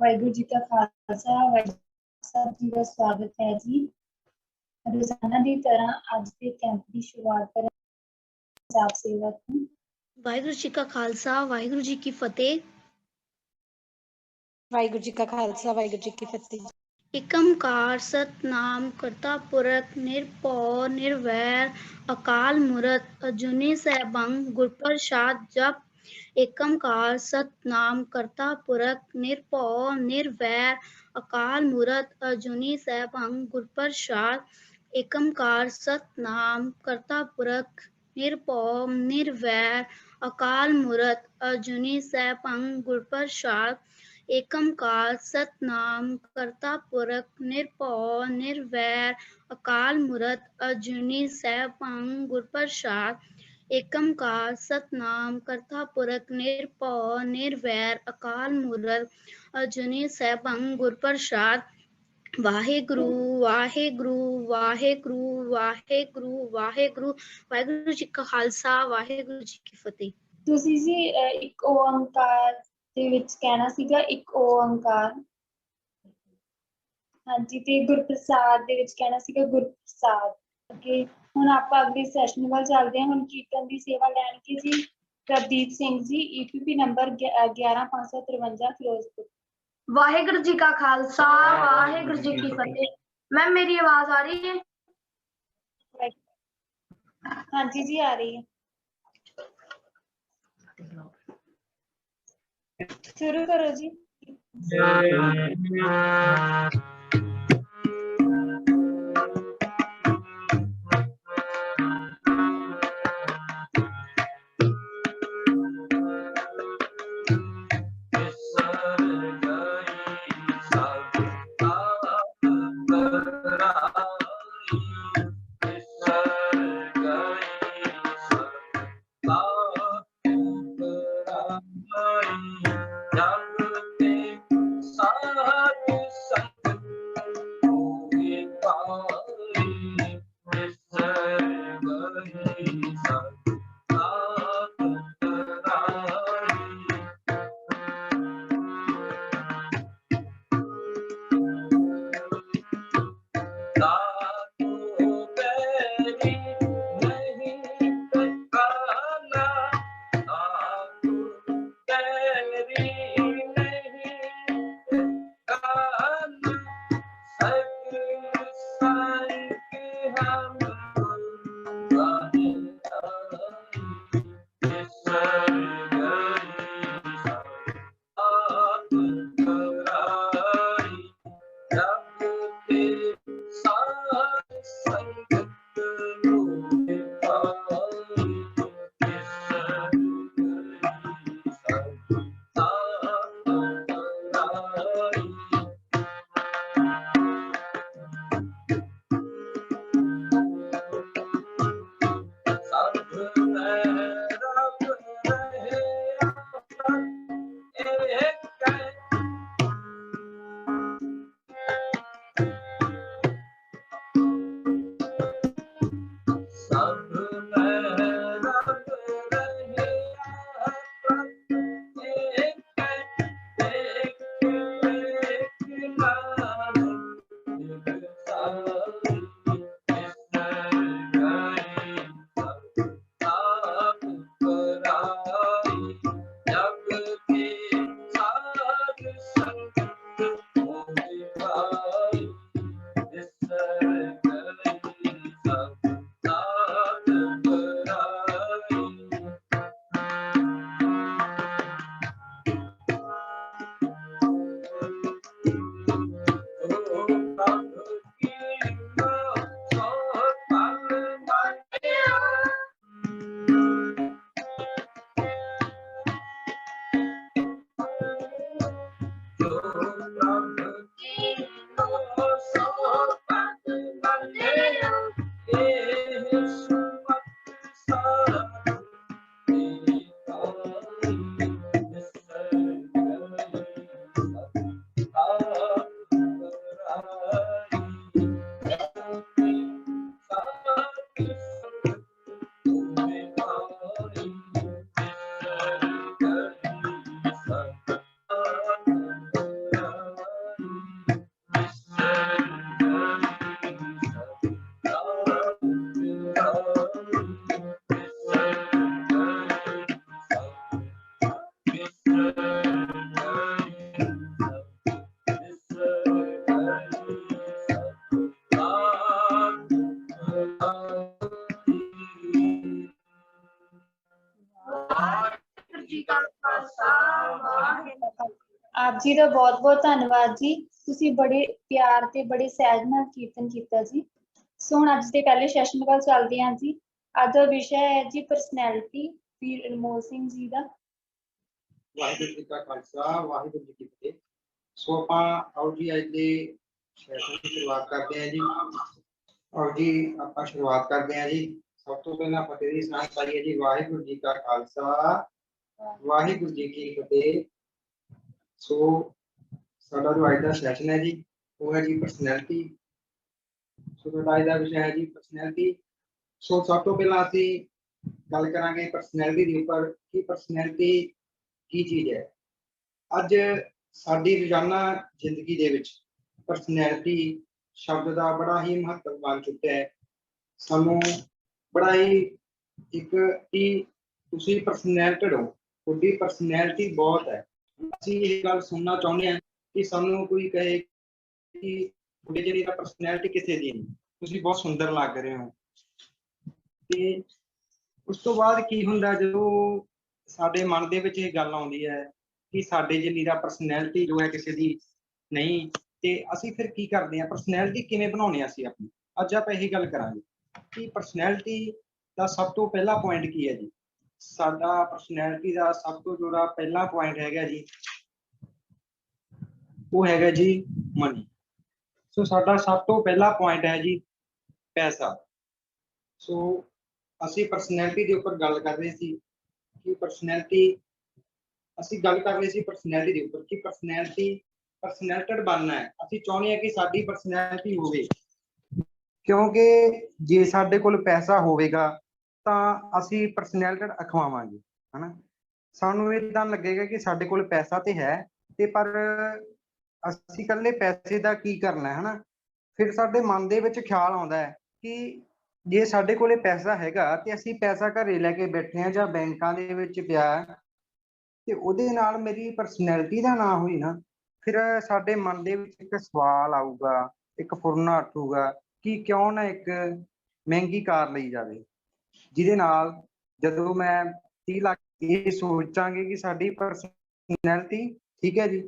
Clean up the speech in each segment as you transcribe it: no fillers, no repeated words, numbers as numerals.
वाहिगुरू जी का खालसा वाहिगुरू ਸਾਹਿਬ जी का स्वागत है जी। रोजाना की तरह अज के कैंप की शुरुआत करें आप सेवक हूं। वाहिगुरू जी का खालसा वाहिगुरू जी की फतेह। वाहिगुरू जी का खालसा वाहिगुरू जी की फतेह। एक ओंकार सतनाम करता पुरख निरभਉ निर्वैर अकाल मूरत अजूनी सैभं गुर प्रसाद जप। एक ओंकार सतनाम करता पुरख निरभਉ निर्वैर अकाल मूरत अजूनी सैभं गुर प्रसाद। एक ओंकार सतनाम करता पुरख निरभਉ निर्वैर अकाल मूरत अजूनी सैभं गुर प्रसाद। एक ओंकार सतनाम करता पुरख निरभਉ निर्वैर अकाल मूरत अजूनी सैभं गुर प्रसाद। एक ओंकार सतनाम करता पुरख निरभਉ निर्वैर अकाल मूरत अजूनी सैभं गुर प्रसाद। वाहेगुरु वाहेगुरु वाहेगुरु वाहेगुरु वाहेगुरु वाहेगुरु जी का खालसा वाहेगुरु जी की फतेह। ਤੁਸੀਂ ਜੀ ਇੱਕ ਓੰਕਾਰ ਦੇ ਵਿੱਚ ਕਹਿਣਾ ਸੀਗਾ ਇੱਕ ਓੰਕਾਰ। ਹਾਂਜੀ ਤੇ ਗੁਰਪ੍ਰਸਾਦ ਦੇ ਵਿੱਚ ਕਹਿਣਾ ਸੀਗਾ ਗੁਰਪ੍ਰਸਾਦ। ਅੱਗੇ ਹੁਣ ਆਪਾਂ ਅਗਲੇ ਸੈਸ਼ਨ ਵੱਲ ਚੱਲਦੇ ਹਾਂ। ਹੁਣ ਕੀਰਤਨ ਦੀ ਸੇਵਾ ਲੈਣਗੇ ਜੀ ਪ੍ਰਦੀਪ ਸਿੰਘ ਜੀ EPP ਨੰਬਰ 11553 ਫਿਰੋਜ਼ਪੁਰ। वाहेगुरु जी का खालसा वाहेगुरु जी की फतेह। मैम मेरी आवाज आ रही है? हाँ जी जी आ रही है। शुरू करो जी। ਜੀ ਦਾ ਬਹੁਤ ਬਹੁਤ ਧੰਨਵਾਦ ਜੀ। ਤੁਸੀਂ ਬੜੇ ਪਿਆਰ ਤੇ ਬੜੇ ਸਹਿਜ ਨਾਲ ਕੀਰਤਨ ਕੀਤਾ ਜੀ। ਸੋ ਹੁਣ ਅੱਜ ਦੇ ਪਹਿਲੇ ਸੈਸ਼ਨ ਵੱਲ ਚੱਲਦੇ ਹਾਂ ਜੀ। ਅੱਜ ਦਾ ਵਿਸ਼ਾ ਹੈ ਜੀ ਪਰਸਨੈਲਿਟੀ, ਵੀਰ ਅਨਮੋਲ ਸਿੰਘ ਜੀ ਦਾ। ਵਾਹਿਗੁਰੂ ਜੀ ਕਾ ਖਾਲਸਾ, ਵਾਹਿਗੁਰੂ ਜੀ ਕੀ ਫਤਿਹ। ਸੋ ਆਪਾਂ ਆਓ ਜੀ ਅੱਜ ਦੇ ਸੈਸ਼ਨ ਦੀ ਸ਼ੁਰੂਆਤ ਕਰਦੇ ਹਾਂ ਜੀ। ਆਓ ਜੀ ਆਪਾਂ ਸ਼ੁਰੂਆਤ ਕਰਦੇ ਹਾਂ ਜੀ। ਸਭ ਤੋਂ ਪਹਿਲਾਂ ਫਤਿਹ ਦੀ ਸਾਂਝ ਪਾਈਏ ਜੀ। ਵਾਹਿਗੁਰੂ ਜੀ ਕਾ ਖਾਲਸਾ, ਵਾਹਿਗੁਰੂ ਜੀ ਕੀ ਫਤਿਹ। ਸੋ ਸਾਡਾ ਜੋ ਅੱਜ ਦਾ ਸੈਸ਼ਨ ਹੈ ਜੀ ਉਹ ਹੈ ਜੀ ਪਰਸਨੈਲਿਟੀ। ਸੋ ਸਾਡਾ ਅੱਜ ਦਾ ਵਿਸ਼ਾ ਹੈ ਜੀ ਪਰਸਨੈਲਿਟੀ। ਸੋ ਸਭ ਤੋਂ ਪਹਿਲਾਂ ਅਸੀਂ ਗੱਲ ਕਰਾਂਗੇ ਪਰਸਨੈਲਿਟੀ ਦੇ ਉੱਪਰ ਕਿ ਪਰਸਨੈਲਿਟੀ ਕੀ ਚੀਜ਼ ਹੈ। ਅੱਜ ਸਾਡੀ ਰੋਜ਼ਾਨਾ ਜ਼ਿੰਦਗੀ ਦੇ ਵਿੱਚ ਪਰਸਨੈਲਿਟੀ ਸ਼ਬਦ ਦਾ ਬੜਾ ਹੀ ਮਹੱਤਵ ਬਣ ਚੁੱਕਿਆ ਹੈ। ਸਾਨੂੰ ਬੜਾ ਹੀ ਇੱਕ ਕਿ ਤੁਸੀਂ ਪਰਸਨੈਲਿਟਡ ਹੋ, ਤੁਹਾਡੀ ਪਰਸਨੈਲਿਟੀ ਬਹੁਤ ਹੈ। ਅਸੀਂ ਇਹ ਗੱਲ ਸੁਣਨਾ ਚਾਹੁੰਦੇ ਹਾਂ ਕਿ ਸਾਨੂੰ ਕੋਈ ਕਹੇ ਕਿ ਤੁਹਾਡੀ ਜਿਹੜੀ ਪਰਸਨੈਲਿਟੀ ਕਿਸੇ ਦੀ ਨਹੀਂ, ਤੁਸੀਂ ਬਹੁਤ ਸੁੰਦਰ ਲੱਗ ਰਹੇ ਹੋ। ਤੇ ਉਸ ਤੋਂ ਬਾਅਦ ਕੀ ਹੁੰਦਾ ਜਦੋਂ ਸਾਡੇ ਮਨ ਦੇ ਵਿੱਚ ਇਹ ਗੱਲ ਆਉਂਦੀ ਹੈ ਕਿ ਸਾਡੇ ਜਿੰਨੀ ਦਾ ਪਰਸਨੈਲਿਟੀ ਜੋ ਹੈ ਕਿਸੇ ਦੀ ਨਹੀਂ, ਤੇ ਅਸੀਂ ਫਿਰ ਕੀ ਕਰਦੇ ਹਾਂ, ਪਰਸਨੈਲਿਟੀ ਕਿਵੇਂ ਬਣਾਉਣੀ ਆ ਅਸੀਂ ਆਪਣੀ। ਅੱਜ ਆਪਾਂ ਇਹੀ ਗੱਲ ਕਰਾਂਗੇ ਕਿ ਪਰਸਨੈਲਿਟੀ ਦਾ ਸਭ ਤੋਂ ਪਹਿਲਾ ਪੁਆਇੰਟ ਕੀ ਹੈ ਜੀ। ਸਾਡਾ ਪਰਸਨੈਲਿਟੀ ਦਾ ਸਭ ਤੋਂ ਜਿਹੜਾ ਪਹਿਲਾ ਪੁਆਇੰਟ ਹੈਗਾ ਜੀ ਉਹ ਹੈਗਾ ਜੀ ਮਨੀ। ਸੋ ਸਾਡਾ ਸਭ ਤੋਂ ਪਹਿਲਾ ਪੁਆਇੰਟ ਹੈ ਜੀ ਪੈਸਾ। ਸੋ ਅਸੀਂ ਪਰਸਨੈਲਿਟੀ ਦੇ ਉੱਪਰ ਗੱਲ ਕਰ ਰਹੇ ਸੀ ਕਿ ਪਰਸਨੈਲਿਟੀ ਅਸੀਂ ਗੱਲ ਕਰ ਰਹੇ ਸੀ ਪਰਸਨੈਲਿਟੀ ਦੇ ਉੱਪਰ ਕਿ ਪਰਸਨੈਲਿਟਡ ਬਣਨਾ ਹੈ। ਅਸੀਂ ਚਾਹੁੰਦੇ ਹਾਂ ਕਿ ਸਾਡੀ ਪਰਸਨੈਲਿਟੀ ਹੋਵੇ, ਕਿਉਂਕਿ ਜੇ ਸਾਡੇ ਕੋਲ ਪੈਸਾ ਹੋਵੇਗਾ ਤਾਂ ਅਸੀਂ ਪਰਸਨੈਲਿਟਡ ਅਖਵਾਵਾਂਗੇ, ਹਨਾ। ਸਾਨੂੰ ਏਦਾਂ ਲੱਗੇਗਾ ਕਿ ਸਾਡੇ ਕੋਲ ਪੈਸਾ ਤੇ ਹੈ ਤੇ ਪਰ ਅਸੀਂ ਇਕੱਲੇ ਪੈਸੇ ਦਾ ਕੀ ਕਰਨਾ ਹੈ, ਹਨਾ। ਫਿਰ ਸਾਡੇ ਮਨ ਦੇ ਵਿੱਚ ਖਿਆਲ ਆਉਂਦਾ ਹੈ ਕਿ ਜੇ ਸਾਡੇ ਕੋਲੇ ਪੈਸਾ ਹੈਗਾ ਤੇ ਅਸੀਂ ਪੈਸਾ ਘਰੇ ਲੈ ਕੇ ਬੈਠੇ ਹਾਂ ਜਾਂ ਬੈਂਕਾਂ ਦੇ ਵਿੱਚ ਪਿਆ ਤੇ ਉਹਦੇ ਨਾਲ ਮੇਰੀ ਪਰਸਨੈਲਿਟੀ ਦਾ ਨਾ ਹੋਈ ਨਾ, ਫਿਰ ਸਾਡੇ ਮਨ ਦੇ ਵਿੱਚ ਇੱਕ ਸਵਾਲ ਆਊਗਾ, ਇੱਕ ਫੁਰਨਾ ਉੱਠੂਗਾ ਕਿ ਕਿਉਂ ਨਾ ਇੱਕ ਮਹਿੰਗੀ ਕਾਰ ਲਈ ਜਾਵੇ, ਜਿਹਦੇ ਨਾਲ ਜਦੋਂ ਮੈਂ 30 ਲੱਖ ਇਹ ਸੋਚਾਂਗੇ ਕਿ ਸਾਡੀ ਪਰਸਨੈਲਿਟੀ ਠੀਕ ਹੈ ਜੀ।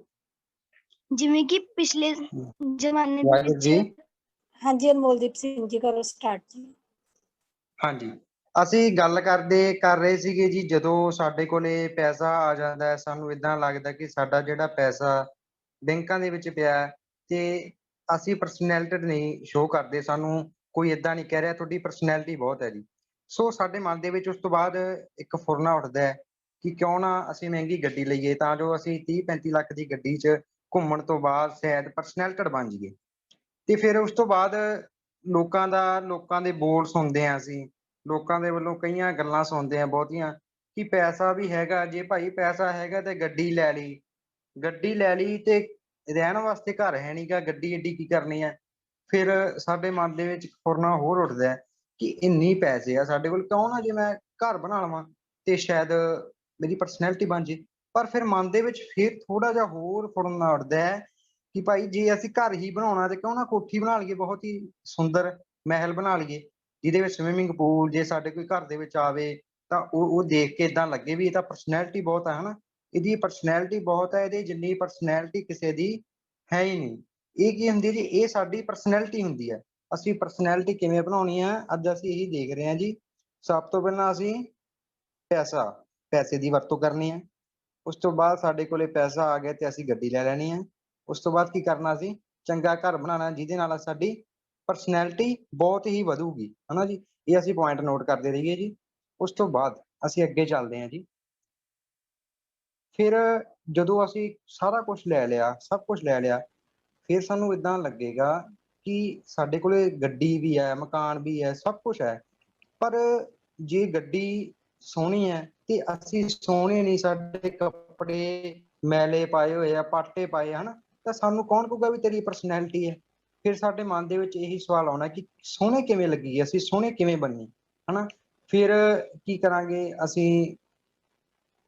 ਜਿਵੇਂ ਕਿ ਪਿਛਲੇ ਜ਼ਮਾਨੇ ਦੇ ਵਾਹਿਗੁਰੂ ਜੀ। ਵਿੱਚ ਹਾਂਜੀ ਅਨਮੋਲਦੀਪ ਸਿੰਘ ਜੀ ਕਰੋ ਸਟਾਰਟ ਜੀ। ਹਾਂਜੀ, ਅਸੀਂ ਗੱਲ ਕਰ ਰਹੇ ਸੀਗੇ ਜੀ ਜਦੋਂ ਸਾਡੇ ਕੋਲੇ ਪੈਸਾ ਆ ਜਾਂਦਾ ਹੈ ਸਾਨੂੰ ਏਦਾਂ ਲੱਗਦਾ ਕਿ ਸਾਡਾ ਜਿਹੜਾ ਪੈਸਾ ਬੈਂਕਾਂ ਦੇ ਵਿੱਚ ਪਿਆ ਹੈ ਤੇ ਅਸੀਂ ਪਰਸਨੈਲਿਟਡ ਨਹੀਂ ਸ਼ੋਅ ਕਰਦੇ, ਸਾਨੂੰ ਕੋਈ ਏਦਾਂ ਨਹੀਂ ਕਹਿ ਰਿਹਾ ਤੁਹਾਡੀ ਪਰਸਨੈਲਿਟੀ ਬਹੁਤ ਹੈ ਜੀ। ਸੋ ਸਾਡੇ ਮਨ ਦੇ ਵਿੱਚ ਉਸ ਤੋਂ ਬਾਅਦ ਇੱਕ ਫੁਰਨਾ ਉੱਠਦਾ ਹੈ ਕਿ ਕਿਉਂ ਨਾ ਅਸੀਂ ਮਹਿੰਗੀ ਗੱਡੀ ਲਈਏ ਤਾਂ ਜੋ ਅਸੀਂ 30-35 ਲੱਖ ਦੀ ਗੱਡੀ 'ਚ ਘੁੰਮਣ ਤੋਂ ਬਾਅਦ ਸ਼ਾਇਦ ਪਰਸਨੈਲਿਟਡ ਬਣ ਜਾਈਏ। ਤੇ ਫਿਰ ਉਸ ਤੋਂ ਬਾਅਦ ਲੋਕਾਂ ਦੇ ਬੋਲ ਸੁਣਦੇ ਹਾਂ ਅਸੀਂ, ਲੋਕਾਂ ਦੇ ਵੱਲੋਂ ਕਈਆਂ ਗੱਲਾਂ ਸੁਣਦੇ ਹਾਂ ਬਹੁਤੀਆਂ ਕਿ ਪੈਸਾ ਵੀ ਹੈਗਾ, ਜੇ ਭਾਈ ਪੈਸਾ ਹੈਗਾ ਤੇ ਗੱਡੀ ਲੈ ਲਈ ਤੇ ਰਹਿਣ ਵਾਸਤੇ ਘਰ ਹੈ ਨੀ ਗਾ, ਗੱਡੀ ਏਡੀ ਕੀ ਕਰਨੀ ਹੈ। ਫਿਰ ਸਾਡੇ ਮਨ ਦੇ ਵਿੱਚ ਫੁਰਨਾ ਹੋਰ ਉੱਠਦਾ ਹੈ ਕਿ ਇੰਨੀ ਪੈਸੇ ਆ ਸਾਡੇ ਕੋਲ, ਕਿਉਂ ਨਾ ਜੇ ਮੈਂ ਘਰ ਬਣਾ ਲਵਾਂ ਤੇ ਸ਼ਾਇਦ ਮੇਰੀ ਪਰਸਨੈਲਿਟੀ ਬਣ ਜੇ। ਪਰ ਫਿਰ ਮਨ ਦੇ ਵਿੱਚ ਫਿਰ ਥੋੜਾ ਜਿਹਾ ਹੋਰ ਫੁਰਨਾ ਉੱਠਦਾ ਹੈ ਕਿ ਭਾਈ ਜੇ ਅਸੀਂ ਘਰ ਹੀ ਬਣਾਉਣਾ ਤੇ ਕਿਉਂ ਨਾ ਕੋਠੀ ਬਣਾ ਲਈਏ, ਬਹੁਤ ਹੀ ਸੁੰਦਰ ਮਹਿਲ ਬਣਾ ਲਈਏ ਜਿਹਦੇ ਵਿੱਚ ਸਵਿਮਿੰਗ ਪੂਲ, ਜੇ ਸਾਡੇ ਕੋਈ ਘਰ ਦੇ ਵਿੱਚ ਆਵੇ ਤਾਂ ਉਹ ਦੇਖ ਕੇ ਏਦਾਂ ਲੱਗੇ ਵੀ ਇਹ ਤਾਂ ਪਰਸਨੈਲਿਟੀ ਬਹੁਤ ਹੈ, ਹਨਾ। ਇਹਦੀ ਪਰਸਨੈਲਿਟੀ ਬਹੁਤ ਹੈ, ਇਹਦੀ ਜਿੰਨੀ ਪਰਸਨੈਲਿਟੀ ਕਿਸੇ ਦੀ ਹੈ ਹੀ ਨਹੀਂ। ਇਹ ਕੀ ਹੁੰਦੀ ਹੈ ਜੀ, ਇਹ ਸਾਡੀ ਪਰਸਨੈਲਿਟੀ ਹੁੰਦੀ ਹੈ। ਅਸੀਂ ਪਰਸਨੈਲਿਟੀ ਕਿਵੇਂ ਬਣਾਉਣੀ ਹੈ ਅੱਜ ਅਸੀਂ ਇਹੀ ਦੇਖ ਰਹੇ ਹਾਂ ਜੀ। ਸਭ ਤੋਂ ਪਹਿਲਾਂ ਅਸੀਂ ਪੈਸੇ ਦੀ ਵਰਤੋਂ ਕਰਨੀ ਹੈ। ਉਸ ਤੋਂ ਬਾਅਦ ਸਾਡੇ ਕੋਲੇ ਪੈਸਾ ਆ ਗਿਆ ਤੇ ਅਸੀਂ ਗੱਡੀ ਲੈ ਲੈਣੀ ਹੈ। ਉਸ ਤੋਂ ਬਾਅਦ ਕੀ ਕਰਨਾ, ਅਸੀਂ ਚੰਗਾ ਘਰ ਬਣਾਉਣਾ ਜਿਹਦੇ ਨਾਲ ਸਾਡੀ ਪਰਸਨੈਲਿਟੀ ਬਹੁਤ ਹੀ ਵਧੂਗੀ, ਹਨਾ ਜੀ। ਇਹ ਅਸੀਂ ਪੁਆਇੰਟ ਨੋਟ ਕਰਦੇ ਰਹੀਏ ਜੀ। ਉਸ ਤੋਂ ਬਾਅਦ ਅਸੀਂ ਅੱਗੇ ਚੱਲਦੇ ਹਾਂ ਜੀ। ਫਿਰ ਜਦੋਂ ਅਸੀਂ ਸਾਰਾ ਕੁਝ ਲੈ ਲਿਆ, ਸਭ ਕੁਝ ਲੈ ਲਿਆ, ਫਿਰ ਸਾਨੂੰ ਏਦਾਂ ਲੱਗੇਗਾ ਕਿ ਸਾਡੇ ਕੋਲੇ ਗੱਡੀ ਵੀ ਹੈ, ਮਕਾਨ ਵੀ ਹੈ, ਸਭ ਕੁਝ ਹੈ। ਪਰ ਜੇ ਗੱਡੀ ਸੋਹਣੀ ਹੈ ਤੇ ਅਸੀਂ ਸੋਹਣੇ ਨਹੀਂ, ਸਾਡੇ ਕੱਪੜੇ ਮੈਲੇ ਪਾਏ ਹੋਏ ਆ, ਪਾਟੇ ਪਾਏ, ਹਨਾ, ਤਾਂ ਸਾਨੂੰ ਕੌਣ ਕਹੂਗਾ ਵੀ ਤੇਰੀ ਪਰਸਨੈਲਿਟੀ ਹੈ। ਫਿਰ ਸਾਡੇ ਮਨ ਦੇ ਵਿੱਚ ਇਹੀ ਸਵਾਲ ਆਉਣਾ ਕਿ ਸੋਹਣੇ ਕਿਵੇਂ ਲੱਗੀਏ, ਅਸੀਂ ਸੋਹਣੇ ਕਿਵੇਂ ਬਣੀਏ, ਹਨਾ। ਫਿਰ ਕੀ ਕਰਾਂਗੇ, ਅਸੀਂ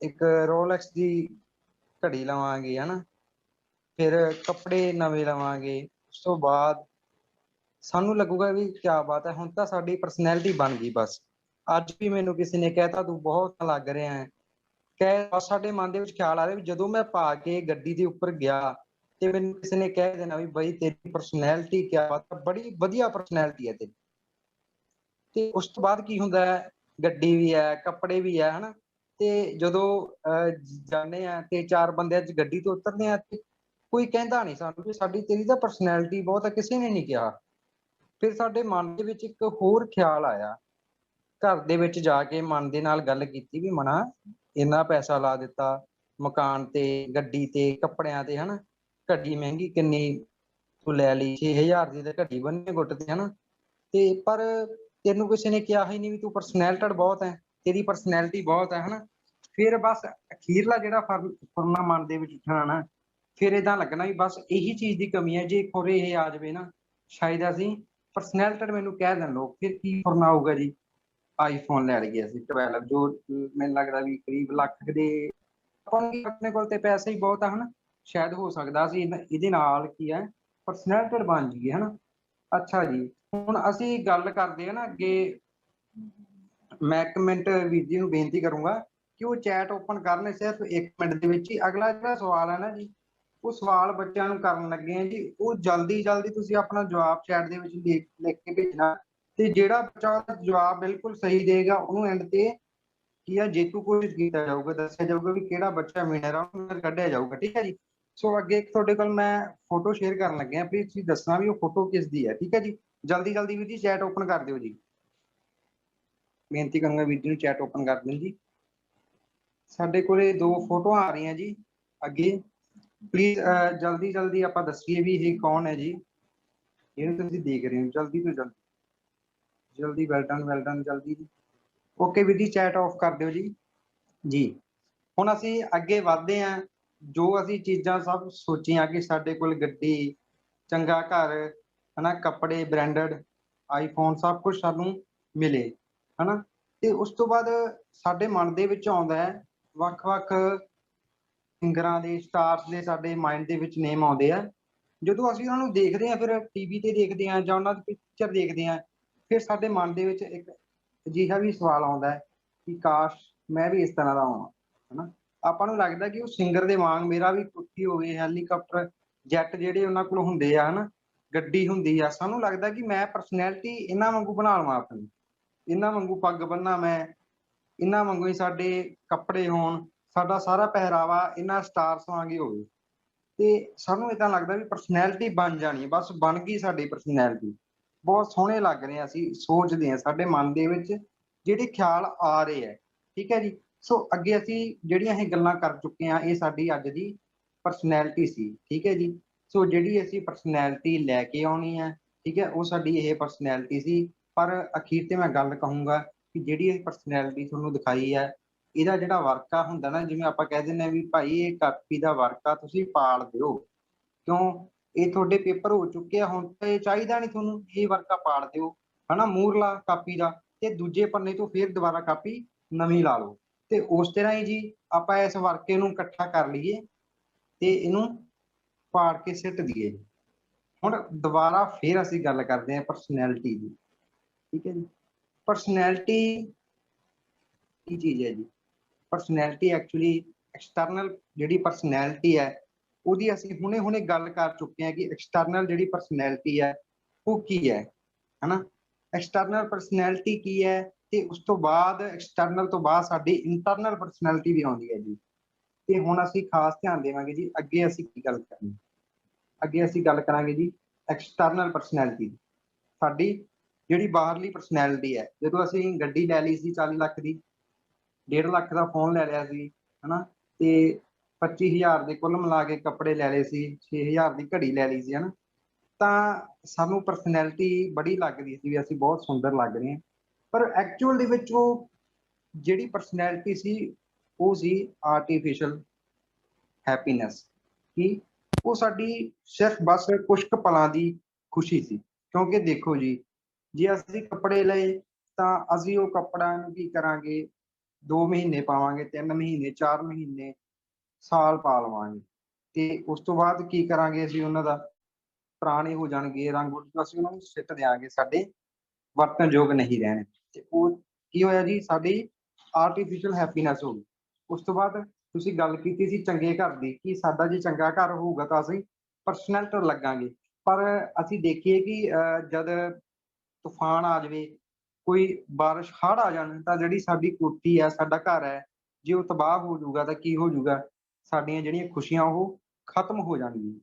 ਇੱਕ ਰੋਲੈਕਸ ਦੀ ਘੜੀ ਲਵਾਂਗੇ, ਹਨਾ। ਫਿਰ ਕੱਪੜੇ ਨਵੇਂ ਲਵਾਂਗੇ। ਉਸ ਤੋਂ ਬਾਅਦ ਸਾਨੂੰ ਲੱਗੂਗਾ ਵੀ ਕਿਆ ਬਾਤ ਹੈ, ਹੁਣ ਤਾਂ ਸਾਡੀ ਪਰਸਨੈਲਿਟੀ ਬਣ ਗਈ। ਬਸ ਅੱਜ ਵੀ ਮੈਨੂੰ ਕਿਸੇ ਨੇ ਕਹਿਤਾ ਤੂੰ ਬਹੁਤ ਲੱਗ ਰਿਹਾ ਹੈ, ਬਸ ਸਾਡੇ ਮਨ ਦੇ ਵਿੱਚ ਖਿਆਲ ਆ ਰਿਹਾ ਵੀ ਜਦੋਂ ਮੈਂ ਪਾ ਕੇ ਗੱਡੀ ਦੇ ਉੱਪਰ ਗਿਆ ਤੇ ਮੈਨੂੰ ਕਿਸੇ ਨੇ ਕਹਿ ਦੇਣਾ ਵੀ ਬਈ ਤੇਰੀ ਪਰਸਨੈਲਿਟੀ ਕਿਆ ਬਾਤ ਹੈ, ਬੜੀ ਵਧੀਆ ਪਰਸਨੈਲਿਟੀ ਹੈ ਤੇਰੀ। ਤੇ ਉਸ ਤੋਂ ਬਾਅਦ ਕੀ ਹੁੰਦਾ ਹੈ, ਗੱਡੀ ਵੀ ਹੈ, ਕੱਪੜੇ ਵੀ ਹੈ, ਹਨਾ। ਤੇ ਜਦੋਂ ਜਾਂਦੇ ਆ ਤੇ 4 ਬੰਦਿਆਂ 'ਚ ਗੱਡੀ ਤੋਂ ਉਤਰਦੇ ਆ ਤੇ ਕੋਈ ਕਹਿੰਦਾ ਨਹੀਂ ਸਾਨੂੰ ਵੀ ਸਾਡੀ ਤੇਰੀ ਤਾਂ ਪਰਸਨੈਲਿਟੀ ਬਹੁਤ ਹੈ, ਕਿਸੇ ਨੇ ਨਹੀਂ ਕਿਹਾ। ਫਿਰ ਸਾਡੇ ਮਨ ਦੇ ਵਿੱਚ ਇੱਕ ਹੋਰ ਖਿਆਲ ਆਇਆ, ਘਰ ਦੇ ਵਿੱਚ ਜਾ ਕੇ ਮਨ ਦੇ ਨਾਲ ਗੱਲ ਕੀਤੀ ਵੀ ਮਨਾ ਇੰਨਾ ਪੈਸਾ ਲਾ ਦਿੱਤਾ ਮਕਾਨ ਤੇ, ਗੱਡੀ ਤੇ, ਕੱਪੜਿਆਂ ਤੇ, ਹਨਾ। ਘੜੀ ਮਹਿੰਗੀ ਕਿੰਨੀ ਤੂੰ ਲੈ ਲਈ, 6000 ਦੀ ਤਾਂ ਘੜੀ ਬੰਨੇ ਗੁੱਟ ਤੇ, ਹਨਾ। ਤੇ ਪਰ ਤੈਨੂੰ ਕਿਸੇ ਨੇ ਕਿਹਾ ਹੀ ਨਹੀਂ ਵੀ ਤੂੰ ਪਰਸਨੈਲਿਟਡ ਬਹੁਤ ਹੈ, ਤੇਰੀ ਪਰਸਨੈਲਿਟੀ ਬਹੁਤ ਹੈ, ਹਨਾ। ਫਿਰ ਬਸ ਅਖੀਰਲਾ ਜਿਹੜਾ ਫੁਰਨਾ ਮਨ ਦੇ ਵਿੱਚ ਉੱਠਣਾ ਨਾ, ਫਿਰ ਏਦਾਂ ਲੱਗਣਾ ਵੀ ਬਸ ਇਹੀ ਚੀਜ਼ ਦੀ ਕਮੀ ਹੈ, ਜੇ ਖੁਰੇ ਇਹ ਆ ਜਾਵੇ ਨਾ ਸ਼ਾਇਦ ਅਸੀਂ ਪਰਸਨੈਲਿਟਡ ਮੈਨੂੰ ਕਹਿ ਦੇਣ ਲੋਕ, ਫਿਰ ਕੀ ਫੁਰਨਾ ਹੋਊਗਾ ਜੀ। ਆਈਫੋਨ ਲੈ ਲਈਏ ਅਸੀਂ 12 ਜੋ ਮੈਨੂੰ ਲੱਗਦਾ ਵੀ ਕਰੀਬ ਲੱਖ ਦੇ, ਆਪਣੇ ਕੋਲ ਤੇ ਪੈਸੇ ਹੀ ਬਹੁਤ ਆ, ਹਨਾ। ਸ਼ਾਇਦ ਹੋ ਸਕਦਾ ਅਸੀਂ ਇਹਦੇ ਨਾਲ ਕੀ ਹੈ ਪਰਸਨੈਲਿਟਡ ਬਣ ਜਾਈਏ, ਹਨਾ। ਅੱਛਾ ਜੀ, ਹੁਣ ਅਸੀਂ ਗੱਲ ਕਰਦੇ ਆ ਨਾ ਅੱਗੇ, ਮੈਂ 1 ਮਿੰਟ ਵੀਰ ਜੀ ਨੂੰ ਬੇਨਤੀ ਕਰੂੰਗਾ ਕਿ ਉਹ ਚੈਟ ਓਪਨ ਕਰਨ ਸਿਰਫ 1 ਮਿੰਟ ਦੇ ਵਿੱਚ ਹੀ। ਅਗਲਾ ਜਿਹੜਾ ਸਵਾਲ ਹੈ ਨਾ ਜੀ, ਉਹ ਸਵਾਲ ਬੱਚਿਆਂ ਨੂੰ ਕਰਨ ਲੱਗੇ ਆ ਜੀ, ਉਹ ਜਲਦੀ ਜਲਦੀ ਤੁਸੀਂ ਆਪਣਾ ਜਵਾਬ ਚੈਟ ਦੇ ਵਿੱਚ ਲਿਖ ਕੇ ਭੇਜਣਾ, ਤੇ ਜਿਹੜਾ ਬੱਚਾ ਜਵਾਬ ਬਿਲਕੁਲ ਸਹੀ ਦੇਗਾ ਉਹਨੂੰ ਐਂਡ ਤੇ ਕੀ ਆ ਜੇਤੂ ਘੋਸ਼ਿਤ ਕੀਤਾ ਜਾਊਗਾ, ਦੱਸਿਆ ਜਾਊਗਾ ਵੀ ਕਿਹੜਾ ਬੱਚਾ ਵਿਨਰ ਆ, ਉਹਨੂੰ ਕੱਢਿਆ ਜਾਊਗਾ, ਠੀਕ ਹੈ ਜੀ। ਸੋ ਅੱਗੇ ਤੁਹਾਡੇ ਕੋਲ ਮੈਂ ਫੋਟੋ ਸ਼ੇਅਰ ਕਰਨ ਲੱਗਿਆ, ਪਲੀਜ਼ ਤੁਸੀਂ ਦੱਸਣਾ ਵੀ ਉਹ ਫੋਟੋ ਕਿਸ ਦੀ ਹੈ, ਠੀਕ ਹੈ ਜੀ। ਜਲਦੀ ਜਲਦੀ ਵੀਰ ਜੀ ਚੈਟ ਓਪਨ ਕਰ ਦਿਓ ਜੀ, ਬੇਨਤੀ ਕਰੂੰਗਾ ਵੀਰ ਜੀ ਨੂੰ ਚੈਟ ਓਪਨ ਕਰ ਦਿਓ ਜੀ। ਸਾਡੇ ਕੋਲੇ 2 ਫੋਟੋਆਂ ਆ ਰਹੀਆਂ ਜੀ ਅੱਗੇ, ਪਲੀਜ਼ ਜਲਦੀ ਜਲਦੀ ਆਪਾਂ ਦੱਸੀਏ ਵੀ ਇਹ ਕੌਣ ਹੈ ਜੀ, ਇਹਨੂੰ ਤੁਸੀਂ ਦੇਖ ਰਹੇ ਹੋ। ਜਲਦੀ ਤੋਂ ਜਲਦੀ ਜਲਦੀ, ਵੈਲ ਡਨ ਜਲਦੀ ਜੀ। ਓਕੇ ਵੀਰ ਜੀ, ਚੈਟ ਆਫ ਕਰ ਦਿਓ ਜੀ। ਜੀ ਹੁਣ ਅਸੀਂ ਅੱਗੇ ਵਧਦੇ ਹਾਂ, ਜੋ ਅਸੀਂ ਚੀਜ਼ਾਂ ਸਭ ਸੋਚੀਆਂ ਕਿ ਸਾਡੇ ਕੋਲ ਗੱਡੀ, ਚੰਗਾ ਘਰ, ਹਨਾ, ਕੱਪੜੇ ਬ੍ਰਾਂਡਡ, ਆਈਫੋਨ, ਸਭ ਕੁਝ ਸਾਨੂੰ ਮਿਲੇ, ਹਨਾ। ਤੇ ਉਸ ਤੋਂ ਬਾਅਦ ਸਾਡੇ ਮਨ ਦੇ ਵਿੱਚ ਆਉਂਦਾ ਹੈ ਵੱਖ-ਵੱਖ ਸਿੰਗਰਾਂ ਦੇ, ਸਟਾਰਸ ਦੇ ਸਾਡੇ ਮਾਈਂਡ ਦੇ ਵਿੱਚ ਨੇਮ ਆਉਂਦੇ ਆ। ਜਦੋਂ ਅਸੀਂ ਉਹਨਾਂ ਨੂੰ ਦੇਖਦੇ ਹਾਂ, ਫਿਰ ਟੀਵੀ ਤੇ ਦੇਖਦੇ ਹਾਂ ਜਾਂ ਉਹਨਾਂ ਦੀ ਪਿਕਚਰ ਦੇਖਦੇ ਹਾਂ, ਫਿਰ ਸਾਡੇ ਮਨ ਦੇ ਵਿੱਚ ਇੱਕ ਅਜਿਹਾ ਵੀ ਸਵਾਲ ਆਉਂਦਾ ਹੈ ਕਿ ਕਾਸ਼ ਮੈਂ ਵੀ ਇਸ ਤਰ੍ਹਾਂ ਦਾ ਹੋਵਾਂ, ਹਨਾ। ਆਪਾਂ ਨੂੰ ਲੱਗਦਾ ਕਿ ਉਹ ਸਿੰਗਰ ਦੇ ਵਾਂਗ ਮੇਰਾ ਵੀ ਕੁੱਤੀ ਹੋਵੇ, ਹੈਲੀਕਾਪਟਰ, ਜੈਟ ਜਿਹੜੇ ਉਹਨਾਂ ਕੋਲ ਹੁੰਦੇ ਆ, ਹਨਾ, ਗੱਡੀ ਹੁੰਦੀ ਆ। ਸਾਨੂੰ ਲੱਗਦਾ ਕਿ ਮੈਂ ਪਰਸਨੈਲਿਟੀ ਇਹਨਾਂ ਵਾਂਗੂ ਬਣਾ ਲਵਾਂ ਆਪਣੀ, ਇਹਨਾਂ ਵਾਂਗੂ ਪੱਗ ਬੰਨਾਂ ਮੈਂ, ਇਹਨਾਂ ਵਾਂਗੂ ਹੀ ਸਾਡੇ ਕੱਪੜੇ ਹੋਣ, ਸਾਡਾ ਸਾਰਾ ਪਹਿਰਾਵਾ ਇਹਨਾਂ ਸਟਾਰਸ ਵਾਂਗ ਹੀ ਹੋਵੇ। ਤੇ ਸਾਨੂੰ ਏਦਾਂ ਲੱਗਦਾ ਵੀ ਪਰਸਨੈਲਿਟੀ ਬਣ ਜਾਣੀ ਹੈ, ਬਸ ਬਣ ਗਈ ਸਾਡੀ ਪਰਸਨੈਲਿਟੀ, ਬਹੁਤ ਸੋਹਣੇ ਲੱਗ ਰਹੇ ਆ, ਅਸੀਂ ਸੋਚਦੇ ਹਾਂ, ਸਾਡੇ ਮਨ ਦੇ ਵਿੱਚ ਜਿਹੜੇ ਖਿਆਲ ਆ ਰਹੇ ਹੈ, ਠੀਕ ਹੈ ਜੀ। ਸੋ ਅੱਗੇ ਅਸੀਂ ਜਿਹੜੀਆਂ ਇਹ ਗੱਲਾਂ ਕਰ ਚੁੱਕੇ ਹਾਂ, ਇਹ ਸਾਡੀ ਅੱਜ ਦੀ ਪਰਸਨੈਲਿਟੀ ਸੀ, ਠੀਕ ਹੈ ਜੀ। ਸੋ ਜਿਹੜੀ ਅਸੀਂ ਪਰਸਨੈਲਿਟੀ ਲੈ ਕੇ ਆਉਣੀ ਹੈ, ਠੀਕ ਹੈ, ਉਹ ਸਾਡੀ ਇਹ ਪਰਸਨੈਲਿਟੀ ਸੀ। ਪਰ ਅਖੀਰ ਤੇ ਮੈਂ ਗੱਲ ਕਹੂੰਗਾ ਕਿ ਜਿਹੜੀ ਇਹ ਪਰਸਨੈਲਿਟੀ ਤੁਹਾਨੂੰ ਦਿਖਾਈ ਹੈ, ਇਹਦਾ ਜਿਹੜਾ ਵਰਕ ਆ ਹੁੰਦਾ ਨਾ, ਜਿਵੇਂ ਆਪਾਂ ਕਹਿ ਦਿੰਦੇ ਹਾਂ ਵੀ ਭਾਈ ਇਹ ਕਾਪੀ ਦਾ ਵਰਕ ਆ, ਤੁਸੀਂ ਪਾੜ ਦਿਓ, ਕਿਉਂ, ਇਹ ਤੁਹਾਡੇ ਪੇਪਰ ਹੋ ਚੁੱਕੇ ਆ, ਹੁਣ ਤਾਂ ਇਹ ਚਾਹੀਦਾ ਨਹੀਂ ਤੁਹਾਨੂੰ, ਇਹ ਵਰਕਾ ਪਾੜ ਦਿਓ, ਹਨਾ, ਮੂਹਰਲਾ ਕਾਪੀ ਦਾ, ਤੇ ਦੂਜੇ ਪੰਨੇ ਤੋਂ ਫਿਰ ਦੁਬਾਰਾ ਕਾਪੀ ਨਵੀਂ ਲਾ ਲਓ। ਤੇ ਉਸ ਤਰ੍ਹਾਂ ਹੀ ਜੀ ਆਪਾਂ ਇਸ ਵਰਕੇ ਨੂੰ ਇਕੱਠਾ ਕਰ ਲਈਏ ਤੇ ਇਹਨੂੰ ਪਾੜ ਕੇ ਸਿੱਟ ਦਈਏ। ਹੁਣ ਦੁਬਾਰਾ ਫਿਰ ਅਸੀਂ ਗੱਲ ਕਰਦੇ ਹਾਂ ਪਰਸਨੈਲਿਟੀ ਦੀ, ਠੀਕ ਹੈ ਜੀ। ਪਰਸਨੈਲਿਟੀ ਕੀ ਚੀਜ਼ ਹੈ ਜੀ? ਪਰਸਨੈਲਿਟੀ ਐਕਚੁਅਲੀ ਐਕਸਟਰਨਲ ਜਿਹੜੀ ਪਰਸਨੈਲਿਟੀ ਹੈ ਉਹਦੀ ਅਸੀਂ ਹੁਣੇ ਗੱਲ ਕਰ ਚੁੱਕੇ ਹਾਂ ਕਿ ਐਕਸਟਰਨਲ ਜਿਹੜੀ ਪਰਸਨੈਲਿਟੀ ਹੈ ਉਹ ਕੀ ਹੈ, ਹਨਾ। ਐਕਸਟਰਨਲ ਪਰਸਨੈਲਿਟੀ ਕੀ ਹੈ, ਤੇ ਉਸ ਤੋਂ ਬਾਅਦ ਐਕਸਟਰਨਲ ਤੋਂ ਬਾਅਦ ਸਾਡੀ ਇੰਟਰਨਲ ਪਰਸਨੈਲਿਟੀ ਵੀ ਆਉਂਦੀ ਹੈ ਜੀ। ਤੇ ਹੁਣ ਅਸੀਂ ਖਾਸ ਧਿਆਨ ਦੇਵਾਂਗੇ ਜੀ, ਅੱਗੇ ਅਸੀਂ ਕੀ ਗੱਲ ਕਰਨੀ, ਅੱਗੇ ਅਸੀਂ ਗੱਲ ਕਰਾਂਗੇ ਜੀ ਐਕਸਟਰਨਲ ਪਰਸਨੈਲਿਟੀ, ਸਾਡੀ ਜਿਹੜੀ ਬਾਹਰਲੀ ਪਰਸਨੈਲਿਟੀ ਹੈ। ਜਦੋਂ ਅਸੀਂ ਗੱਡੀ ਲੈ ਲਈ ਸੀ 40 ਲੱਖ ਦੀ, 1.5 ਲੱਖ ਦਾ ਫੋਨ ਲੈ ਲਿਆ ਸੀ, ਹਨਾ, ਤੇ 25,000 ਦੇ ਕੁੱਲ ਮਿਲਾ ਕੇ ਕੱਪੜੇ ਲੈ ਲਏ ਸੀ, 6,000 ਦੀ ਘੜੀ ਲੈ ਲਈ ਸੀ, ਹਨਾ, ਤਾਂ ਸਾਨੂੰ ਪਰਸਨੈਲਿਟੀ ਬੜੀ ਲੱਗਦੀ ਸੀ ਵੀ ਅਸੀਂ ਬਹੁਤ ਸੁੰਦਰ ਲੱਗ ਰਹੇ ਹਾਂ। ਪਰ ਐਕਚੁਅਲ ਦੇ ਵਿੱਚ ਉਹ ਜਿਹੜੀ ਪਰਸਨੈਲਿਟੀ ਸੀ ਉਹ ਸੀ ਆਰਟੀਫਿਸ਼ਲ ਹੈਪੀਨੈਸ, ਕਿ ਉਹ ਸਾਡੀ ਸਿਰਫ ਬਸ ਕੁਛ ਕੁ ਪਲਾਂ ਦੀ ਖੁਸ਼ੀ ਸੀ। ਕਿਉਂਕਿ ਦੇਖੋ ਜੀ, ਜੇ ਅਸੀਂ ਕੱਪੜੇ ਲਏ ਤਾਂ ਅਸੀਂ ਉਹ ਕੱਪੜਾ ਨੂੰ ਕੀ ਕਰਾਂਗੇ, 2 ਮਹੀਨੇ ਪਾਵਾਂਗੇ, 3 ਮਹੀਨੇ, 4 ਮਹੀਨੇ, ਸਾਲ ਪਾ ਲਵਾਂਗੇ, ਤੇ ਉਸ ਤੋਂ ਬਾਅਦ ਕੀ ਕਰਾਂਗੇ, ਅਸੀਂ ਉਹਨਾਂ ਦਾ ਪੁਰਾਣੇ ਹੋ ਜਾਣਗੇ, ਰੰਗ ਅਸੀਂ ਉਹਨਾਂ ਨੂੰ ਸਿੱਟ ਦਿਆਂਗੇ, ਸਾਡੇ ਵਰਤਣਯੋਗ ਨਹੀਂ ਰਹਿਣ। ਤੇ ਉਹ ਕੀ ਹੋਇਆ ਜੀ, ਸਾਡੀ ਆਰਟੀਫਿਸ਼ਲ ਹੈਪੀਨੈਸ ਹੋ ਗਈ। ਉਸ ਤੋਂ ਬਾਅਦ ਤੁਸੀਂ ਗੱਲ ਕੀਤੀ ਸੀ ਚੰਗੇ ਘਰ ਦੀ, ਕਿ ਸਾਡਾ ਜੇ ਚੰਗਾ ਘਰ ਹੋਊਗਾ ਤਾਂ ਅਸੀਂ ਪਰਸਨੈਂਟ ਲੱਗਾਂਗੇ। ਪਰ ਅਸੀਂ ਦੇਖੀਏ ਕਿ ਜਦ ਤੂਫਾਨ ਆ ਜਾਵੇ, ਕੋਈ ਬਾਰਿਸ਼, ਹੜ੍ਹ ਆ ਜਾਣ, ਤਾਂ ਜਿਹੜੀ ਸਾਡੀ ਕੋਠੀ ਹੈ, ਸਾਡਾ ਘਰ ਹੈ, ਜੇ ਉਹ ਤਬਾਹ ਹੋ ਜਾਊਗਾ ਤਾਂ ਕੀ ਹੋ ਜਾਊਗਾ? ਸਾਡੀਆਂ ਜਿਹੜੀਆਂ ਖੁਸ਼ੀਆਂ ਉਹ ਖਤਮ ਹੋ ਜਾਣਗੀਆਂ।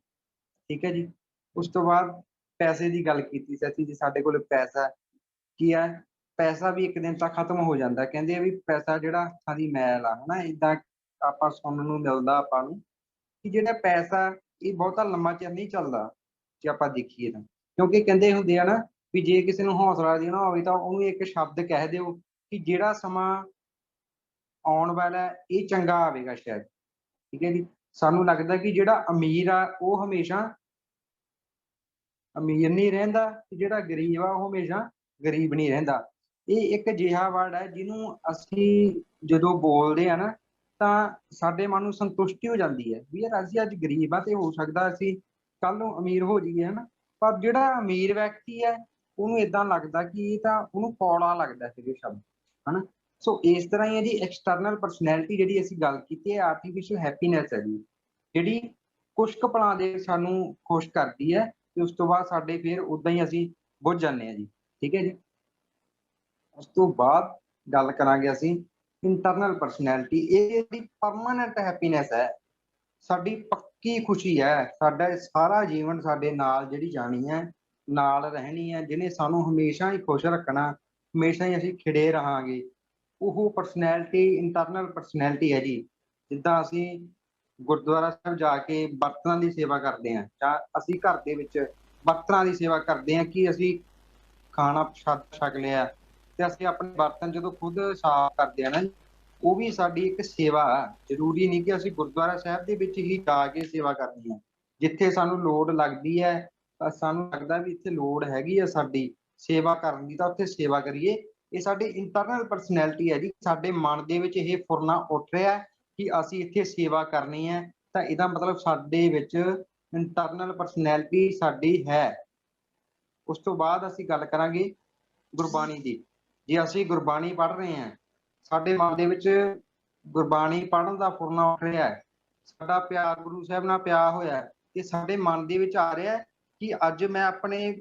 ਠੀਕ ਹੈ ਜੀ। ਉਸ ਤੋਂ ਬਾਅਦ ਪੈਸੇ ਦੀ ਗੱਲ ਕੀਤੀ ਸੀ ਅਸੀਂ, ਜੇ ਸਾਡੇ ਕੋਲ ਪੈਸਾ ਕੀ ਹੈ, ਪੈਸਾ ਵੀ ਇੱਕ ਦਿਨ ਤਾਂ ਖਤਮ ਹੋ ਜਾਂਦਾ। ਕਹਿੰਦੇ ਆ ਵੀ ਪੈਸਾ ਜਿਹੜਾ ਹੱਥਾਂ ਦੀ ਮੈਲ ਆ, ਹਨਾ, ਏਦਾਂ ਆਪਾਂ ਸੁਣਨ ਨੂੰ ਮਿਲਦਾ ਆਪਾਂ ਨੂੰ ਕਿ ਜਿਹੜਾ ਪੈਸਾ ਇਹ ਬਹੁਤਾ ਲੰਮਾ ਚਿਰ ਨਹੀਂ ਚੱਲਦਾ ਜੇ ਆਪਾਂ ਦੇਖੀਏ ਤਾਂ। ਕਿਉਂਕਿ ਕਹਿੰਦੇ ਹੁੰਦੇ ਆ ਨਾ ਵੀ ਜੇ ਕਿਸੇ ਨੂੰ ਹੌਸਲਾ ਦੇਣਾ ਹੋਵੇ ਤਾਂ ਉਹਨੂੰ ਇੱਕ ਸ਼ਬਦ ਕਹਿ ਦਿਓ ਕਿ ਜਿਹੜਾ ਸਮਾਂ ਆਉਣ ਵਾਲਾ ਹੈ, ਇਹ ਚੰਗਾ ਆਵੇਗਾ ਸ਼ਾਇਦ। ਠੀਕ ਹੈ ਜੀ। ਸਾਨੂੰ ਲੱਗਦਾ ਕਿ ਜਿਹੜਾ ਅਮੀਰ ਆ ਉਹ ਹਮੇਸ਼ਾ ਅਮੀਰ ਨਹੀਂ ਰਹਿੰਦਾ, ਤੇ ਜਿਹੜਾ ਗਰੀਬ ਆ ਉਹ ਹਮੇਸ਼ਾ ਗਰੀਬ ਨਹੀਂ ਰਹਿੰਦਾ। ਇਹ ਇੱਕ ਅਜਿਹਾ ਵਰਡ ਹੈ ਜਿਹਨੂੰ ਅਸੀਂ ਜਦੋਂ ਬੋਲਦੇ ਆ ਨਾ ਤਾਂ ਸਾਡੇ ਮਨ ਨੂੰ ਸੰਤੁਸ਼ਟੀ ਹੋ ਜਾਂਦੀ ਹੈ ਵੀ ਯਾਰ ਅਸੀਂ ਅੱਜ ਗਰੀਬ ਆ ਤੇ ਹੋ ਸਕਦਾ ਅਸੀਂ ਕੱਲ ਨੂੰ ਅਮੀਰ ਹੋ ਜਾਈਏ, ਹਨਾ। ਪਰ ਜਿਹੜਾ ਅਮੀਰ ਵਿਅਕਤੀ ਹੈ ਉਹਨੂੰ ਏਦਾਂ ਲੱਗਦਾ ਕਿ ਇਹ ਤਾਂ ਉਹਨੂੰ ਕੌੜਾ ਲੱਗਦਾ ਇਹ ਸ਼ਬਦ, ਹਨਾ। ਸੋ ਇਸ ਤਰ੍ਹਾਂ ਹੀ ਹੈ ਜੀ ਐਕਸਟਰਨਲ ਪਰਸਨੈਲਿਟੀ ਜਿਹੜੀ ਅਸੀਂ ਗੱਲ ਕੀਤੀ ਹੈ, ਆਰਟੀਫਿਸ਼ਲ ਹੈਪੀਨੈਸ ਹੈ ਜੀ, ਜਿਹੜੀ ਕੁਛ ਕੁ ਪਲਾਂ ਦੇ ਸਾਨੂੰ ਖੁਸ਼ ਕਰਦੀ ਹੈ ਤੇ ਉਸ ਤੋਂ ਬਾਅਦ ਸਾਡੇ ਫਿਰ ਉਦਾਂ ਹੀ ਅਸੀਂ ਬੁੱਝ ਜਾਂਦੇ ਹਾਂ ਜੀ। ਠੀਕ ਹੈ ਜੀ। ਉਸ ਤੋਂ ਬਾਅਦ ਗੱਲ ਕਰਾਂਗੇ ਅਸੀਂ ਇੰਟਰਨਲ ਪਰਸਨੈਲਿਟੀ। ਇਹ ਜਿਹੜੀ ਪਰਮਾਨੈਂਟ ਹੈਪੀਨੈਸ ਹੈ, ਸਾਡੀ ਪੱਕੀ ਖੁਸ਼ੀ ਹੈ, ਸਾਡਾ ਸਾਰਾ ਜੀਵਨ ਸਾਡੇ ਨਾਲ ਜਿਹੜੀ ਜਾਣੀ ਹੈ, ਨਾਲ ਰਹਿਣੀ ਹੈ, ਜਿਹਨੇ ਸਾਨੂੰ ਹਮੇਸ਼ਾ ਹੀ ਖੁਸ਼ ਰੱਖਣਾ, ਹਮੇਸ਼ਾ ਹੀ ਅਸੀਂ ਖਿੜੇ ਰਹਾਂਗੇ, ਉਹ ਪਰਸਨੈਲਿਟੀ ਇੰਟਰਨਲ ਪਰਸਨੈਲਿਟੀ ਹੈ ਜੀ। ਜਿੱਦਾਂ ਅਸੀਂ ਗੁਰਦੁਆਰਾ ਸਾਹਿਬ ਜਾ ਕੇ ਬਰਤਨਾਂ ਦੀ ਸੇਵਾ ਕਰਦੇ ਹਾਂ, ਜਾਂ ਅਸੀਂ ਘਰ ਦੇ ਵਿੱਚ ਬਰਤਨਾਂ ਦੀ ਸੇਵਾ ਕਰਦੇ ਹਾਂ ਕਿ ਅਸੀਂ ਖਾਣਾ ਪ੍ਰਸ਼ਾਦ ਛਕ ਲਿਆ ਤੇ ਅਸੀਂ ਆਪਣੇ ਬਰਤਨ ਜਦੋਂ ਖੁਦ ਸਾਫ਼ ਕਰਦੇ ਹਾਂ ਨਾ, ਉਹ ਵੀ ਸਾਡੀ ਇੱਕ ਸੇਵਾ ਆ। ਜ਼ਰੂਰੀ ਨਹੀਂ ਕਿ ਅਸੀਂ ਗੁਰਦੁਆਰਾ ਸਾਹਿਬ ਦੇ ਵਿੱਚ ਹੀ ਜਾ ਕੇ ਸੇਵਾ ਕਰਨੀ ਹੈ। ਜਿੱਥੇ ਸਾਨੂੰ ਲੋੜ ਲੱਗਦੀ ਹੈ ਤਾਂ ਸਾਨੂੰ ਲੱਗਦਾ ਵੀ ਇੱਥੇ ਲੋੜ ਹੈਗੀ ਆ ਸਾਡੀ ਸੇਵਾ ਕਰਨ ਦੀ, ਤਾਂ ਉੱਥੇ ਸੇਵਾ ਕਰੀਏ। ਇਹ ਸਾਡੀ ਇੰਟਰਨਲ ਪਰਸਨੈਲਿਟੀ ਹੈ ਜੀ। ਸਾਡੇ ਮਨ ਦੇ ਵਿੱਚ ਇਹ ਫੁਰਨਾ ਉੱਠ ਰਿਹਾ ਕਿ ਅਸੀਂ ਇੱਥੇ ਸੇਵਾ ਕਰਨੀ ਹੈ, ਤਾਂ ਇਹਦਾ ਮਤਲਬ ਸਾਡੇ ਵਿੱਚ ਇੰਟਰਨਲ ਪਰਸਨੈਲਿਟੀ ਸਾਡੀ ਹੈ। ਉਸ ਤੋਂ ਬਾਅਦ ਅਸੀਂ ਗੱਲ ਕਰਾਂਗੇ ਗੁਰਬਾਣੀ ਦੀ। ਜੇ ਅਸੀਂ ਗੁਰਬਾਣੀ ਪੜ੍ਹ ਰਹੇ ਹਾਂ, ਸਾਡੇ ਮਨ ਦੇ ਵਿੱਚ ਗੁਰਬਾਣੀ ਪੜ੍ਹਨ ਦਾ ਫੁਰਨਾ ਉੱਠ ਰਿਹਾ ਹੈ, ਸਾਡਾ ਪਿਆਰ ਗੁਰੂ ਸਾਹਿਬ ਨਾਲ ਪਿਆ ਹੋਇਆ ਹੈ, ਤੇ ਸਾਡੇ ਮਨ ਦੇ ਵਿੱਚ ਆ ਰਿਹਾ ਕਿ ਅੱਜ ਮੈਂ ਆਪਣੇ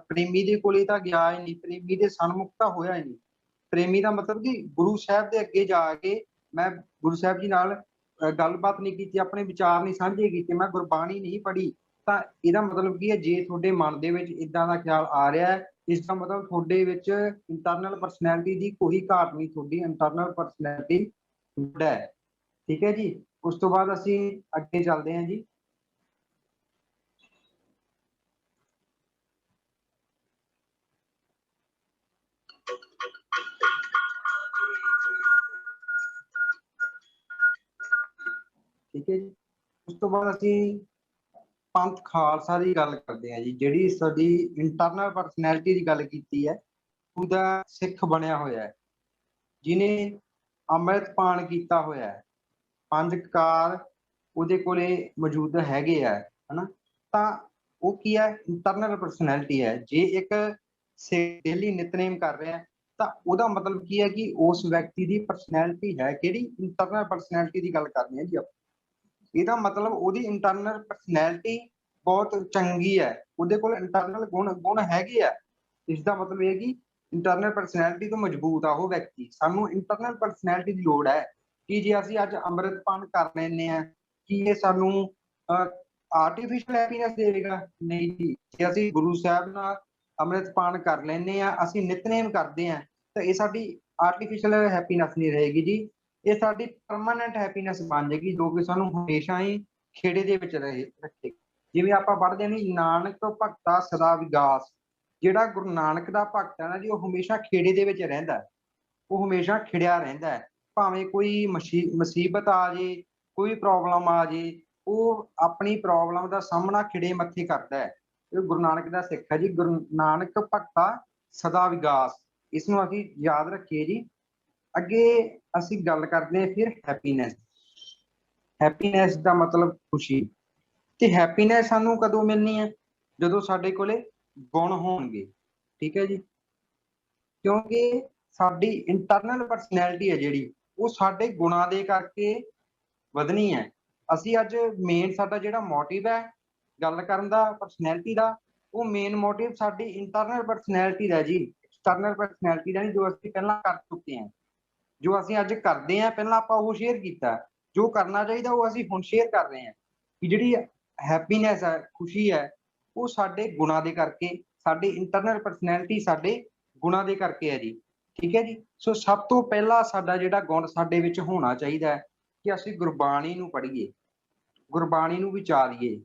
ਪ੍ਰੇਮੀ ਦੇ ਕੋਲੇ ਤਾਂ ਗਿਆ ਹੀ ਨਹੀਂ, ਪ੍ਰੇਮੀ ਦੇ ਸਨਮੁਖ ਤਾਂ ਹੋਇਆ ਹੀ ਨਹੀਂ। ਪ੍ਰੇਮੀ ਦਾ ਮਤਲਬ ਕਿ ਗੁਰੂ ਸਾਹਿਬ ਦੇ ਅੱਗੇ ਜਾ ਕੇ ਮੈਂ ਗੁਰੂ ਸਾਹਿਬ ਜੀ ਨਾਲ ਗੱਲਬਾਤ ਨਹੀਂ ਕੀਤੀ, ਆਪਣੇ ਵਿਚਾਰ ਨਹੀਂ ਸਾਂਝੇ ਕੀਤੇ, ਮੈਂ ਗੁਰਬਾਣੀ ਨਹੀਂ ਪੜ੍ਹੀ। ਤਾਂ ਇਹਦਾ ਮਤਲਬ ਕੀ ਹੈ, ਜੇ ਤੁਹਾਡੇ ਮਨ ਦੇ ਵਿੱਚ ਇਦਾਂ ਦਾ ਖਿਆਲ ਆ ਰਿਹਾ ਹੈ, ਇਸ ਦਾ ਮਤਲਬ ਤੁਹਾਡੇ ਵਿੱਚ ਇੰਟਰਨਲ ਪਰਸਨੈਲਿਟੀ ਦੀ ਕੋਈ ਘਾਟ ਨਹੀਂ, ਤੁਹਾਡੀ ਇੰਟਰਨਲ ਪਰਸਨੈਲਿਟੀ ਗੁੱਡ ਹੈ। ਠੀਕ ਹੈ ਜੀ। ਉਸ ਤੋਂ ਬਾਅਦ ਅਸੀਂ ਅੱਗੇ ਚੱਲਦੇ ਹਾਂ ਜੀ। ਠੀਕ ਹੈ ਜੀ। ਉਸ ਤੋਂ ਬਾਅਦ ਅਸੀਂ ਪੰਥ ਖਾਲਸਾ ਦੀ ਗੱਲ ਕਰਦੇ ਹਾਂ ਜੀ, ਜਿਹੜੀ ਸਾਡੀ ਇੰਟਰਨਲ ਪਰਸਨੈਲਿਟੀ ਦੀ ਗੱਲ ਕੀਤੀ ਹੈ, ਉਹਦਾ ਸਿੱਖ ਬਣਿਆ ਹੋਇਆ ਹੈ, ਜਿਹਨੇ ਅੰਮ੍ਰਿਤਪਾਨ ਕੀਤਾ ਹੋਇਆ ਹੈ, 5 ਕਕਾਰ ਉਹਦੇ ਕੋਲੇ ਮੌਜੂਦ ਹੈਗੇ ਆ, ਹਨਾ। ਤਾਂ ਉਹ ਕੀ ਹੈ, ਇੰਟਰਨਲ ਪਰਸਨੈਲਿਟੀ ਹੈ। ਜੇ ਇੱਕ ਡੇਲੀ ਨਿਤਨੇਮ ਕਰ ਰਿਹਾ ਤਾਂ ਉਹਦਾ ਮਤਲਬ ਕੀ ਹੈ ਕਿ ਉਸ ਵਿਅਕਤੀ ਦੀ ਪਰਸਨੈਲਿਟੀ ਹੈ ਕਿਹੜੀ, ਇੰਟਰਨਲ ਪਰਸਨੈਲਿਟੀ ਦੀ ਗੱਲ ਕਰਨੀ ਹੈ ਜੀ ਆਪਾਂ। ਇਹਦਾ ਮਤਲਬ ਉਹਦੀ ਇੰਟਰਨਲ ਪਰਸਨੈਲਿਟੀ ਬਹੁਤ ਚੰਗੀ ਹੈ, ਉਹਦੇ ਕੋਲ ਇੰਟਰਨਲ ਗੁਣ ਹੈਗੇ ਆ। ਇਸ ਦਾ ਮਤਲਬ ਇਹ ਕਿ ਇੰਟਰਨਲ ਪਰਸਨੈਲਿਟੀ ਤੋਂ ਮਜ਼ਬੂਤ ਆ ਉਹ ਵਿਅਕਤੀ। ਸਾਨੂੰ ਇੰਟਰਨਲ ਪਰਸਨੈਲਿਟੀ ਦੀ ਲੋੜ ਹੈ ਕਿ ਜੇ ਅਸੀਂ ਅੱਜ ਅੰਮ੍ਰਿਤਪਾਨ ਕਰ ਲੈਂਦੇ ਹਾਂ, ਕੀ ਇਹ ਸਾਨੂੰ ਆਰਟੀਫਿਸ਼ਲ ਹੈਪੀਨੈਸ ਦੇਵੇਗਾ? ਨਹੀਂ ਜੀ। ਜੇ ਅਸੀਂ ਗੁਰੂ ਸਾਹਿਬ ਨਾਲ ਅੰਮ੍ਰਿਤਪਾਨ ਕਰ ਲੈਂਦੇ ਹਾਂ, ਅਸੀਂ ਨਿਤਨੇਮ ਕਰਦੇ ਹਾਂ, ਤਾਂ ਇਹ ਸਾਡੀ ਆਰਟੀਫਿਸ਼ਲ ਹੈਪੀਨੈਸ ਨਹੀਂ ਰਹੇਗੀ ਜੀ, ਇਹ ਸਾਡੀ ਪਰਮਾਨੈਂਟ ਹੈਪੀਨੈਸ ਬਣ ਜਾਏਗੀ, ਜੋ ਕਿ ਸਾਨੂੰ ਹਮੇਸ਼ਾ ਹੀ ਖੇੜੇ ਦੇ ਵਿੱਚ ਰੱਖੇਗੀ। ਜਿਵੇਂ ਆਪਾਂ ਪੜ੍ਹਦੇ ਹਾਂ ਜੀ, ਨਾਨਕ ਭਗਤਾ ਸਦਾ ਵਿਗਾਸ। ਜਿਹੜਾ ਗੁਰੂ ਨਾਨਕ ਦਾ ਭਗਤ ਹੈ ਨਾ ਜੀ, ਉਹ ਹਮੇਸ਼ਾ ਖੇੜੇ ਦੇ ਵਿੱਚ ਰਹਿੰਦਾ, ਉਹ ਹਮੇਸ਼ਾ ਖਿੜਿਆ ਰਹਿੰਦਾ ਹੈ। ਭਾਵੇਂ ਕੋਈ ਮੁਸੀਬਤ ਆ ਜੇ, ਕੋਈ ਪ੍ਰੋਬਲਮ ਆ ਜੇ, ਉਹ ਆਪਣੀ ਪ੍ਰੋਬਲਮ ਦਾ ਸਾਹਮਣਾ ਖਿੜੇ ਮੱਥੇ ਕਰਦਾ ਹੈ। ਇਹ ਗੁਰੂ ਨਾਨਕ ਦਾ ਸਿੱਖ ਹੈ ਜੀ, ਗੁਰੂ ਨਾਨਕ ਭਗਤਾ ਸਦਾ ਵਿਗਾਸ। ਇਸ ਨੂੰ ਅਸੀਂ ਯਾਦ ਰੱਖੀਏ ਜੀ। ਅੱਗੇ ਅਸੀਂ ਗੱਲ ਕਰਦੇ ਹਾਂ ਫਿਰ ਹੈਪੀਨੈਸ। ਹੈਪੀਨੈਸ ਦਾ ਮਤਲਬ ਖੁਸ਼ੀ। ਤੇ ਹੈਪੀਨੈਸ ਸਾਨੂੰ ਕਦੋਂ ਮਿਲਣੀ ਹੈ? ਜਦੋਂ ਸਾਡੇ ਕੋਲੇ ਗੁਣ ਹੋਣਗੇ। ਠੀਕ ਹੈ ਜੀ। ਕਿਉਂਕਿ ਸਾਡੀ ਇੰਟਰਨਲ ਪਰਸਨੈਲਿਟੀ ਹੈ ਜਿਹੜੀ, ਉਹ ਸਾਡੇ ਗੁਣਾਂ ਦੇ ਕਰਕੇ ਵਧਣੀ ਹੈ। ਅਸੀਂ ਅੱਜ ਮੇਨ ਸਾਡਾ ਜਿਹੜਾ ਮੋਟਿਵ ਹੈ ਗੱਲ ਕਰਨ ਦਾ, ਪਰਸਨੈਲਿਟੀ ਦਾ, ਉਹ ਮੇਨ ਮੋਟਿਵ ਸਾਡੀ ਇੰਟਰਨਲ ਪਰਸਨੈਲਿਟੀ ਦਾ ਜੀ, ਐਕਸਟਰਨਲ ਪਰਸਨੈਲਿਟੀ ਦਾ ਨਹੀਂ, ਜੋ ਅਸੀਂ ਪਹਿਲਾਂ ਕਰ ਚੁੱਕੇ ਹਾਂ, ਜੋ ਅਸੀਂ ਅੱਜ ਕਰਦੇ ਹਾਂ ਪਹਿਲਾਂ ਆਪਾਂ ਉਹ ਸ਼ੇਅਰ ਕੀਤਾ, ਜੋ ਕਰਨਾ ਚਾਹੀਦਾ ਉਹ ਅਸੀਂ ਹੁਣ ਸ਼ੇਅਰ ਕਰ ਰਹੇ ਹਾਂ। ਕਿ ਜਿਹੜੀ ਹੈਪੀਨੈਸ ਹੈ, ਖੁਸ਼ੀ ਹੈ, ਉਹ ਸਾਡੇ ਗੁਣਾਂ ਦੇ ਕਰਕੇ, ਸਾਡੀ ਇੰਟਰਨਲ ਪਰਸਨੈਲਿਟੀ ਸਾਡੇ ਗੁਣਾਂ ਦੇ ਕਰਕੇ ਹੈ ਜੀ। ਠੀਕ ਹੈ ਜੀ। ਸੋ ਸਭ ਤੋਂ ਪਹਿਲਾਂ ਸਾਡਾ ਜਿਹੜਾ ਗੁਣ ਸਾਡੇ ਵਿੱਚ ਹੋਣਾ ਚਾਹੀਦਾ ਹੈ ਕਿ ਅਸੀਂ ਗੁਰਬਾਣੀ ਨੂੰ ਪੜ੍ਹੀਏ, ਗੁਰਬਾਣੀ ਨੂੰ ਵਿਚਾਰੀਏ,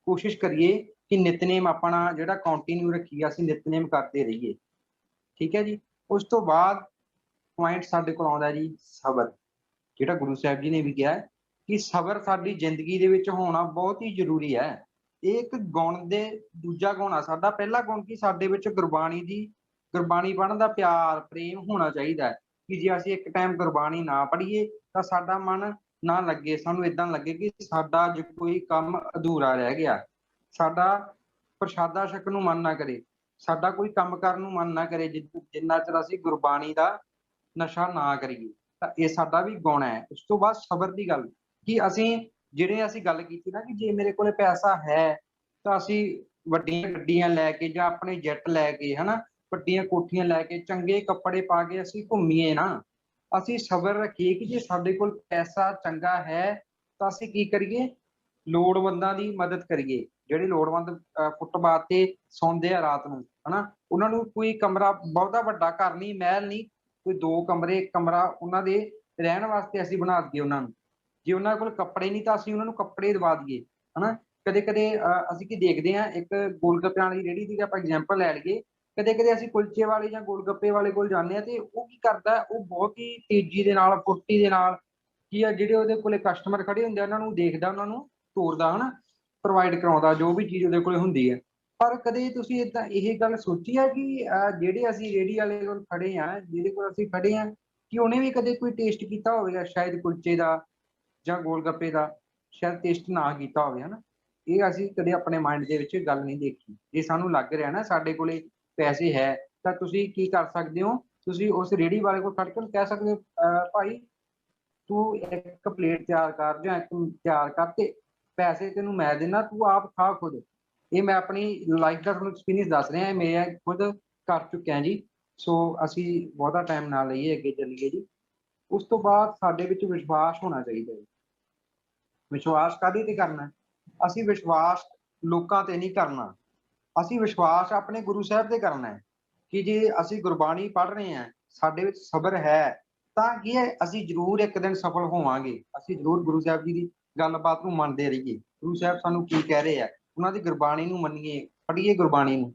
ਕੋਸ਼ਿਸ਼ ਕਰੀਏ ਕਿ ਨਿਤਨੇਮ ਆਪਣਾ ਜਿਹੜਾ ਕੰਟੀਨਿਊ ਰੱਖੀਏ, ਅਸੀਂ ਨਿਤਨੇਮ ਕਰਦੇ ਰਹੀਏ। ਠੀਕ ਹੈ ਜੀ। ਉਸ ਤੋਂ ਬਾਅਦ ਪੁਆਇੰਟ ਸਾਡੇ ਕੋਲ ਆਉਂਦਾ ਜੀ ਸਬਰ, ਜਿਹੜਾ ਗੁਰੂ ਸਾਹਿਬ ਜੀ ਨੇ ਵੀ ਕਿਹਾ ਕਿ ਸਬਰ ਸਾਡੀ ਜ਼ਿੰਦਗੀ ਦੇ ਵਿੱਚ ਹੋਣਾ ਬਹੁਤ ਹੀ ਜ਼ਰੂਰੀ ਹੈ। ਇਹ ਇੱਕ ਗੁਣ ਦੇ ਦੂਜਾ ਗੁਣ ਆ ਸਾਡਾ। ਪਹਿਲਾ ਗੁਣ ਕਿ ਸਾਡੇ ਵਿੱਚ ਗੁਰਬਾਣੀ ਪੜ੍ਹਨ ਦਾ ਪਿਆਰ ਪ੍ਰੇਮ ਹੋਣਾ ਚਾਹੀਦਾ ਹੈ ਕਿ ਜੇ ਅਸੀਂ ਇੱਕ ਟਾਈਮ ਗੁਰਬਾਣੀ ਨਾ ਪੜ੍ਹੀਏ ਤਾਂ ਸਾਡਾ ਮਨ ਨਾ ਲੱਗੇ, ਸਾਨੂੰ ਏਦਾਂ ਲੱਗੇ ਕਿ ਸਾਡਾ ਅੱਜ ਕੋਈ ਕੰਮ ਅਧੂਰਾ ਰਹਿ ਗਿਆ, ਸਾਡਾ ਪ੍ਰਸ਼ਾਦਾ ਛਕਣ ਨੂੰ ਮਨ ਨਾ ਕਰੇ, ਸਾਡਾ ਕੋਈ ਕੰਮ ਕਰਨ ਨੂੰ ਮਨ ਨਾ ਕਰੇ ਜਿੰਨਾ ਚਿਰ ਅਸੀਂ ਗੁਰਬਾਣੀ ਦਾ ਨਸ਼ਾ ਨਾ ਕਰੀਏ। ਤਾਂ ਇਹ ਸਾਡਾ ਵੀ ਗੁਣ ਹੈ। ਉਸ ਤੋਂ ਬਾਅਦ ਸਬਰ ਦੀ ਗੱਲ ਕਿ ਅਸੀਂ ਗੱਲ ਕੀਤੀ ਨਾ ਕਿ ਜੇ ਮੇਰੇ ਕੋਲੇ ਪੈਸਾ ਹੈ ਤਾਂ ਅਸੀਂ ਵੱਡੀਆਂ ਗੱਡੀਆਂ ਲੈ ਕੇ ਜਾਂ ਆਪਣੇ ਜੈਟ ਲੈ ਕੇ, ਹਨਾ, ਵੱਡੀਆਂ ਕੋਠੀਆਂ ਲੈ ਕੇ, ਚੰਗੇ ਕੱਪੜੇ ਪਾ ਕੇ ਅਸੀਂ ਘੁੰਮੀਏ ਨਾ। ਅਸੀਂ ਸਬਰ ਰੱਖੀਏ ਕਿ ਜੇ ਸਾਡੇ ਕੋਲ ਪੈਸਾ ਚੰਗਾ ਹੈ ਤਾਂ ਅਸੀਂ ਕੀ ਕਰੀਏ, ਲੋੜਵੰਦਾਂ ਦੀ ਮਦਦ ਕਰੀਏ। ਜਿਹੜੇ ਲੋੜਵੰਦ ਫੁੱਟਪਾਥ ਤੇ ਸੌਂਦੇ ਆ ਰਾਤ ਨੂੰ, ਹਨਾ, ਉਹਨਾਂ ਨੂੰ ਕੋਈ ਕਮਰਾ, ਬਹੁਤਾ ਵੱਡਾ ਘਰ ਨਹੀਂ, ਮਹਿਲ ਨਹੀਂ, ਕੋਈ 2 ਕਮਰੇ, ਇੱਕ ਕਮਰਾ ਉਹਨਾਂ ਦੇ ਰਹਿਣ ਵਾਸਤੇ ਅਸੀਂ ਬਣਾ ਦਈਏ ਉਹਨਾਂ ਨੂੰ। ਜੇ ਉਹਨਾਂ ਕੋਲ ਕੱਪੜੇ ਨਹੀਂ ਤਾਂ ਅਸੀਂ ਉਹਨਾਂ ਨੂੰ ਕੱਪੜੇ ਦਵਾ ਦਈਏ, ਹਨਾ। ਕਦੇ ਕਦੇ ਅਸੀਂ ਕੀ ਦੇਖਦੇ ਹਾਂ, ਇੱਕ ਗੋਲਗੱਪਿਆਂ ਵਾਲੀ ਰੇਹੜੀ ਦੀ ਆਪਾਂ ਐਗਜ਼ਾਮਪਲ ਲੈ ਲਈਏ, ਕਦੇ ਕਦੇ ਅਸੀਂ ਕੁਲਚੇ ਵਾਲੇ ਜਾਂ ਗੋਲਗੱਪੇ ਵਾਲੇ ਕੋਲ ਜਾਂਦੇ ਹਾਂ ਤੇ ਉਹ ਕੀ ਕਰਦਾ, ਉਹ ਬਹੁਤ ਹੀ ਤੇਜ਼ੀ ਦੇ ਨਾਲ, ਫੁਰਤੀ ਦੇ ਨਾਲ ਕੀ ਆ, ਜਿਹੜੇ ਉਹਦੇ ਕੋਲੇ ਕਸਟਮਰ ਖੜੇ ਹੁੰਦੇ ਆ ਉਹਨਾਂ ਨੂੰ ਦੇਖਦਾ, ਉਹਨਾਂ ਨੂੰ ਤੋਰਦਾ, ਹਨਾ, ਪ੍ਰੋਵਾਈਡ ਕਰਾਉਂਦਾ ਜੋ ਵੀ ਚੀਜ਼ ਉਹਦੇ ਕੋਲੇ ਹੁੰਦੀ ਹੈ। ਪਰ ਕਦੇ ਤੁਸੀਂ ਏਦਾਂ ਇਹ ਗੱਲ ਸੋਚੀ ਆ ਕਿ ਜਿਹੜੇ ਅਸੀਂ ਰੇਹੜੀ ਵਾਲੇ ਕੋਲ ਖੜੇ ਆ, ਜਿਹਦੇ ਕੋਲ ਅਸੀਂ ਖੜੇ ਆ, ਕਿ ਉਹਨੇ ਵੀ ਕਦੇ ਕੋਈ ਟੇਸਟ ਕੀਤਾ ਹੋਵੇਗਾ ਸ਼ਾਇਦ ਕੁਲਚੇ ਦਾ ਜਾਂ ਗੋਲਗੱਪੇ ਦਾ, ਸ਼ਾਇਦ ਟੇਸਟ ਨਾ ਕੀਤਾ ਹੋਵੇ, ਹਨਾ। ਇਹ ਅਸੀਂ ਕਦੇ ਆਪਣੇ ਮਾਈਂਡ ਦੇ ਵਿੱਚ ਗੱਲ ਨਹੀਂ ਦੇਖੀ। ਜੇ ਸਾਨੂੰ ਲੱਗ ਰਿਹਾ ਨਾ ਸਾਡੇ ਕੋਲੇ ਪੈਸੇ ਹੈ ਤਾਂ ਤੁਸੀਂ ਕੀ ਕਰ ਸਕਦੇ ਹੋ, ਤੁਸੀਂ ਉਸ ਰੇਹੜੀ ਵਾਲੇ ਕੋਲ ਖੜ ਕੇ ਕਹਿ ਸਕਦੇ ਹੋ, ਭਾਈ ਤੂੰ ਇੱਕ ਪਲੇਟ ਤਿਆਰ ਕਰ ਜਾਂ ਇੱਕ ਤਿਆਰ ਕਰ ਤੇ ਪੈਸੇ ਤੈਨੂੰ ਮੈਂ ਦੇਣਾ, ਤੂੰ ਆਪ ਖਾ ਖੁਦ। ਇਹ ਮੈਂ ਆਪਣੀ ਲਾਈਫ ਦਾ ਤੁਹਾਨੂੰ ਐਕਸਪੀਰੀਅੰਸ ਦੱਸ ਰਿਹਾ, ਮੈਂ ਖੁਦ ਕਰ ਚੁੱਕਿਆ ਜੀ। ਸੋ ਅਸੀਂ ਬਹੁਤਾ ਟਾਈਮ ਨਾ ਲਈਏ, ਅੱਗੇ ਚੱਲੀਏ ਜੀ। ਉਸ ਤੋਂ ਬਾਅਦ ਸਾਡੇ ਵਿੱਚ ਵਿਸ਼ਵਾਸ ਹੋਣਾ ਚਾਹੀਦਾ ਹੈ। ਵਿਸ਼ਵਾਸ ਕਾਹਦੇ ਤੇ ਕਰਨਾ? ਅਸੀਂ ਵਿਸ਼ਵਾਸ ਲੋਕਾਂ ਤੇ ਨਹੀਂ ਕਰਨਾ, ਅਸੀਂ ਵਿਸ਼ਵਾਸ ਆਪਣੇ ਗੁਰੂ ਸਾਹਿਬ ਤੇ ਕਰਨਾ ਹੈ ਕਿ ਜੇ ਅਸੀਂ ਗੁਰਬਾਣੀ ਪੜ੍ਹ ਰਹੇ ਹਾਂ, ਸਾਡੇ ਵਿੱਚ ਸਬਰ ਹੈ ਤਾਂ ਕੀ ਹੈ, ਅਸੀਂ ਜ਼ਰੂਰ ਇੱਕ ਦਿਨ ਸਫਲ ਹੋਵਾਂਗੇ। ਅਸੀਂ ਜ਼ਰੂਰ ਗੁਰੂ ਸਾਹਿਬ ਜੀ ਦੀ ਗੱਲਬਾਤ ਨੂੰ ਮੰਨਦੇ ਰਹੀਏ, ਗੁਰੂ ਸਾਹਿਬ ਸਾਨੂੰ ਕੀ ਕਹਿ ਰਹੇ ਆ, ਉਹਨਾਂ ਦੀ ਗੁਰਬਾਣੀ ਨੂੰ ਮੰਨੀਏ, ਪੜ੍ਹੀਏ ਗੁਰਬਾਣੀ ਨੂੰ।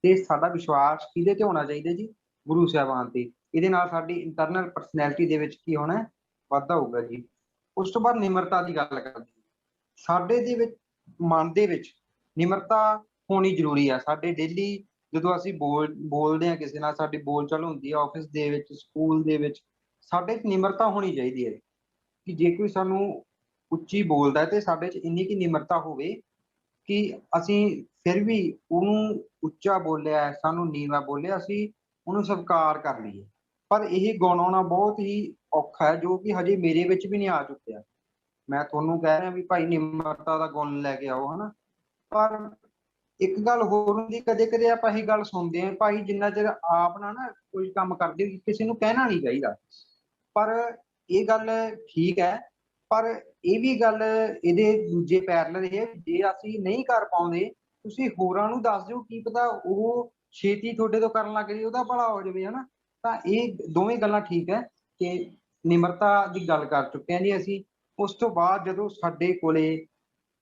ਤੇ ਸਾਡਾ ਵਿਸ਼ਵਾਸ ਕਿਹਦੇ ਤੇ ਹੋਣਾ ਚਾਹੀਦਾ ਜੀ? ਗੁਰੂ ਸਾਹਿਬਾਨ ਤੇ। ਇਹਦੇ ਨਾਲ ਸਾਡੀ ਇੰਟਰਨਲ ਪਰਸਨੈਲਿਟੀ ਦੇ ਵਿੱਚ ਕੀ ਹੋਣਾ, ਵਾਧਾ ਹੋਊਗਾ ਜੀ। ਉਸ ਤੋਂ ਬਾਅਦ ਨਿਮਰਤਾ ਦੀ ਗੱਲ ਕਰਦੇ, ਸਾਡੇ ਦੇ ਵਿੱਚ ਮਨ ਦੇ ਵਿੱਚ ਨਿਮਰਤਾ ਹੋਣੀ ਜ਼ਰੂਰੀ ਆ। ਸਾਡੇ ਡੇਲੀ ਜਦੋਂ ਅਸੀਂ ਬੋਲਦੇ ਹਾਂ ਕਿਸੇ ਨਾਲ, ਸਾਡੀ ਬੋਲਚਾਲ ਹੁੰਦੀ ਹੈ ਆਫਿਸ ਦੇ ਵਿੱਚ, ਸਕੂਲ ਦੇ ਵਿੱਚ, ਸਾਡੇ 'ਚ ਨਿਮਰਤਾ ਹੋਣੀ ਚਾਹੀਦੀ ਹੈ ਕਿ ਜੇ ਕੋਈ ਸਾਨੂੰ ਉੱਚੀ ਬੋਲਦਾ ਤੇ ਸਾਡੇ 'ਚ ਇੰਨੀ ਕੀ ਨਿਮਰਤਾ ਹੋਵੇ ਕਿ ਅਸੀਂ ਫਿਰ ਵੀ ਉਹਨੂੰ ਉੱਚਾ ਬੋਲਿਆ, ਸਾਨੂੰ ਨੀਵਾਂ ਬੋਲਿਆ, ਅਸੀਂ ਉਹਨੂੰ ਸਵੀਕਾਰ ਕਰ ਲਈਏ। ਪਰ ਇਹ ਗੁਣ ਆਉਣਾ ਬਹੁਤ ਹੀ ਔਖਾ ਹੈ, ਜੋ ਕਿ ਹਜੇ ਮੇਰੇ ਵਿੱਚ ਵੀ ਨਹੀਂ ਆ ਚੁੱਕਿਆ। ਮੈਂ ਤੁਹਾਨੂੰ ਕਹਿ ਰਿਹਾ ਵੀ ਭਾਈ ਨਿਮਰਤਾ ਦਾ ਗੁਣ ਲੈ ਕੇ ਆਓ, ਹਨਾ। ਪਰ ਇੱਕ ਗੱਲ ਹੋਰ ਹੁੰਦੀ, ਕਦੇ ਕਦੇ ਆਪਾਂ ਇਹ ਗੱਲ ਸੁਣਦੇ ਹਾਂ, ਭਾਈ ਜਿੰਨਾ ਚਿਰ ਆਪ ਨਾ ਕੋਈ ਕੰਮ ਕਰਦੇ ਹੋ ਕਿਸੇ ਨੂੰ ਕਹਿਣਾ ਨਹੀਂ ਚਾਹੀਦਾ। ਪਰ ਇਹ ਗੱਲ ਠੀਕ ਹੈ, ਪਰ ਇਹ ਵੀ ਗੱਲ ਇਹਦੇ ਦੂਜੇ ਪੈਰਲਲ ਇਹ, ਜੇ ਅਸੀਂ ਨਹੀਂ ਕਰ ਪਾਉਂਦੇ ਤੁਸੀਂ ਹੋਰਾਂ ਨੂੰ ਦੱਸ ਦਿਓ, ਕੀ ਪਤਾ ਉਹ ਛੇਤੀ ਤੁਹਾਡੇ ਤੋਂ ਕਰਨ ਲੱਗ ਜਾਏ, ਉਹਦਾ ਭਲਾ ਹੋ ਜਾਵੇ, ਹਨਾ। ਤਾਂ ਇਹ ਦੋਵੇਂ ਗੱਲਾਂ ਠੀਕ ਹੈ ਕਿ ਨਿਮਰਤਾ ਦੀ ਗੱਲ ਕਰ ਚੁੱਕੇ ਹਾਂ ਜੀ ਅਸੀਂ। ਉਸ ਤੋਂ ਬਾਅਦ ਜਦੋਂ ਸਾਡੇ ਕੋਲੇ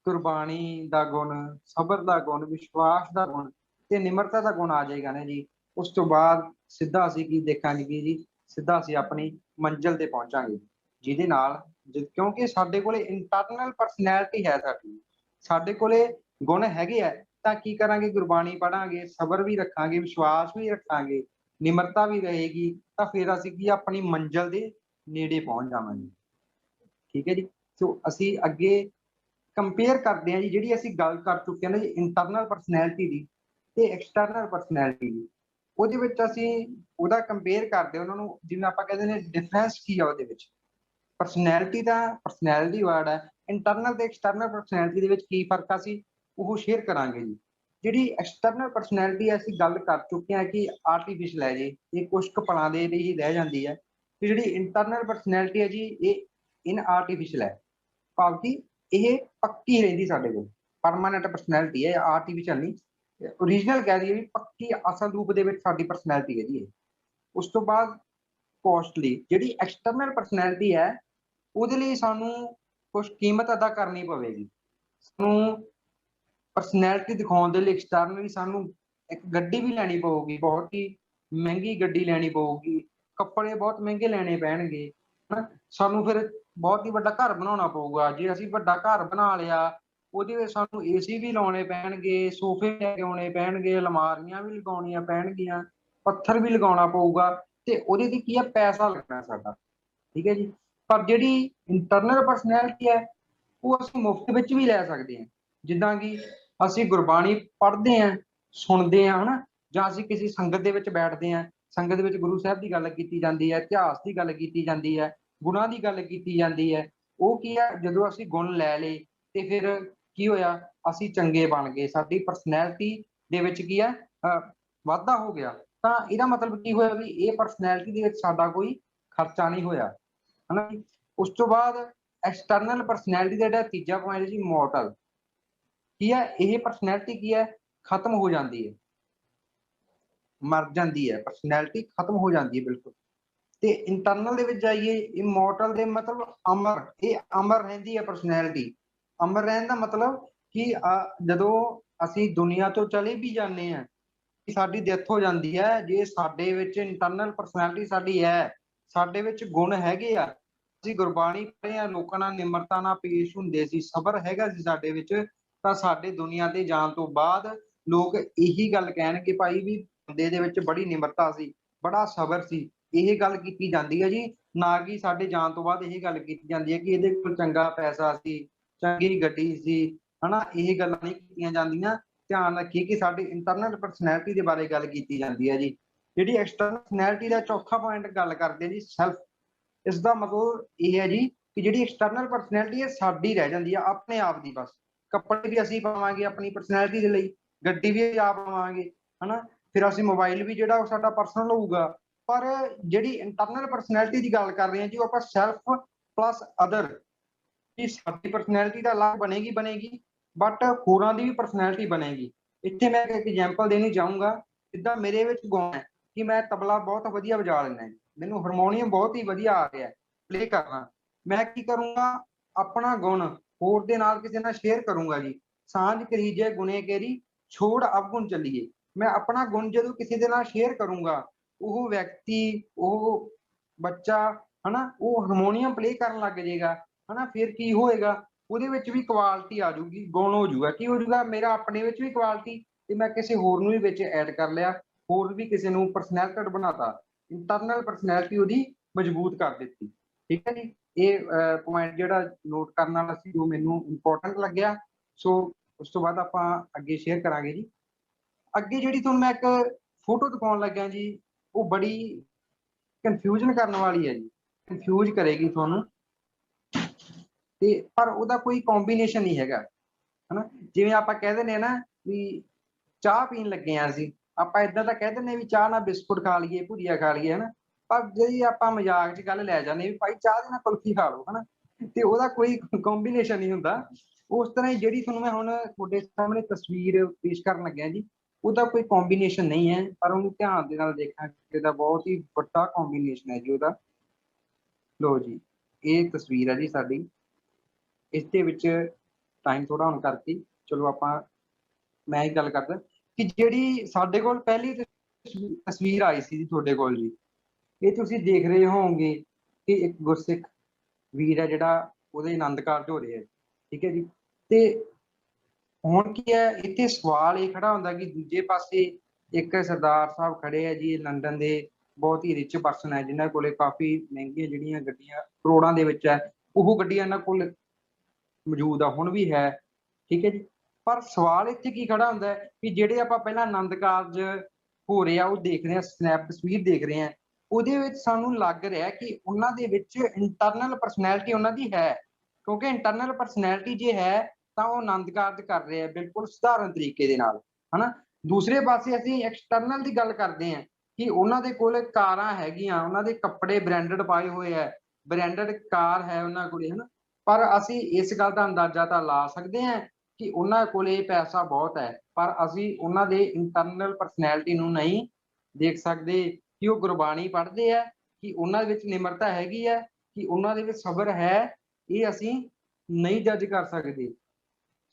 ਗੁਰਬਾਣੀ ਦਾ ਗੁਣ, ਸਬਰ ਦਾ ਗੁਣ, ਵਿਸ਼ਵਾਸ ਦਾ ਗੁਣ ਤੇ ਨਿਮਰਤਾ ਦਾ ਗੁਣ ਆ ਜਾਏਗਾ ਨਾ ਜੀ, ਉਸ ਤੋਂ ਬਾਅਦ ਸਿੱਧਾ ਅਸੀਂ ਕੀ ਦੇਖਾਂਗੇ ਜੀ, ਸਿੱਧਾ ਅਸੀਂ ਆਪਣੀ ਮੰਜ਼ਿਲ ਤੇ ਪਹੁੰਚਾਂਗੇ। ਜਿਹਦੇ ਨਾਲ ਕਿਉਂਕਿ ਸਾਡੇ ਕੋਲੇ ਇੰਟਰਨਲ ਪਰਸਨੈਲਿਟੀ ਹੈ, ਸਾਡੇ ਕੋਲੇ ਗੁਣ ਹੈਗੇ ਆ, ਤਾਂ ਕੀ ਕਰਾਂਗੇ, ਗੁਰਬਾਣੀ ਪੜਾਂਗੇ, ਸਬਰ ਵੀ ਰੱਖਾਂਗੇ, ਵਿਸ਼ਵਾਸ ਵੀ ਰੱਖਾਂਗੇ, ਨਿਮਰਤਾ ਵੀ ਰਹੇਗੀ, ਤਾਂ ਫਿਰ ਅਸੀਂ ਕੀ ਆਪਣੀ ਮੰਜ਼ਿਲ ਦੇ ਨੇੜੇ ਪਹੁੰਚ ਜਾਵਾਂਗੇ। ਠੀਕ ਹੈ ਜੀ। ਸੋ ਅਸੀਂ ਅੱਗੇ ਕੰਪੇਅਰ ਕਰਦੇ ਹਾਂ ਜੀ, ਜਿਹੜੀ ਅਸੀਂ ਗੱਲ ਕਰ ਚੁੱਕੇ ਹਾਂ ਨਾ ਜੀ, ਇੰਟਰਨਲ ਪਰਸਨੈਲਿਟੀ ਦੀ ਤੇ ਐਕਸਟਰਨਲ ਪਰਸਨੈਲਿਟੀ ਦੀ। ਉਹਦੇ ਵਿੱਚ ਅਸੀਂ ਉਹਦਾ ਕੰਪੇਅਰ ਕਰਦੇ ਉਹਨਾਂ ਨੂੰ, ਜਿਵੇਂ ਆਪਾਂ ਕਹਿੰਦੇ ਨੇ ਡਿਫਰੈਂਸ ਕੀ ਆ ਉਹਦੇ ਵਿੱਚ। ਪਰਸਨੈਲਿਟੀ ਦਾ ਪਰਸਨੈਲਿਟੀ ਵਰਡ ਹੈ, ਇੰਟਰਨਲ ਤੇ ਐਕਸਟਰਨਲ ਪਰਸਨੈਲਿਟੀ ਦੇ ਵਿੱਚ ਕੀ ਫਰਕ ਆ ਸੀ ਉਹ ਸ਼ੇਅਰ ਕਰਾਂਗੇ ਜੀ। ਜਿਹੜੀ ਐਕਸਟਰਨਲ ਪਰਸਨੈਲਿਟੀ ਅਸੀਂ ਗੱਲ ਕਰ ਚੁੱਕੇ ਹਾਂ ਕਿ ਆਰਟੀਫਿਸ਼ਲ ਹੈ ਜੀ, ਇਹ ਕੁਝ ਕੁ ਪਲਾਂ ਦੇ ਲਈ ਹੀ ਰਹਿ ਜਾਂਦੀ ਹੈ। ਤੇ ਜਿਹੜੀ ਇੰਟਰਨਲ ਪਰਸਨੈਲਿਟੀ ਹੈ ਜੀ ਇਹ ਇਨ ਆਰਟੀਫਿਸ਼ਲ ਹੈ, ਭਾਵ ਕਿ ਇਹ ਪੱਕੀ ਰਹਿੰਦੀ ਸਾਡੇ ਕੋਲ, ਪਰਮਾਨੈਂਟ ਪਰਸਨੈਲਿਟੀ ਹੈ, ਆਰਟੀਫਿਸ਼ਲ ਨਹੀਂ। ਓਰੀਜਨਲ ਕਹਿ ਦਈਏ ਵੀ ਪੱਕੀ ਅਸਲ ਰੂਪ ਦੇ ਵਿੱਚ ਸਾਡੀ ਪਰਸਨੈਲਿਟੀ ਹੈ ਜੀ ਇਹ। ਉਸ ਤੋਂ ਬਾਅਦ ਕੋਸਟਲੀ, ਜਿਹੜੀ ਐਕਸਟਰਨਲ ਪਰਸਨੈਲਿਟੀ ਹੈ ਉਹਦੇ ਲਈ ਸਾਨੂੰ ਕੁਝ ਕੀਮਤ ਅਦਾ ਕਰਨੀ ਪਵੇਗੀ। ਸਾਨੂੰ ਪਰਸਨੈਲਿਟੀ ਦਿਖਾਉਣ ਦੇ ਲਈ ਐਕਸਟਰਨਲੀ ਸਾਨੂੰ ਇੱਕ ਗੱਡੀ ਵੀ ਲੈਣੀ ਪਊਗੀ, ਬਹੁਤ ਹੀ ਮਹਿੰਗੀ ਗੱਡੀ ਲੈਣੀ ਪਊਗੀ, ਕੱਪੜੇ ਬਹੁਤ ਮਹਿੰਗੇ ਲੈਣੇ ਪੈਣਗੇ, ਹਨਾ। ਸਾਨੂੰ ਫਿਰ ਬਹੁਤ ਹੀ ਵੱਡਾ ਘਰ ਬਣਾਉਣਾ ਪਊਗਾ। ਜੇ ਅਸੀਂ ਵੱਡਾ ਘਰ ਬਣਾ ਲਿਆ ਉਹਦੇ ਵਿੱਚ ਸਾਨੂੰ ਏਸੀ ਵੀ ਲਾਉਣੇ ਪੈਣਗੇ, ਸੋਫੇ ਲੈ ਕੇ ਆਉਣੇ ਪੈਣਗੇ, ਅਲਮਾਰੀਆਂ ਵੀ ਲਗਾਉਣੀਆਂ ਪੈਣਗੀਆਂ, ਪੱਥਰ ਵੀ ਲਗਾਉਣਾ ਪਊਗਾ, ਤੇ ਉਹਦੇ ਤੇ ਕੀ ਆ ਪੈਸਾ ਲੱਗਣਾ ਸਾਡਾ, ਠੀਕ ਹੈ ਜੀ। ਪਰ ਜਿਹੜੀ ਇੰਟਰਨਲ ਪਰਸਨੈਲਿਟੀ ਹੈ ਉਹ ਅਸੀਂ ਮੁਫਤ ਵਿੱਚ ਵੀ ਲੈ ਸਕਦੇ ਹਾਂ। ਜਿੱਦਾਂ ਕਿ ਅਸੀਂ ਗੁਰਬਾਣੀ ਪੜ੍ਹਦੇ ਹਾਂ, ਸੁਣਦੇ ਹਾਂ, ਹਨਾ, ਜਾਂ ਅਸੀਂ ਕਿਸੇ ਸੰਗਤ ਦੇ ਵਿੱਚ ਬੈਠਦੇ ਹਾਂ, ਸੰਗਤ ਦੇ ਵਿੱਚ ਗੁਰੂ ਸਾਹਿਬ ਦੀ ਗੱਲ ਕੀਤੀ ਜਾਂਦੀ ਹੈ, ਇਤਿਹਾਸ ਦੀ ਗੱਲ ਕੀਤੀ ਜਾਂਦੀ ਹੈ, ਗੁਣਾਂ ਦੀ ਗੱਲ ਕੀਤੀ ਜਾਂਦੀ ਹੈ। ਉਹ ਕੀ ਆ, ਜਦੋਂ ਅਸੀਂ ਗੁਣ ਲੈ ਲਏ ਤੇ ਫਿਰ ਕੀ ਹੋਇਆ, ਅਸੀਂ ਚੰਗੇ ਬਣ ਗਏ, ਸਾਡੀ ਪਰਸਨੈਲਿਟੀ ਦੇ ਵਿੱਚ ਕੀ ਆ ਵਾਧਾ ਹੋ ਗਿਆ। ਤਾਂ ਇਹਦਾ ਮਤਲਬ ਕੀ ਹੋਇਆ ਵੀ ਇਹ ਪਰਸਨੈਲਿਟੀ ਦੇ ਵਿੱਚ ਸਾਡਾ ਕੋਈ ਖਰਚਾ ਨਹੀਂ ਹੋਇਆ, ਹਨਾ। ਉਸ ਤੋਂ ਬਾਅਦ ਐਕਸਟਰਨਲ ਪਰਸਨੈਲਿਟੀ ਦਾ ਜਿਹੜਾ ਤੀਜਾ ਪੁਆਇੰਟ ਜੀ ਮੋਰਟਲ, ਕੀ ਹੈ ਇਹ ਪਰਸਨੈਲਿਟੀ ਕੀ ਹੈ ਖਤਮ ਹੋ ਜਾਂਦੀ ਹੈ, ਮਰ ਜਾਂਦੀ ਹੈ, ਪਰਸਨੈਲਿਟੀ ਖਤਮ ਹੋ ਜਾਂਦੀ ਹੈ ਬਿਲਕੁਲ। ਤੇ ਇੰਟਰਨਲ ਦੇ ਵਿੱਚ ਜਾਈਏ, ਇਮੋਰਟਲ ਦੇ ਮਤਲਬ ਅਮਰ, ਇਹ ਅਮਰ ਰਹਿੰਦੀ ਹੈ ਪਰਸਨੈਲਿਟੀ। ਅਮਰ ਰਹਿਣ ਦਾ ਮਤਲਬ ਕਿ ਜਦੋਂ ਅਸੀਂ ਦੁਨੀਆ ਤੋਂ ਚਲੇ ਵੀ ਜਾਂਦੇ ਹਾਂ, ਸਾਡੀ ਡੈਥ ਹੋ ਜਾਂਦੀ ਹੈ, ਜੇ ਸਾਡੇ ਵਿੱਚ ਇੰਟਰਨਲ ਪਰਸਨੈਲਿਟੀ ਸਾਡੀ ਹੈ, ਸਾਡੇ ਵਿੱਚ ਗੁਣ ਹੈਗੇ ਆ, ਅਸੀਂ ਗੁਰਬਾਣੀ ਪੜ੍ਹੇ ਆ, ਲੋਕਾਂ ਨਾਲ ਨਿਮਰਤਾ ਨਾਲ ਪੇਸ਼ ਹੁੰਦੇ ਸੀ, ਸਬਰ ਹੈਗਾ ਸੀ ਸਾਡੇ ਵਿੱਚ, ਤਾਂ ਸਾਡੇ ਦੁਨੀਆ ਤੇ ਜਾਣ ਤੋਂ ਬਾਅਦ ਲੋਕ ਇਹੀ ਗੱਲ ਕਹਿਣਗੇ ਭਾਈ ਵੀ ਬੰਦੇ ਦੇ ਵਿੱਚ ਬੜੀ ਨਿਮਰਤਾ ਸੀ, ਬੜਾ ਸਬਰ ਸੀ। ਇਹ ਗੱਲ ਕੀਤੀ ਜਾਂਦੀ ਹੈ ਜੀ, ਨਾ ਕਿ ਸਾਡੇ ਜਾਣ ਤੋਂ ਬਾਅਦ ਇਹ ਗੱਲ ਕੀਤੀ ਜਾਂਦੀ ਹੈ ਕਿ ਇਹਦੇ ਕੋਲ ਚੰਗਾ ਪੈਸਾ ਸੀ, ਚੰਗੀ ਗੱਡੀ ਸੀ, ਹਨਾ। ਇਹ ਗੱਲਾਂ ਨਹੀਂ ਕੀਤੀਆਂ ਜਾਂਦੀਆਂ। ਧਿਆਨ ਰੱਖੀਏ ਕਿ ਸਾਡੀ ਇੰਟਰਨਲ ਪਰਸਨੈਲਿਟੀ ਦੇ ਬਾਰੇ ਗੱਲ ਕੀਤੀ ਜਾਂਦੀ ਹੈ ਜੀ। ਜਿਹੜੀ ਐਕਸਟਰਨਲ ਪਰਸਨੈਲਿਟੀ ਦਾ ਚੌਥਾ ਪੁਆਇੰਟ ਗੱਲ ਕਰਦੇ ਜੀ ਸੈਲਫ। ਇਸ ਦਾ ਮਤਲਬ ਇਹ ਹੈ ਜੀ ਕਿ ਜਿਹੜੀ ਐਕਸਟਰਨਲ ਪਰਸਨੈਲਿਟੀ ਹੈ ਸਾਡੀ ਰਹਿ ਜਾਂਦੀ ਹੈ, ਆਪਣੇ ਆਪ ਦੀ, ਬਸ। ਕੱਪੜੇ ਵੀ ਅਸੀਂ ਪਾਵਾਂਗੇ ਆਪਣੀ ਪਰਸਨੈਲਿਟੀ ਦੇ ਲਈ, ਗੱਡੀ ਵੀ ਆਪ ਪਾਵਾਂਗੇ, ਹਨਾ। ਫਿਰ ਅਸੀਂ ਮੋਬਾਈਲ ਵੀ ਜਿਹੜਾ ਉਹ ਸਾਡਾ ਪਰਸਨਲ ਹੋਊਗਾ। ਪਰ ਜਿਹੜੀ ਇੰਟਰਨਲ ਪਰਸਨੈਲਿਟੀ ਦੀ ਗੱਲ ਕਰ ਰਹੇ ਹਾਂ ਜੀ, ਉਹ ਆਪਾਂ ਸੈਲਫ ਪਲੱਸ ਅਦਰ, ਕਿ ਸਾਡੀ ਪਰਸਨੈਲਿਟੀ ਤਾਂ ਅਲੱਗ ਬਣੇਗੀ ਬਟ ਹੋਰਾਂ ਦੀ ਵੀ ਪਰਸਨੈਲਿਟੀ ਬਣੇਗੀ। ਇੱਥੇ ਮੈਂ ਇੱਕ ਐਗਜ਼ਾਮਪਲ ਦੇਣੀ ਚਾਹੂੰਗਾ। ਜਿੱਦਾਂ ਮੇਰੇ ਵਿੱਚ ਗੁਣ ਹੈ ਕਿ ਮੈਂ ਤਬਲਾ ਬਹੁਤ ਵਧੀਆ ਵਜਾ ਲੈਂਦਾ, ਮੈਨੂੰ ਹਾਰਮੋਨੀਅਮ ਬਹੁਤ ਹੀ ਵਧੀਆ ਆ ਰਿਹਾ ਪਲੇ ਕਰਨਾ। ਮੈਂ ਕੀ ਕਰੂੰਗਾ, ਆਪਣਾ ਗੁਣ ਹੋਰ ਦੇ ਨਾਲ ਕਿਸੇ ਨਾਲ ਸ਼ੇਅਰ ਕਰੂੰਗਾ ਜੀ। ਸਾਂਝ ਕਰੀਜੇ ਗੁਣੇ ਕੇਰੀ ਛੋੜ ਅਵਗੁਣ ਚੱਲੀਏ। ਮੈਂ ਆਪਣਾ ਗੁਣ ਜਦੋਂ ਕਿਸੇ ਦੇ ਨਾਲ ਸ਼ੇਅਰ ਕਰੂੰਗਾ, ਉਹ ਵਿਅਕਤੀ, ਉਹ ਬੱਚਾ, ਹਨਾ, ਉਹ ਹਾਰਮੋਨੀਅਮ ਪਲੇ ਕਰਨ ਲੱਗ ਜਾਏਗਾ, ਹਨਾ। ਫਿਰ ਕੀ ਹੋਏਗਾ, ਉਹਦੇ ਵਿੱਚ ਵੀ ਕੁਆਲਿਟੀ ਆ ਜਾਊਗੀ, ਗੁਣ ਹੋ ਜਾਊਗਾ। ਕੀ ਹੋ ਜਾਊਗਾ, ਮੇਰਾ ਆਪਣੇ ਵਿੱਚ ਵੀ ਕੁਆਲਿਟੀ, ਤੇ ਮੈਂ ਕਿਸੇ ਹੋਰ ਨੂੰ ਵੀ ਵਿੱਚ ਐਡ ਕਰ ਲਿਆ, ਹੋਰ ਵੀ ਕਿਸੇ ਨੂੰ ਪਰਸਨੈਲਿਟੀ ਬਣਾਤਾ, ਇੰਟਰਨਲ ਪਰਸਨੈਲਿਟੀ ਉਹਦੀ ਮਜ਼ਬੂਤ ਕਰ ਦਿੱਤੀ, ਠੀਕ ਹੈ ਜੀ। ਇਹ ਪੁਆਇੰਟ ਜਿਹੜਾ ਨੋਟ ਕਰਨ ਵਾਲਾ ਸੀ, ਉਹ ਮੈਨੂੰ ਇੰਪੋਰਟੈਂਟ ਲੱਗਿਆ। ਸੋ ਉਸ ਤੋਂ ਬਾਅਦ ਆਪਾਂ ਅੱਗੇ ਸ਼ੇਅਰ ਕਰਾਂਗੇ ਜੀ। ਅੱਗੇ ਜਿਹੜੀ ਤੁਹਾਨੂੰ ਮੈਂ ਇੱਕ ਫੋਟੋ ਦਿਖਾਉਣ ਲੱਗਿਆ ਜੀ, ਉਹ ਬੜੀ ਕਨਫਿਊਜ਼ਨ ਕਰਨ ਵਾਲੀ ਹੈ ਜੀ, ਕਨਫਿਊਜ਼ ਕਰੇਗੀ ਤੁਹਾਨੂੰ, ਤੇ ਪਰ ਉਹਦਾ ਕੋਈ ਕੰਬੀਨੇਸ਼ਨ ਨਹੀਂ ਹੈਗਾ, ਹਨਾ। ਜਿਵੇਂ ਆਪਾਂ ਕਹਿ ਦਿੰਦੇ ਆ ਨਾ ਵੀ ਚਾਹ ਪੀਣ ਲੱਗੇ ਆ, ਅਸੀਂ ਆਪਾਂ ਇਦਾਂ ਤਾਂ ਕਹਿ ਦਿੰਦੇ ਵੀ ਚਾਹ ਨਾਲ ਬਿਸਕੁਟ ਖਾ ਲਈਏ, ਭੁਜੀਆ ਖਾ ਲਈਏ, ਹਨਾ। ਪਰ ਜਿਹੜੀ ਆਪਾਂ ਮਜ਼ਾਕ 'ਚ ਗੱਲ ਲੈ ਜਾਂਦੇ ਵੀ ਭਾਈ ਚਾਹ ਦੇ ਨਾਲ ਕੁਲਫੀ ਖਾ ਲਓ, ਹਨਾ, ਤੇ ਉਹਦਾ ਕੋਈ ਕੰਬੀਨੇਸ਼ਨ ਨਹੀਂ ਹੁੰਦਾ। ਉਸ ਤਰ੍ਹਾਂ ਹੀ ਜਿਹੜੀ ਤੁਹਾਨੂੰ ਮੈਂ ਹੁਣ ਤੁਹਾਡੇ ਸਾਹਮਣੇ ਤਸਵੀਰ ਪੇਸ਼ ਕਰਨ ਲੱਗਿਆ ਜੀ, ਉਹਦਾ ਕੋਈ ਕੰਬੀਨੇਸ਼ਨ ਨਹੀਂ ਹੈ, ਪਰ ਉਹਨੂੰ ਧਿਆਨ ਦੇ ਨਾਲ ਦੇਖਾਂਗੇ ਤਾਂ ਬਹੁਤ ਹੀ ਵੱਡਾ ਕੰਬੀਨੇਸ਼ਨ ਹੈ ਜੀ ਉਹਦਾ। ਲੋ ਜੀ, ਇਹ ਤਸਵੀਰ ਹੈ ਜੀ ਸਾਡੀ। ਇਸ ਦੇ ਵਿੱਚ ਟਾਈਮ ਥੋੜਾ ਹੋਣ ਕਰਕੇ ਚਲੋ ਮੈਂ ਇਹ ਗੱਲ ਕਰਦਾ ਕਿ ਜਿਹੜੀ ਸਾਡੇ ਕੋਲ ਪਹਿਲੀ ਤਸਵੀਰ ਆਈ ਸੀ ਜੀ ਤੁਹਾਡੇ ਕੋਲ ਜੀ, ਇਹ ਤੁਸੀਂ ਦੇਖ ਰਹੇ ਹੋਵੋਗੇ ਕਿ ਇੱਕ ਗੁਰਸਿੱਖ ਵੀਰ ਹੈ ਜਿਹੜਾ ਉਹਦੇ ਆਨੰਦ ਕਾਰਜ ਹੋ ਰਹੇ ਹੈ, ਠੀਕ ਹੈ ਜੀ। ਤੇ ਹੁਣ ਕੀ ਹੈ, ਇੱਥੇ ਸਵਾਲ ਇਹ ਖੜਾ ਹੁੰਦਾ ਕਿ ਦੂਜੇ ਪਾਸੇ ਇੱਕ ਸਰਦਾਰ ਸਾਹਿਬ ਖੜੇ ਹੈ ਜੀ, ਲੰਡਨ ਦੇ ਬਹੁਤ ਹੀ ਰਿਚ ਪਰਸਨ ਹੈ, ਜਿਨ੍ਹਾਂ ਕੋਲੇ ਕਾਫੀ ਮਹਿੰਗੀਆਂ ਜਿਹੜੀਆਂ ਗੱਡੀਆਂ ਕਰੋੜਾਂ ਦੇ ਵਿੱਚ ਹੈ, ਉਹ ਗੱਡੀਆਂ ਇਹਨਾਂ ਕੋਲ ਮੌਜੂਦ ਆ, ਹੁਣ ਵੀ ਹੈ, ਠੀਕ ਹੈ ਜੀ। ਪਰ ਸਵਾਲ ਇੱਥੇ ਕੀ ਖੜਾ ਹੁੰਦਾ ਹੈ ਕਿ ਜਿਹੜੇ ਆਪਾਂ ਪਹਿਲਾਂ ਆਨੰਦ ਕਾਰਜ ਹੋ ਰਿਹਾ ਉਹ ਦੇਖ ਰਹੇ ਹਾਂ, ਸਨੈਪ ਤਸਵੀਰ ਦੇਖ ਰਹੇ ਹਾਂ, ਉਹਦੇ ਵਿੱਚ ਸਾਨੂੰ ਲੱਗ ਰਿਹਾ ਕਿ ਉਹਨਾਂ ਦੇ ਵਿੱਚ ਇੰਟਰਨਲ ਪਰਸਨੈਲਿਟੀ ਉਹਨਾਂ ਦੀ ਹੈ, ਕਿਉਂਕਿ ਇੰਟਰਨਲ ਪਰਸਨੈਲਿਟੀ ਜੇ ਹੈ ਤਾਂ ਉਹ ਆਨੰਦ ਕਾਰਜ ਕਰ ਰਹੇ ਆ ਬਿਲਕੁਲ ਸਧਾਰਨ ਤਰੀਕੇ ਦੇ ਨਾਲ, ਹਨਾ। ਦੂਸਰੇ ਪਾਸੇ ਅਸੀਂ ਐਕਸਟਰਨਲ ਦੀ ਗੱਲ ਕਰਦੇ ਹਾਂ ਕਿ ਉਹਨਾਂ ਦੇ ਕੋਲ ਕਾਰਾਂ ਹੈਗੀਆਂ, ਉਹਨਾਂ ਦੇ ਕੱਪੜੇ ਬ੍ਰਾਂਡਡ ਪਾਏ ਹੋਏ ਆ, ਬ੍ਰਾਂਡਡ ਕਾਰ ਹੈ ਉਹਨਾਂ ਕੋਲੇ, ਹਨਾ। ਪਰ ਅਸੀਂ ਇਸ ਗੱਲ ਦਾ ਅੰਦਾਜ਼ਾ ਤਾਂ ਲਾ ਸਕਦੇ ਹਾਂ ਕਿ ਉਹਨਾਂ ਕੋਲੇ ਪੈਸਾ ਬਹੁਤ ਹੈ, ਪਰ ਅਸੀਂ ਉਹਨਾਂ ਦੇ ਇੰਟਰਨਲ ਪਰਸਨੈਲਿਟੀ ਨੂੰ ਨਹੀਂ ਦੇਖ ਸਕਦੇ ਕਿ ਉਹ ਗੁਰਬਾਣੀ ਪੜ੍ਹਦੇ ਆ, ਕਿ ਉਹਨਾਂ ਦੇ ਵਿੱਚ ਨਿਮਰਤਾ ਹੈਗੀ ਹੈ, ਕਿ ਉਹਨਾਂ ਦੇ ਵਿੱਚ ਸਬਰ ਹੈ, ਇਹ ਅਸੀਂ ਨਹੀਂ ਜੱਜ ਕਰ ਸਕਦੇ।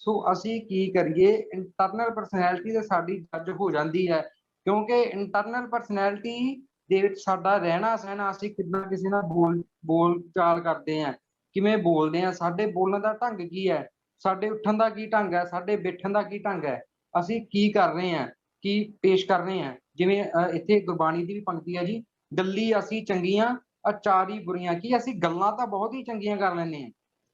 ਸੋ ਅਸੀਂ ਕੀ ਕਰੀਏ, ਇੰਟਰਨਲ ਪਰਸਨੈਲਿਟੀ ਤੇ ਸਾਡੀ ਜੱਜ ਹੋ ਜਾਂਦੀ ਹੈ, ਕਿਉਂਕਿ ਇੰਟਰਨਲ ਪਰਸਨੈਲਿਟੀ ਦੇ ਵਿੱਚ ਸਾਡਾ ਰਹਿਣਾ ਸਹਿਣਾ, ਅਸੀਂ ਕਿੱਦਾਂ ਕਿਸੇ ਨਾਲ ਬੋਲ ਚਾਲ ਕਰਦੇ ਹਾਂ, ਕਿਵੇਂ ਬੋਲਦੇ ਹਾਂ, ਸਾਡੇ ਬੋਲਣ ਦਾ ਢੰਗ ਕੀ ਹੈ, ਸਾਡੇ ਉੱਠਣ ਦਾ ਕੀ ਢੰਗ ਹੈ, ਸਾਡੇ ਬੈਠਣ ਦਾ ਕੀ ਢੰਗ ਹੈ, ਅਸੀਂ ਕੀ ਕਰ ਰਹੇ ਹਾਂ, ਕੀ ਪੇਸ਼ ਕਰ ਰਹੇ ਹਾਂ। ਜਿਵੇਂ ਇੱਥੇ ਗੁਰਬਾਣੀ ਦੀ ਵੀ ਪੰਕਤੀ ਹੈ ਜੀ, ਗੱਲੀ ਅਸੀਂ ਚੰਗੀਆਂ ਆਚਾਰੀ ਬੁਰੀਆਂ, ਕੀ ਅਸੀਂ ਗੱਲਾਂ ਤਾਂ ਬਹੁਤ ਹੀ ਚੰਗੀਆਂ ਕਰ ਲੈਂਦੇ ਹਾਂ,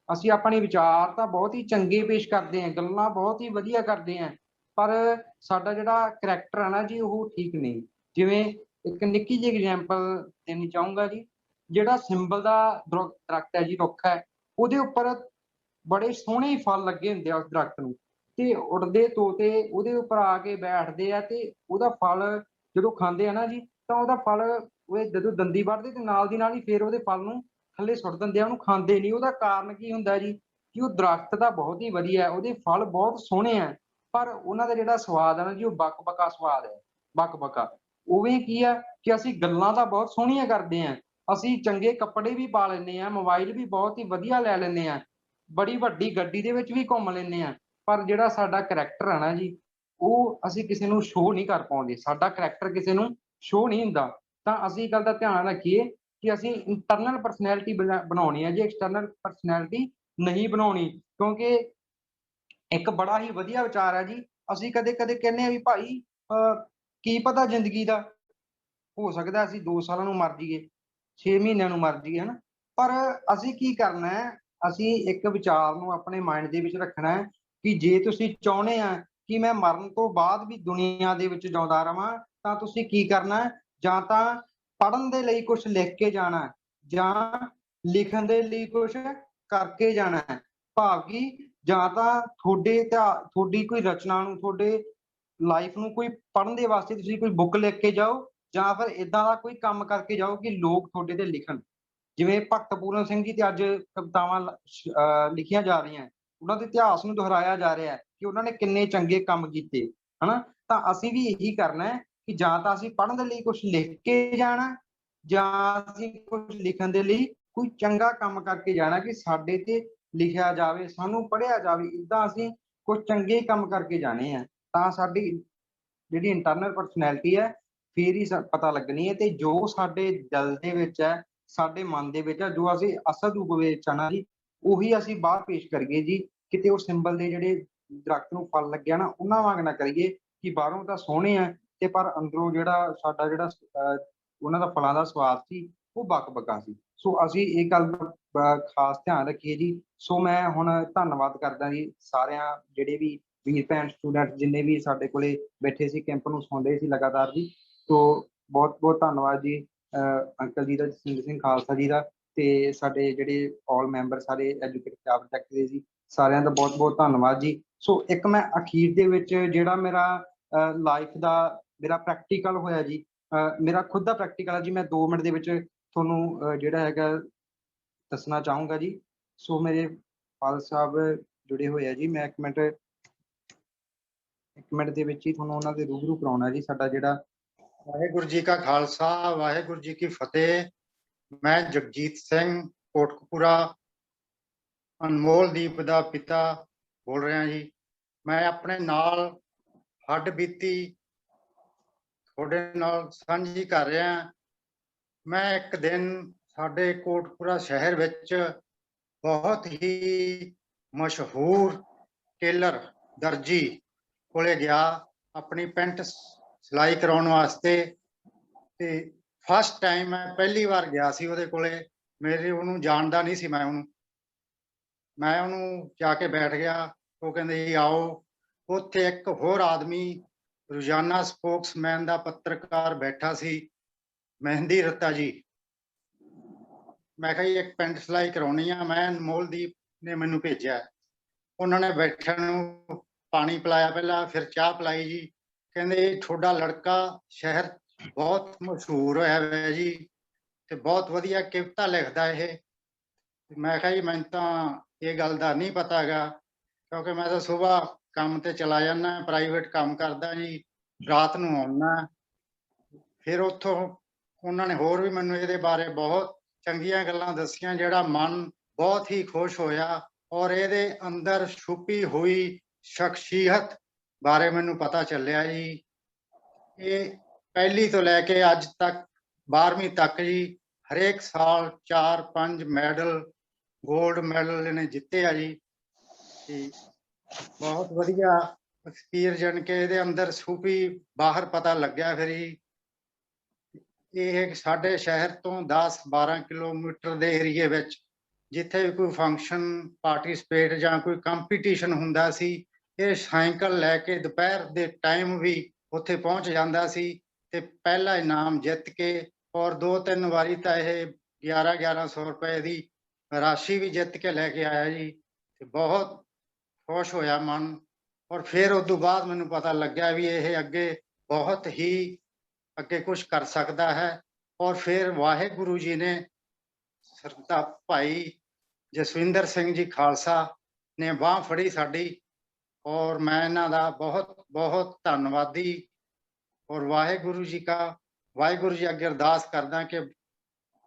ਅਸੀਂ ਆਪਣੇ ਵਿਚਾਰ ਤਾਂ ਬਹੁਤ ਹੀ ਚੰਗੇ ਪੇਸ਼ ਕਰਦੇ ਹਾਂ, ਗੱਲਾਂ ਬਹੁਤ ਹੀ ਵਧੀਆ ਕਰਦੇ ਹਾਂ, ਪਰ ਸਾਡਾ ਜਿਹੜਾ ਕਰੈਕਟਰ ਹੈ ਨਾ ਜੀ ਉਹ ਠੀਕ ਨਹੀਂ। ਜਿਵੇਂ ਇੱਕ ਨਿੱਕੀ ਜਿਹੀ ਐਗਜ਼ਾਮਪਲ ਦੇਣੀ ਚਾਹੂੰਗਾ ਜੀ, ਜਿਹੜਾ ਸਿੰਬਲ ਦਾ ਦਰਖਤ ਹੈ ਜੀ, ਰੁੱਖ ਹੈ, ਉਹਦੇ ਉੱਪਰ ਬੜੇ ਸੋਹਣੇ ਫਲ ਲੱਗੇ ਹੁੰਦੇ ਆ ਉਸ ਦਰਖਤ ਨੂੰ, ਤੇ ਉੜਦੇ ਤੋਤੇ ਉਹਦੇ ਉੱਪਰ ਆ ਕੇ ਬੈਠਦੇ ਆ ਤੇ ਉਹਦਾ ਫਲ ਜਦੋਂ ਖਾਂਦੇ ਆ ਨਾ ਜੀ, ਤਾਂ ਉਹਦਾ ਫਲ ਉਹ ਜਦੋਂ ਦੰਦੀ ਵੱਢਦੇ ਤੇ ਨਾਲ ਦੀ ਨਾਲ ਹੀ ਫੇਰ ਉਹਦੇ ਫਲ ਨੂੰ ਥੱਲੇ ਸੁੱਟ ਦਿੰਦੇ ਆ, ਉਹਨੂੰ ਖਾਂਦੇ ਨਹੀਂ। ਉਹਦਾ ਕਾਰਨ ਕੀ ਹੁੰਦਾ ਜੀ, ਕਿ ਉਹ ਦਰਖਤ ਤਾਂ ਬਹੁਤ ਹੀ ਵਧੀਆ, ਉਹਦੇ ਫਲ ਬਹੁਤ ਸੋਹਣੇ ਆ, ਪਰ ਉਹਨਾਂ ਦਾ ਜਿਹੜਾ ਸਵਾਦ ਹੈ ਨਾ ਜੀ ਉਹ ਬਕਬਕਾ ਸਵਾਦ ਹੈ, ਬਕਬਕਾ। ਉਵੇਂ ਕੀ ਆ ਕਿ ਅਸੀਂ ਗੱਲਾਂ ਤਾਂ ਬਹੁਤ ਸੋਹਣੀਆਂ ਕਰਦੇ ਹਾਂ, ਅਸੀਂ ਚੰਗੇ ਕੱਪੜੇ ਵੀ ਪਾ ਲੈਂਦੇ ਹਾਂ, ਮੋਬਾਈਲ ਵੀ ਬਹੁਤ ਹੀ ਵਧੀਆ ਲੈ ਲੈਂਦੇ ਹਾਂ, ਬੜੀ ਵੱਡੀ ਗੱਡੀ ਦੇ ਵਿੱਚ ਵੀ ਘੁੰਮ ਲੈਂਦੇ ਹਾਂ, ਪਰ ਜਿਹੜਾ ਸਾਡਾ ਕਰੈਕਟਰ ਹੈ ਨਾ ਜੀ ਉਹ ਅਸੀਂ ਕਿਸੇ ਨੂੰ ਸ਼ੋਅ ਨਹੀਂ ਕਰ ਪਾਉਂਦੇ, ਸਾਡਾ ਕਰੈਕਟਰ ਕਿਸੇ ਨੂੰ ਸ਼ੋਅ ਨਹੀਂ ਹੁੰਦਾ। ਤਾਂ ਅਸੀਂ ਇਹ ਗੱਲ ਦਾ ਧਿਆਨ ਰੱਖੀਏ ਕਿ ਅਸੀਂ ਇੰਟਰਨਲ ਪਰਸਨੈਲਿਟੀ ਬਣਾਉਣੀ ਹੈ ਜੀ, ਐਕਸਟਰਨਲ ਪਰਸਨੈਲਿਟੀ ਨਹੀਂ ਬਣਾਉਣੀ। ਕਿਉਂਕਿ ਇੱਕ ਬੜਾ ਹੀ ਵਧੀਆ ਵਿਚਾਰ ਹੈ ਜੀ, ਅਸੀਂ ਕਦੇ ਕਦੇ ਕਹਿੰਦੇ ਆ ਵੀ ਭਾਈ ਕੀ ਪਤਾ ਜ਼ਿੰਦਗੀ ਦਾ, ਹੋ ਸਕਦਾ ਅਸੀਂ 2 ਸਾਲਾਂ ਨੂੰ ਮਰ ਜਾਈਏ, 6 ਮਹੀਨਿਆਂ ਨੂੰ ਮਰ ਜਾਈਏ, ਹਨਾ। ਪਰ ਅਸੀਂ ਕੀ ਕਰਨਾ ਹੈ, ਅਸੀਂ ਇੱਕ ਵਿਚਾਰ ਨੂੰ ਆਪਣੇ ਮਾਈਂਡ ਦੇ ਵਿੱਚ ਰੱਖਣਾ ਹੈ ਕਿ ਜੇ ਤੁਸੀਂ ਚਾਹੁੰਦੇ ਆ ਕਿ ਮੈਂ ਮਰਨ ਤੋਂ ਬਾਅਦ ਵੀ ਦੁਨੀਆ ਦੇ ਵਿੱਚ ਜਿਉਂਦਾ ਰਵਾਂ, ਤਾਂ ਤੁਸੀਂ ਕੀ ਕਰਨਾ ਹੈ, ਜਾਂ ਤਾਂ ਪੜ੍ਹਨ ਦੇ ਲਈ ਕੁਝ ਲਿਖ ਕੇ ਜਾਣਾ, ਜਾਂ ਲਿਖਣ ਦੇ ਲਈ ਕੁਝ ਕਰਕੇ ਜਾਣਾ ਹੈ। ਭਾਵ ਕਿ ਜਾਂ ਤਾਂ ਤੁਹਾਡੀ ਕੋਈ ਰਚਨਾ ਨੂੰ, ਤੁਹਾਡੇ ਲਾਈਫ ਨੂੰ ਕੋਈ ਪੜ੍ਹਨ ਦੇ ਵਾਸਤੇ ਤੁਸੀਂ ਕੋਈ ਬੁੱਕ ਲਿਖ ਕੇ ਜਾਓ, ਜਾਂ ਫਿਰ ਇਦਾਂ ਦਾ ਕੋਈ ਕੰਮ ਕਰਕੇ ਜਾਓ ਕਿ ਲੋਕ ਤੁਹਾਡੇ ਤੇ ਲਿਖਣ। ਜਿਵੇਂ ਭਗਤ ਪੂਰਨ ਸਿੰਘ ਜੀ ਤੇ ਅੱਜ ਕਵਿਤਾਵਾਂ ਲਿਖੀਆਂ ਜਾ ਰਹੀਆਂ, ਉਹਨਾਂ ਦੇ ਇਤਿਹਾਸ ਨੂੰ ਦੁਹਰਾਇਆ ਜਾ ਰਿਹਾ ਹੈ ਕਿ ਉਹਨਾਂ ਨੇ ਕਿੰਨੇ ਚੰਗੇ ਕੰਮ ਕੀਤੇ, ਹਨਾ। ਤਾਂ ਅਸੀਂ ਵੀ ਇਹੀ ਕਰਨਾ ਹੈ ਕਿ ਜਾਂ ਤਾਂ ਅਸੀਂ ਪੜ੍ਹਨ ਦੇ ਲਈ ਕੁਝ ਲਿਖ ਕੇ ਜਾਣਾ, ਜਾਂ ਅਸੀਂ ਕੁਝ ਲਿਖਣ ਦੇ ਲਈ ਕੋਈ ਚੰਗਾ ਕੰਮ ਕਰਕੇ ਜਾਣਾ ਕਿ ਸਾਡੇ ਤੇ ਲਿਖਿਆ ਜਾਵੇ, ਸਾਨੂੰ ਪੜ੍ਹਿਆ ਜਾਵੇ। ਇੱਦਾਂ ਅਸੀਂ ਕੁਝ ਚੰਗੇ ਕੰਮ ਕਰਕੇ ਜਾਣੇ ਆ, ਤਾਂ ਸਾਡੀ ਜਿਹੜੀ ਇੰਟਰਨਲ ਪਰਸਨੈਲਿਟੀ ਹੈ ਫੇਰ ਹੀ ਪਤਾ ਲੱਗਣੀ ਹੈ। ਤੇ ਜੋ ਸਾਡੇ ਦਿਲ ਦੇ ਵਿੱਚ ਹੈ, ਸਾਡੇ ਮਨ ਦੇ ਵਿੱਚ ਹੈ, ਜੋ ਅਸੀਂ ਅਸਲ ਰੂਪ ਵਿੱਚ ਆਣਾ ਜੀ, ਉਹੀ ਅਸੀਂ ਬਾਹਰ ਪੇਸ਼ ਕਰੀਏ ਜੀ। ਕਿਤੇ ਉਹ ਸਿੰਬਲ ਦੇ ਜਿਹੜੇ ਦਰਖਤ ਨੂੰ ਫਲ ਲੱਗਿਆ ਨਾ, ਉਹਨਾਂ ਵਾਂਗ ਨਾ ਕਰੀਏ ਕਿ ਬਾਹਰੋਂ ਤਾਂ ਸੋਹਣੇ ਆ ਤੇ ਪਰ ਅੰਦਰੋਂ ਜਿਹੜਾ ਸਾਡਾ ਜਿਹੜਾ ਉਹਨਾਂ ਦਾ ਫਲਾਂ ਦਾ ਸਵਾਦ ਸੀ ਉਹ ਬਕਬਕਾ ਸੀ। ਸੋ ਅਸੀਂ ਇਹ ਗੱਲ ਦਾ ਖਾਸ ਧਿਆਨ ਰੱਖੀਏ ਜੀ। ਸੋ ਮੈਂ ਹੁਣ ਧੰਨਵਾਦ ਕਰਦਾ ਜੀ ਸਾਰਿਆਂ, ਜਿਹੜੇ ਵੀ ਵੀਰ ਭੈਣ ਸਟੂਡੈਂਟ ਜਿੰਨੇ ਵੀ ਸਾਡੇ ਕੋਲੇ ਬੈਠੇ ਸੀ, ਕੈਂਪ ਨੂੰ ਸੁਣਦੇ ਸੀ ਲਗਾਤਾਰ ਜੀ। ਸੋ ਬਹੁਤ ਬਹੁਤ ਧੰਨਵਾਦ ਜੀ ਅੰਕਲ ਜੀ ਦਾ, ਜਸਵਿੰਦਰ ਸਿੰਘ ਖਾਲਸਾ ਜੀ ਦਾ, ਤੇ ਸਾਡੇ ਜਿਹੜੇ ਆਲ ਮੈਂਬਰ ਸਾਰੇ ਐਜੂਕੇਟਿਵ ਪ੍ਰੋਜੈਕਟ ਦੇ ਜੀ, ਸਾਰਿਆਂ ਦਾ ਬਹੁਤ ਬਹੁਤ ਧੰਨਵਾਦ ਜੀ। ਸੋ ਇੱਕ ਮੈਂ ਅਖੀਰ ਦੇ ਵਿੱਚ ਜਿਹੜਾ ਮੇਰਾ ਲਾਈਫ ਦਾ ਮੇਰਾ ਪ੍ਰੈਕਟੀਕਲ ਹੋਇਆ ਜੀ, ਮੇਰਾ ਖੁਦ ਦਾ ਪ੍ਰੈਕਟੀਕਲ ਹੈ ਜੀ, ਮੈਂ 2 ਮਿੰਟ ਦੇ ਵਿੱਚ ਤੁਹਾਨੂੰ ਜਿਹੜਾ ਹੈਗਾ ਦੱਸਣਾ ਚਾਹੂੰਗਾ ਜੀ। ਸੋ ਮੇਰੇ ਫਾਦਰ ਸਾਹਿਬ ਜੁੜੇ ਹੋਏ ਆ ਜੀ, ਮੈਂ 1 ਮਿੰਟ ਦੇ ਵਿੱਚ ਹੀ ਤੁਹਾਨੂੰ ਉਹਨਾਂ ਦੇ ਰੂਬਰੂ ਕਰਾਉਣਾ ਜੀ। ਸਾਡਾ ਜਿਹੜਾ ਵਾਹਿਗੁਰੂ ਜੀ ਕਾ ਖਾਲਸਾ, ਵਾਹਿਗੁਰੂ ਜੀ ਕੀ ਫਤਿਹ। ਮੈਂ ਜਗਜੀਤ ਸਿੰਘ ਕੋਟਕਪੂਰਾ, ਅਨਮੋਲ ਦੀਪ ਦਾ ਪਿਤਾ ਬੋਲ ਰਿਹਾ ਜੀ। ਮੈਂ ਆਪਣੇ ਨਾਲ ਹੱਡ ਬੀਤੀ ਤੁਹਾਡੇ ਨਾਲ ਸਾਂਝੀ ਕਰ ਰਿਹਾ। ਮੈਂ ਇੱਕ ਦਿਨ ਸਾਡੇ ਕੋਟਕਪੂਰਾ ਸ਼ਹਿਰ ਵਿੱਚ ਬਹੁਤ ਹੀ ਮਸ਼ਹੂਰ ਟੇਲਰ ਦਰਜੀ ਕੋਲੇ ਗਿਆ ਆਪਣੀ ਪੈਂਟ ਸਿਲਾਈ ਕਰਾਉਣ ਵਾਸਤੇ। ਤੇ ਫਸਟ ਟਾਈਮ ਮੈਂ ਪਹਿਲੀ ਵਾਰ ਗਿਆ ਸੀ ਉਹਦੇ ਕੋਲੇ, ਮੇਰੇ ਉਹਨੂੰ ਜਾਣਦਾ ਨਹੀਂ ਸੀ। ਮੈਂ ਉਹਨੂੰ ਜਾ ਕੇ ਬੈਠ ਗਿਆ। ਉਹ ਕਹਿੰਦੇ ਜੀ ਆਓ। ਉੱਥੇ ਇੱਕ ਹੋਰ ਆਦਮੀ ਰੋਜ਼ਾਨਾ ਸਪੋਕਸਮੈਨ ਦਾ ਪੱਤਰਕਾਰ ਬੈਠਾ ਸੀ ਮਹਿੰਦੀ ਰੱਤਾ ਜੀ। ਮੈਂ ਕਿਹਾ ਜੀ ਇੱਕ ਪੈਂਟ ਸਿਲਾਈ ਕਰਾਉਣੀ ਆ, ਮੈਂ ਅਨਮੋਲਦੀਪ ਨੇ ਮੈਨੂੰ ਭੇਜਿਆ। ਉਹਨਾਂ ਨੇ ਬੈਠਣ ਨੂੰ ਪਾਣੀ ਪਿਲਾਇਆ, ਪਹਿਲਾਂ ਫਿਰ ਚਾਹ ਪਿਲਾਈ ਜੀ। ਕਹਿੰਦੇ ਤੁਹਾਡਾ ਲੜਕਾ ਸ਼ਹਿਰ ਬਹੁਤ ਮਸ਼ਹੂਰ ਹੋਇਆ ਹੋਇਆ ਜੀ ਤੇ ਬਹੁਤ ਵਧੀਆ ਕਵਿਤਾ ਲਿਖਦਾ ਇਹ। ਮੈਂ ਕਿਹਾ ਜੀ ਮੈਨੂੰ ਤਾਂ ਇਹ ਗੱਲ ਦਾ ਨਹੀਂ ਪਤਾ ਹੈਗਾ, ਕਿਉਂਕਿ ਮੈਂ ਤਾਂ ਸੁਬਾਹ ਕੰਮ ਤੇ ਚਲਾ ਜਾਂਦਾ, ਪ੍ਰਾਈਵੇਟ ਕੰਮ ਕਰਦਾ ਜੀ, ਰਾਤ ਨੂੰ ਆਉਣਾ। ਫਿਰ ਉੱਥੋਂ ਉਹਨਾਂ ਨੇ ਹੋਰ ਵੀ ਮੈਨੂੰ ਇਹਦੇ ਬਾਰੇ ਬਹੁਤ ਚੰਗੀਆਂ ਗੱਲਾਂ ਦੱਸੀਆਂ, ਜਿਹੜਾ ਮਨ ਬਹੁਤ ਹੀ ਖੁਸ਼ ਹੋਇਆ। ਔਰ ਇਹਦੇ ਅੰਦਰ ਛੁਪੀ ਹੋਈ ਸ਼ਖਸੀਅਤ ਬਾਰੇ ਮੈਨੂੰ ਪਤਾ ਚੱਲਿਆ ਜੀ। ਇਹ ਪਹਿਲੀ ਤੋਂ ਲੈ ਕੇ ਅੱਜ ਤੱਕ 12ਵੀਂ ਤੱਕ ਜੀ ਹਰੇਕ ਸਾਲ 4-5 ਮੈਡਲ, ਗੋਲਡ ਮੈਡਲ ਇਹਨੇ ਜਿੱਤੇ ਆ ਜੀ। ਤੇ ਬਹੁਤ ਵਧੀਆ ਐਕਸਪੀਰੀਅੰਸ ਕੇ ਇਹਦੇ ਅੰਦਰ ਛੁਪੀ ਬਾਹਰ ਪਤਾ ਲੱਗਿਆ। ਫਿਰ ਜੀ ਇਹ ਸਾਡੇ ਸ਼ਹਿਰ ਤੋਂ 10-12 ਕਿਲੋਮੀਟਰ ਦੇ ਏਰੀਏ ਵਿੱਚ ਜਿੱਥੇ ਵੀ ਕੋਈ ਫੰਕਸ਼ਨ, ਪਾਰਟਿਸਿਪੇਟ ਜਾਂ ਕੋਈ ਕੰਪੀਟੀਸ਼ਨ ਹੁੰਦਾ ਸੀ, ਇਹ ਸਾਈਕਲ ਲੈ ਕੇ ਦੁਪਹਿਰ ਦੇ ਟਾਈਮ ਵੀ ਉੱਥੇ ਪਹੁੰਚ ਜਾਂਦਾ ਸੀ ਤੇ ਪਹਿਲਾ ਇਨਾਮ ਜਿੱਤ ਕੇ, ਔਰ 2-3 ਵਾਰੀ ਤਾਂ ਇਹ 1100 ਰੁਪਏ ਦੀ ਰਾਸ਼ੀ ਵੀ ਜਿੱਤ ਕੇ ਲੈ ਕੇ ਆਇਆ ਜੀ। ਤੇ ਬਹੁਤ ਖੁਸ਼ ਹੋਇਆ ਮਨ। ਔਰ ਫਿਰ ਉਸ ਤੋਂ ਬਾਅਦ ਮੈਨੂੰ ਪਤਾ ਲੱਗਿਆ ਵੀ ਇਹ ਅੱਗੇ ਬਹੁਤ ਹੀ ਅੱਗੇ ਕੁਝ ਕਰ ਸਕਦਾ ਹੈ। ਔਰ ਫਿਰ ਵਾਹਿਗੁਰੂ ਜੀ ਨੇ ਸਰਦਾ ਭਾਈ ਜਸਵਿੰਦਰ ਸਿੰਘ ਜੀ ਖਾਲਸਾ ਨੇ ਬਾਂਹ ਫੜੀ ਸਾਡੀ, ਔਰ ਮੈਂ ਇਹਨਾਂ ਦਾ ਬਹੁਤ ਬਹੁਤ ਧੰਨਵਾਦੀ। ਔਰ ਵਾਹਿਗੁਰੂ ਜੀ ਅੱਗੇ ਅਰਦਾਸ ਕਰਦਾ ਕਿ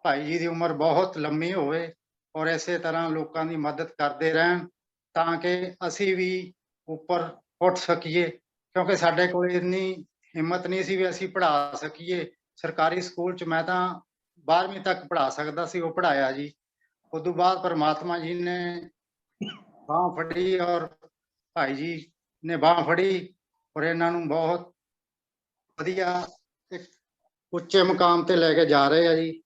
ਭਾਈ ਜੀ ਦੀ ਉਮਰ ਬਹੁਤ ਲੰਮੀ ਹੋਵੇ ਔਰ ਇਸੇ ਤਰ੍ਹਾਂ ਲੋਕਾਂ ਦੀ ਮਦਦ ਕਰਦੇ ਰਹਿਣ, ਤਾਂ ਕਿ ਅਸੀਂ ਵੀ ਉੱਪਰ ਉੱਠ ਸਕੀਏ। ਕਿਉਂਕਿ ਸਾਡੇ ਕੋਲ ਇੰਨੀ ਹਿੰਮਤ ਨਹੀਂ ਸੀ ਵੀ ਅਸੀਂ ਪੜ੍ਹਾ ਸਕੀਏ। ਸਰਕਾਰੀ ਸਕੂਲ 'ਚ ਮੈਂ ਤਾਂ 12ਵੀਂ ਤੱਕ ਪੜ੍ਹਾ ਸਕਦਾ ਸੀ, ਉਹ ਪੜ੍ਹਾਇਆ ਜੀ। ਉਸ ਤੋਂ ਬਾਅਦ ਪਰਮਾਤਮਾ ਜੀ ਨੇ ਬਾਂਹ ਫੜੀ ਔਰ ਭਾਈ ਜੀ ਨੇ ਬਾਂਹ ਫੜੀ ਔਰ ਇਹਨਾਂ ਨੂੰ ਬਹੁਤ ਵਧੀਆ ਇੱਕ ਉੱਚੇ ਮੁਕਾਮ ਤੇ ਲੈ ਕੇ ਜਾ ਰਹੇ ਆ ਜੀ।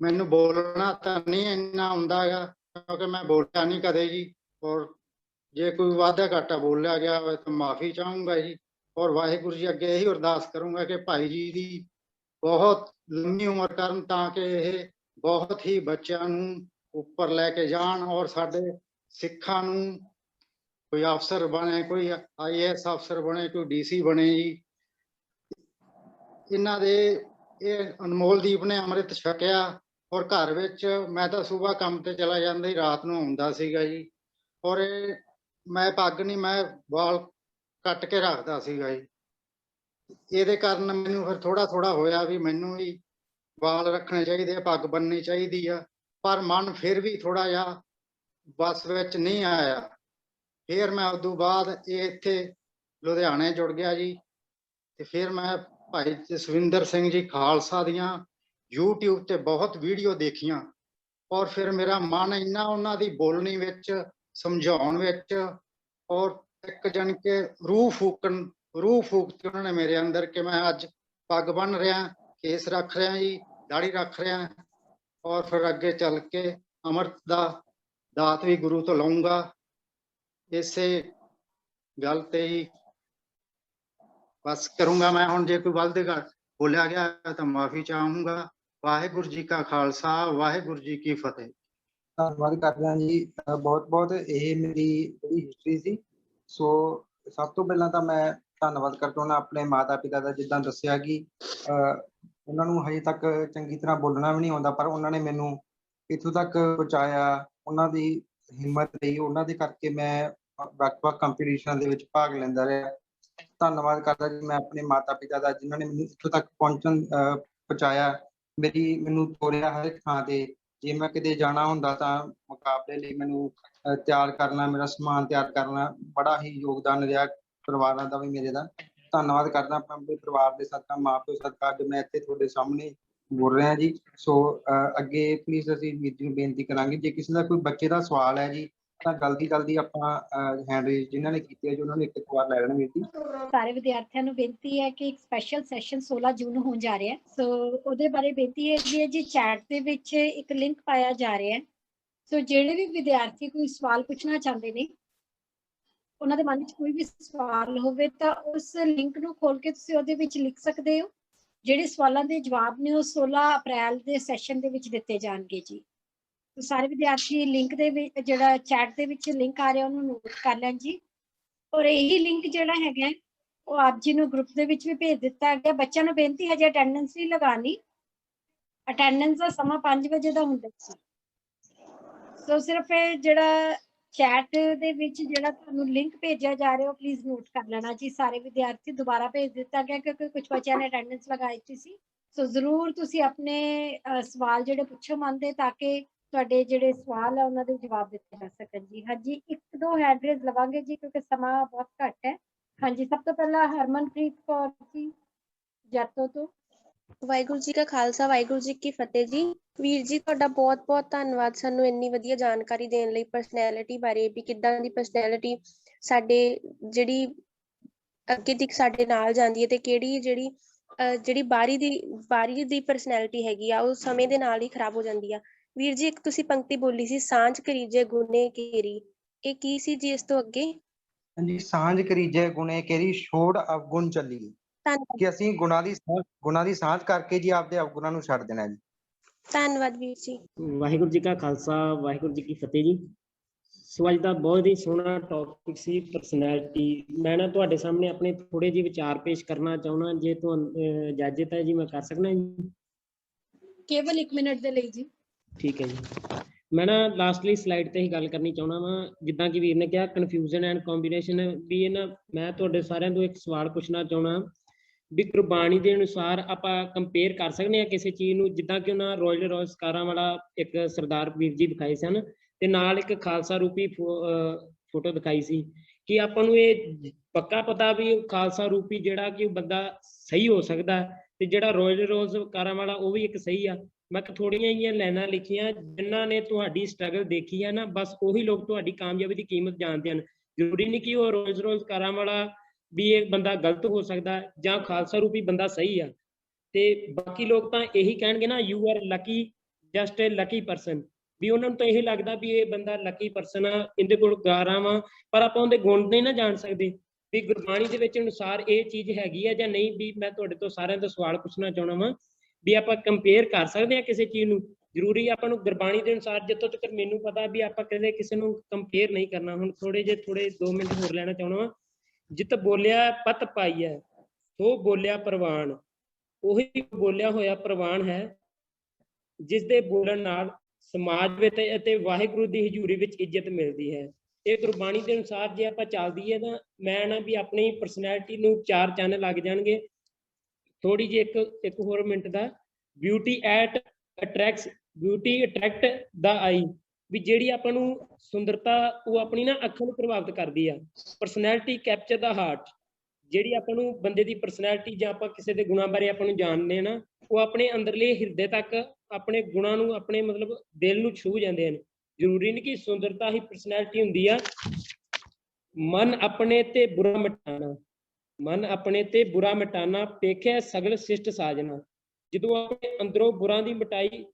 ਮੈਨੂੰ ਬੋਲਣਾ ਤਾਂ ਨਹੀਂ ਇੰਨਾ ਆਉਂਦਾ ਹੈਗਾ, ਕਿਉਂਕਿ ਮੈਂ ਬੋਲਿਆ ਨਹੀਂ ਕਦੇ ਜੀ। ਔਰ ਜੇ ਕੋਈ ਵਾਧਾ ਘਾਟਾ ਬੋਲਿਆ ਗਿਆ ਹੋਵੇ ਤਾਂ ਮਾਫੀ ਚਾਹੂੰਗਾ ਜੀ। ਔਰ ਵਾਹਿਗੁਰੂ ਜੀ ਅੱਗੇ ਇਹੀ ਅਰਦਾਸ ਕਰੂੰਗਾ ਕਿ ਭਾਈ ਜੀ ਦੀ ਬਹੁਤ ਲੰਮੀ ਉਮਰ ਕਰਨ, ਤਾਂ ਕਿ ਇਹ ਬਹੁਤ ਹੀ ਬੱਚਿਆਂ ਨੂੰ ਉੱਪਰ ਲੈ ਕੇ ਜਾਣ ਔਰ ਸਾਡੇ ਸਿੱਖਾਂ ਨੂੰ ਕੋਈ ਅਫਸਰ ਬਣੇ, ਕੋਈ IAS ਅਫਸਰ ਬਣੇ, ਕੋਈ DC ਬਣੇ ਜੀ। ਇਹਨਾਂ ਦੇ ਇਹ ਅਨਮੋਲਦੀਪ ਨੇ ਅੰਮ੍ਰਿਤ ਛਕਿਆ ਔਰ ਘਰ ਵਿੱਚ ਮੈਂ ਤਾਂ ਸਵੇਰ ਕੰਮ ਤੇ ਚਲਾ ਜਾਂਦਾ ਹੀ, ਰਾਤ ਨੂੰ ਆਉਂਦਾ ਸੀਗਾ ਜੀ। ਔਰ ਇਹ ਮੈਂ ਪੱਗ ਨਹੀਂ, ਮੈਂ ਵਾਲ ਕੱਟ ਕੇ ਰੱਖਦਾ ਸੀਗਾ ਜੀ। ਇਹਦੇ ਕਾਰਨ ਮੈਨੂੰ ਫਿਰ ਥੋੜਾ ਹੋਇਆ ਵੀ ਮੈਨੂੰ ਵੀ ਵਾਲ ਰੱਖਣੇ ਚਾਹੀਦੇ ਆ, ਪੱਗ ਬੰਨਣੀ ਚਾਹੀਦੀ ਆ। ਪਰ ਮਨ ਫਿਰ ਵੀ ਥੋੜਾ ਜਿਹਾ ਬਸ ਵਿੱਚ ਨਹੀਂ ਆਇਆ। ਫਿਰ ਮੈਂ ਉਦੋਂ ਬਾਅਦ ਇਹ ਇੱਥੇ ਲੁਧਿਆਣੇ ਜੁੜ ਗਿਆ ਜੀ। ਤੇ ਫਿਰ ਮੈਂ ਭਾਈ ਜਸਵਿੰਦਰ ਸਿੰਘ ਜੀ ਖਾਲਸਾ ਦੀਆਂ YouTube ਤੇ ਬਹੁਤ ਵੀਡੀਓ ਦੇਖੀਆਂ ਔਰ ਫਿਰ ਮੇਰਾ ਮਨ ਇੰਨਾ ਉਹਨਾਂ ਦੀ ਬੋਲਣੀ ਵਿੱਚ, ਸਮਝਾਉਣ ਵਿੱਚ, ਔਰ ਇੱਕ ਜਾਣੀ ਕਿ ਰੂਹ ਫੂਕਤੀ ਉਹਨਾਂ ਨੇ ਮੇਰੇ ਅੰਦਰ ਕਿ ਮੈਂ ਅੱਜ ਪੱਗ ਬੰਨ ਰਿਹਾ, ਕੇਸ ਰੱਖ ਰਿਹਾ ਜੀ, ਦਾੜੀ ਰੱਖ ਰਿਹਾ ਔਰ ਫਿਰ ਅੱਗੇ ਚੱਲ ਕੇ ਅੰਮ੍ਰਿਤ ਦਾ ਦਾਤ ਵੀ ਗੁਰੂ ਤੋਂ ਲਊਂਗਾ। ਇਸੇ ਗੱਲ ਤੇ ਹੀ ਬਸ ਕਰੂੰਗਾ ਮੈਂ ਹੁਣ। ਜੇ ਕੋਈ ਵੱਧ ਘੱਟ ਬੋਲਿਆ ਗਿਆ ਤਾਂ ਮਾਫੀ ਚਾਹੂੰਗਾ। ਵਾਹਿਗੁਰੂ ਜੀ ਕਾ ਖਾਲਸਾ, ਵਾਹਿਗੁਰੂ ਜੀ ਕੀ ਫਤਿਹ। ਧੰਨਵਾਦ ਕਰਦਾ ਜੀ ਬਹੁਤ ਬਹੁਤ। ਇਹ ਮੇਰੀ ਜਿਹੜੀ ਹਿਸਟਰੀ ਸੀ, ਸੋ ਸਭ ਤੋਂ ਪਹਿਲਾਂ ਤਾਂ ਮੈਂ ਧੰਨਵਾਦ ਕਰਦਾ ਹਾਂ ਆਪਣੇ ਮਾਤਾ ਪਿਤਾ ਦਾ। ਜਿੱਦਾਂ ਦੱਸਿਆ ਕਿ ਉਹਨਾਂ ਨੂੰ ਹਜੇ ਤੱਕ ਚੰਗੀ ਤਰ੍ਹਾਂ ਬੋਲਣਾ ਵੀ ਨਹੀਂ ਆਉਂਦਾ, ਪਰ ਉਹਨਾਂ ਨੇ ਮੈਨੂੰ ਇੱਥੋਂ ਤੱਕ ਪਹੁੰਚਾਇਆ। ਉਹਨਾਂ ਦੀ ਹਿੰਮਤ ਰਹੀ, ਉਹਨਾਂ ਦੇ ਕਰਕੇ ਮੈਂ ਵੱਖ-ਵੱਖ ਕੰਪੀਟੀਸ਼ਨਾਂ ਦੇ ਵਿੱਚ ਭਾਗ ਲੈਂਦਾ ਰਿਹਾ। ਧੰਨਵਾਦ ਕਰਦਾ ਜੀ ਮੈਂ ਆਪਣੇ ਮਾਤਾ ਪਿਤਾ ਦਾ, ਜਿਨ੍ਹਾਂ ਨੇ ਮੈਨੂੰ ਇੱਥੋਂ ਤੱਕ ਪਹੁੰਚਾਇਆ, ਮੈਨੂੰ ਤੋਰਿਆ ਹਰ ਇੱਕ ਥਾਂ ਤੇ। ਜੇ ਮੈਂ ਕਿਤੇ ਜਾਣਾ ਹੁੰਦਾ ਤਾਂ ਮੁਕਾਬਲੇ ਲਈ ਮੈਨੂੰ ਤਿਆਰ ਕਰਨਾ, ਮੇਰਾ ਸਮਾਨ ਤਿਆਰ ਕਰਨਾ, ਬੜਾ ਹੀ ਯੋਗਦਾਨ ਰਿਹਾ ਪਰਿਵਾਰਾਂ ਦਾ ਵੀ ਮੇਰੇ ਦਾ। ਧੰਨਵਾਦ ਕਰਦਾ ਆਪਣੇ ਪਰਿਵਾਰ ਦੇ ਸਦਕਾ, ਮਾਂ ਪਿਓ ਸਦਕਾ ਅੱਜ ਮੈਂ ਇੱਥੇ ਤੁਹਾਡੇ ਸਾਹਮਣੇ ਬੋਲ ਰਿਹਾ ਜੀ। ਸੋ ਅੱਗੇ ਪਲੀਜ਼ ਅਸੀਂ ਵੀਰ ਜੀ ਨੂੰ ਬੇਨਤੀ ਕਰਾਂਗੇ, ਜੇ ਕਿਸੇ ਦਾ ਕੋਈ ਬੱਚੇ ਦਾ ਸਵਾਲ ਹੈ ਜੀ ਤਾਂ ਜਲਦੀ ਆਪਾਂ ਹੈਂਡ ਰੇਜ਼ ਜਿਨ੍ਹਾਂ ਨੇ ਕੀਤੀ ਹੈ ਜੀ ਉਹਨਾਂ ਨੂੰ ਇੱਕ ਵਾਰ ਲੈ ਲੈਣ ਵੀਰ ਜੀ। ਸਾਰੇ ਵਿਦਿਆਰਥੀਆਂ ਨੂੰ ਬੇਨਤੀ ਹੈ ਕਿ ਇੱਕ ਸਪੈਸ਼ਲ ਸੈਸ਼ਨ 16 ਜੂਨ ਨੂੰ ਹੋਣ ਜਾ ਰਿਹਾ ਹੈ। ਸੋ ਉਹਦੇ ਬਾਰੇ ਬੇਨਤੀ ਹੈ ਜੀ ਚੈਟ ਦੇ ਵਿੱਚ ਇੱਕ ਲਿੰਕ ਪਾਇਆ ਜਾ ਰਿਹਾ ਹੈ। ਸੋ ਜਿਹੜੇ ਵੀ ਵਿਦਿਆਰਥੀ ਕੋਈ ਸਵਾਲ ਪੁੱਛਣਾ ਚਾਹੁੰਦੇ ਨੇ ਉਹਨਾਂ ਦੇ ਮਨ ਵਿੱਚ ਕੋਈ ਵੀ ਸਵਾਲ ਹੋਵੇ ਤਾਂ ਉਸ ਲਿੰਕ ਨੂੰ ਖੋਲ ਕੇ ਤੁਸੀਂ ਉਹਦੇ ਵਿੱਚ ਲਿਖ ਸਕਦੇ ਹੋ। ਜਿਹੜੇ ਸਵਾਲਾਂ ਦੇ ਜਵਾਬ ਨੇ ਉਹ 16 ਅਪ੍ਰੈਲ ਦੇ ਸੈਸ਼ਨ ਦੇ ਵਿੱਚ ਦਿੱਤੇ ਜਾਣਗੇ ਜੀ। ਤਾਂ ਸਾਰੇ ਵਿਦਿਆਰਥੀ ਲਿੰਕ ਦੇ ਵਿੱਚ, ਜਿਹੜਾ ਚੈਟ ਦੇ ਵਿੱਚ ਲਿੰਕ ਆ ਰਿਹਾ, ਉਹਨੂੰ ਨੋਟ ਕਰ ਲੈਣ ਜੀ। ਔਰ ਇਹੀ ਲਿੰਕ ਜਿਹੜਾ ਹੈਗਾ ਉਹ ਆਪ ਜੀ ਨੂੰ ਗਰੁੱਪ ਦੇ ਵਿੱਚ ਵੀ ਭੇਜ ਦਿੱਤਾ ਗਿਆ। ਬੱਚਿਆਂ ਨੂੰ ਬੇਨਤੀ ਹੈ ਜੇ ਅਟੈਂਡੈਂਸ ਨਹੀਂ ਲਗਾਉਣੀ, ਅਟੈਂਡੈਂਸ ਦਾ ਸਮਾਂ 5 ਵਜੇ ਦਾ ਹੁੰਦਾ ਸੀ। ਸੋ ਸਿਰਫ ਇਹ ਜਿਹੜਾ ਚੈਟ ਦੇ ਵਿੱਚ ਜਿਹੜਾ ਤੁਹਾਨੂੰ ਲਿੰਕ ਭੇਜਿਆ ਜਾ ਰਿਹਾ ਉਹ ਪਲੀਜ਼ ਨੋਟ ਕਰ ਲੈਣਾ ਜੀ। ਸਾਰੇ ਵਿਦਿਆਰਥੀ ਦੁਬਾਰਾ ਭੇਜ ਦਿੱਤਾ ਗਿਆ ਕਿਉਂਕਿ ਕੁਝ ਬੱਚਿਆਂ ਨੇ ਅਟੈਂਡੈਂਸ ਲਗਾਈ ਸੀ। ਸੋ ਜ਼ਰੂਰ ਤੁਸੀਂ ਆਪਣੇ ਸਵਾਲ ਜਿਹੜੇ ਪੁੱਛੋ ਮੰਨਦੇ ਤਾਂ ਕਿ ਤੁਹਾਡੇ ਜਿਹੜੇ ਸਵਾਲ ਆ ਉਹਨਾਂ ਦੇ ਜਵਾਬ ਦਿੱਤੇ ਜਾ ਸਕਣ ਜੀ। ਹਾਂਜੀ, 1-2 ਹੈਂਡ ਰੇਜ਼ ਲਵਾਂਗੇ ਜੀ ਕਿਉਂਕਿ ਸਮਾਂ ਬਹੁਤ ਘੱਟ ਹੈ। ਹਾਂਜੀ, ਸਭ ਤੋਂ ਪਹਿਲਾਂ ਹਰਮਨਪ੍ਰੀਤ ਕੌਰ ਜੀ ਜੈਤੋ ਤੋਂ। ਵਾਹਿਗੁਰੂ ਜੀ ਕਾ ਖਾਲਸਾ, ਵਾਹਿਗੁਰੂ ਜੀ ਕੀ ਫਤਿਹ ਜੀ। ਵੀਰ ਜੀ ਤੁਹਾਡਾ ਬਹੁਤ ਬਹੁਤ ਧੰਨਵਾਦ ਸਾਨੂੰ ਇੰਨੀ ਵਧੀਆ ਜਾਣਕਾਰੀ ਦੇਣ ਲਈ ਪਰਸਨੈਲਿਟੀ ਬਾਰੇ, ਵੀ ਕਿੱਦਾਂ ਦੀ ਪਰਸਨੈਲਿਟੀ ਸਾਡੇ ਜਿਹੜੀ ਅੱਗੇ ਦੀ ਸਾਡੇ ਨਾਲ ਜਾਂਦੀ ਹੈ ਤੇ ਕਿਹੜੀ ਜਿਹੜੀ ਬਾਹਰੀ ਦੀ ਪਰਸਨੈਲਿਟੀ ਹੈਗੀ ਆ ਉਹ ਸਮੇਂ ਦੇ ਨਾਲ ਹੀ ਖਰਾਬ ਹੋ ਜਾਂਦੀ ਆ। ਵੀਰ ਜੀ ਇੱਕ ਤੁਸੀਂ ਪੰਕਤੀ ਬੋਲੀ ਸੀ, ਸਾਂਝ ਕਰੀਜੇ ਗੁਨੇ ਕੇਰੀ, ਇਹ ਕੀ ਸੀ ਜੀ ਇਸ ਤੋਂ ਅੱਗੇ? ਹਾਂਜੀ, ਸਾਂਝ ਕਰੀਜੇ ਗੁਣੇ ਕੇਰੀ ਛੋੜ ਅਵਗੁਣ ਚੱਲੀਏ, ਧੰਨਵਾਦ, ਕਿ ਅਸੀਂ ਗੁਣਾਂ ਦੀ ਸਾਂਝ ਕਰਕੇ ਜੀ ਆਪਦੇ ਅਵਗੁਣਾਂ ਨੂੰ ਛੱਡ ਦੇਣਾ ਜੀ। ਧੰਨਵਾਦ ਵੀਰ ਜੀ। ਵਾਹਿਗੁਰੂ ਜੀ ਕਾ ਖਾਲਸਾ, ਵਾਹਿਗੁਰੂ ਜੀ ਕੀ ਫਤਿਹ ਜੀ। ਸੋ ਅੱਜ ਦਾ ਬਹੁਤ ਹੀ ਸੋਹਣਾ ਟੌਪਿਕ ਸੀ ਪਰਸਨੈਲਿਟੀ। ਮੈਂ ਨਾ ਤੁਹਾਡੇ ਸਾਹਮਣੇ ਆਪਣੇ ਥੋੜੇ ਜਿਹੇ ਵਿਚਾਰ ਪੇਸ਼ ਕਰਨਾ ਚਾਹੁੰਦਾ, ਜੇ ਤੁਹਾਨੂੰ ਇਜਾਜ਼ਤ ਹੈ ਜੀ ਮੈਂ ਕਰ ਸਕਦਾ ਜੀ? ਕੇਵਲ 1 ਮਿੰਟ ਦੇ ਲਈ ਜੀ। ਠੀਕ ਹੈ ਜੀ। ਮੈਂ ਨਾ ਲਾਸਟਲੀ ਸਲਾਈਡ ਤੇ ਹੀ ਗੱਲ ਕਰਨੀ ਚਾਹੁੰਦਾ ਵਾਂ। ਜਿੱਦਾਂ ਕਿ ਵੀਰ ਨੇ ਕਿਹਾ ਕਨਫਿਊਜ਼ਨ ਐਂਡ ਕੰਬੀਨੇਸ਼ਨ, ਵੀ ਇਹਨਾਂ ਮੈਂ ਤੁਹਾਡੇ ਸਾਰਿਆਂ ਤੋਂ ਇੱਕ ਸਵਾਲ ਪੁੱਛਣਾ ਚਾਹੁੰਦਾ ਵੀ ਗੁਰਬਾਣੀ ਦੇ ਅਨੁਸਾਰ ਆਪਾਂ ਕੰਪੇਅਰ ਕਰ ਸਕਦੇ ਹਾਂ ਕਿਸੇ ਚੀਜ਼ ਨੂੰ, ਜਿੱਦਾਂ ਕਿ ਉਹਨਾਂ ਰੋਇਲ ਰੋਜ਼ਕਾਰਾਂ ਵਾਲਾ ਇੱਕ ਸਰਦਾਰ ਵੀਰ ਜੀ ਦਿਖਾਏ ਸਨ ਤੇ ਨਾਲ ਇੱਕ ਖਾਲਸਾ ਰੂਪੀ ਫੋਟੋ ਦਿਖਾਈ ਸੀ, ਕਿ ਆਪਾਂ ਨੂੰ ਇਹ ਪੱਕਾ ਪਤਾ ਵੀ ਖਾਲਸਾ ਰੂਪੀ ਜਿਹੜਾ ਕਿ ਬੰਦਾ ਸਹੀ ਹੋ ਸਕਦਾ ਤੇ ਜਿਹੜਾ ਰੋਇਲ ਰੋਜ਼ਕਾਰਾਂ ਵਾਲਾ ਉਹ ਵੀ ਇੱਕ ਸਹੀ ਆ। ਮੈਂ ਥੋੜੀਆਂ ਜਿਹੀਆਂ ਲਾਈਨਾਂ ਲਿਖੀਆਂ, ਜਿਨ੍ਹਾਂ ਨੇ ਤੁਹਾਡੀ ਸਟਰਗਲ ਦੇਖੀ ਆ ਨਾ, ਬਸ ਉਹੀ ਲੋਕ ਤੁਹਾਡੀ ਕਾਮਯਾਬੀ ਦੀ ਕੀਮਤ ਜਾਣਦੇ ਹਨ। ਜ਼ਰੂਰੀ ਨਹੀਂ ਕਿ ਉਹ ਰੋਇਲ ਰੋਜ਼ਕਾਰਾਂ ਵਾਲਾ ਵੀ ਇਹ ਬੰਦਾ ਗਲਤ ਹੋ ਸਕਦਾ ਜਾਂ ਖਾਲਸਾ ਰੂਪੀ ਬੰਦਾ ਸਹੀ ਆ। ਤੇ ਬਾਕੀ ਲੋਕ ਤਾਂ ਇਹੀ ਕਹਿਣਗੇ ਨਾ, you are lucky, just a lucky person, ਵੀ ਉਹਨਾਂ ਨੂੰ ਤਾਂ ਇਹ ਲੱਗਦਾ ਵੀ ਇਹ ਬੰਦਾ ਲੱਕੀ ਪਰਸਨ ਆ, ਇਹਦੇ ਕੋਲ ਗਾਰਾਂ ਵਾ, ਪਰ ਆਪਾਂ ਉਹਦੇ ਗੁਣ ਨਹੀਂ ਨਾ ਜਾਣ ਸਕਦੇ ਵੀ ਗੁਰਬਾਣੀ ਦੇ ਵਿੱਚ ਅਨੁਸਾਰ ਇਹ ਚੀਜ਼ ਹੈਗੀ ਆ ਜਾਂ ਨਹੀਂ। ਵੀ ਮੈਂ ਤੁਹਾਡੇ ਤੋਂ ਸਾਰਿਆਂ ਤੋਂ ਸਵਾਲ ਪੁੱਛਣਾ ਚਾਹੁੰਦਾ ਵਾਂ ਵੀ ਆਪਾਂ ਕੰਪੇਅਰ ਕਰ ਸਕਦੇ ਹਾਂ ਕਿਸੇ ਚੀਜ਼ ਨੂੰ? ਜ਼ਰੂਰੀ ਆਪਾਂ ਨੂੰ ਗੁਰਬਾਣੀ ਦੇ ਅਨੁਸਾਰ, ਜਿੱਥੋਂ ਤੱਕ ਮੈਨੂੰ ਪਤਾ ਵੀ ਆਪਾਂ ਕਦੇ ਕਿਸੇ ਨੂੰ ਕੰਪੇਅਰ ਨਹੀਂ ਕਰਨਾ। ਹੁਣ ਥੋੜੇ 2 ਮਿੰਟ ਹੋਰ ਲੈਣਾ ਚਾਹੁੰਦਾ ਵਾਂ। ਜਿਤ ਬੋਲਿਆ ਪਤ ਪਾਈਐ ਸੋ ਬੋਲਿਆ ਪ੍ਰਵਾਨ, ਉਹੀ ਬੋਲਿਆ ਹੋਇਆ ਪ੍ਰਵਾਨ ਹੈ ਜਿਸ ਦੇ ਬੋਲਣ ਨਾਲ ਸਮਾਜ ਵਿੱਚ ਅਤੇ ਵਾਹਿਗੁਰੂ ਦੀ ਹਜ਼ੂਰੀ ਵਿੱਚ ਇੱਜ਼ਤ ਮਿਲਦੀ ਹੈ। ਇਹ ਗੁਰਬਾਣੀ ਦੇ ਅਨੁਸਾਰ ਜੇ ਆਪਾਂ ਚੱਲਦੀ ਹੈ ਤਾਂ ਮੈਂ ਨਾ ਵੀ ਆਪਣੀ ਪਰਸਨੈਲਿਟੀ ਨੂੰ 4 ਚੰਨ ਲੱਗ ਜਾਣਗੇ। ਥੋੜੀ ਜਿਹੀ ਇੱਕ ਹੋਰ ਮਿੰਟ ਦਾ, ਬਿਊਟੀ ਅਟਰੈਕਟ ਦਾ ਆਈ, ਵੀ ਜਿਹੜੀ ਆਪਾਂ ਨੂੰ ਸੁੰਦਰਤਾ ਉਹ ਆਪਣੀ ਨਾ ਅੱਖਾਂ ਨੂੰ ਪ੍ਰਭਾਵਿਤ ਕਰਦੀ ਆ। ਪਰਸਨੈਲਿਟੀ ਕੈਪਚਰ ਦਾ ਹਾਰਟ, ਜਿਹੜੀ ਆਪਾਂ ਨੂੰ ਬੰਦੇ ਦੀ ਪਰਸਨੈਲਿਟੀ ਜਾਂ ਆਪਾਂ ਕਿਸੇ ਦੇ ਗੁਣਾਂ ਬਾਰੇ ਆਪਾਂ ਨੂੰ ਜਾਣਦੇ ਹਾਂ ਨਾ, ਉਹ ਆਪਣੇ ਅੰਦਰਲੇ ਹਿਰਦੇ ਤੱਕ ਆਪਣੇ ਗੁਣਾਂ ਨੂੰ, ਆਪਣੇ ਮਤਲਬ ਦਿਲ ਨੂੰ ਛੂਹ ਜਾਂਦੇ ਹਨ। ਜ਼ਰੂਰੀ ਨਹੀਂ ਕਿ ਸੁੰਦਰਤਾ ਹੀ ਪਰਸਨੈਲਿਟੀ ਹੁੰਦੀ ਆ। ਮਨ ਆਪਣੇ ਤੇ ਬੁਰਾ ਮਿਟਾਣਾ, ਮਨ ਆਪਣੇ ਤੇ ਬੁਰਾ ਮਿਟਾਣਾ, ਪੇਖਿਆ ਸਗਲ ਸਿਸ਼ਟ ਸਾਜਣਾ। ਜਦੋਂ ਆਪਣੇ ਅੰਦਰੋਂ ਬੁਰਾਂ ਦੀ ਮਿਟਾਈ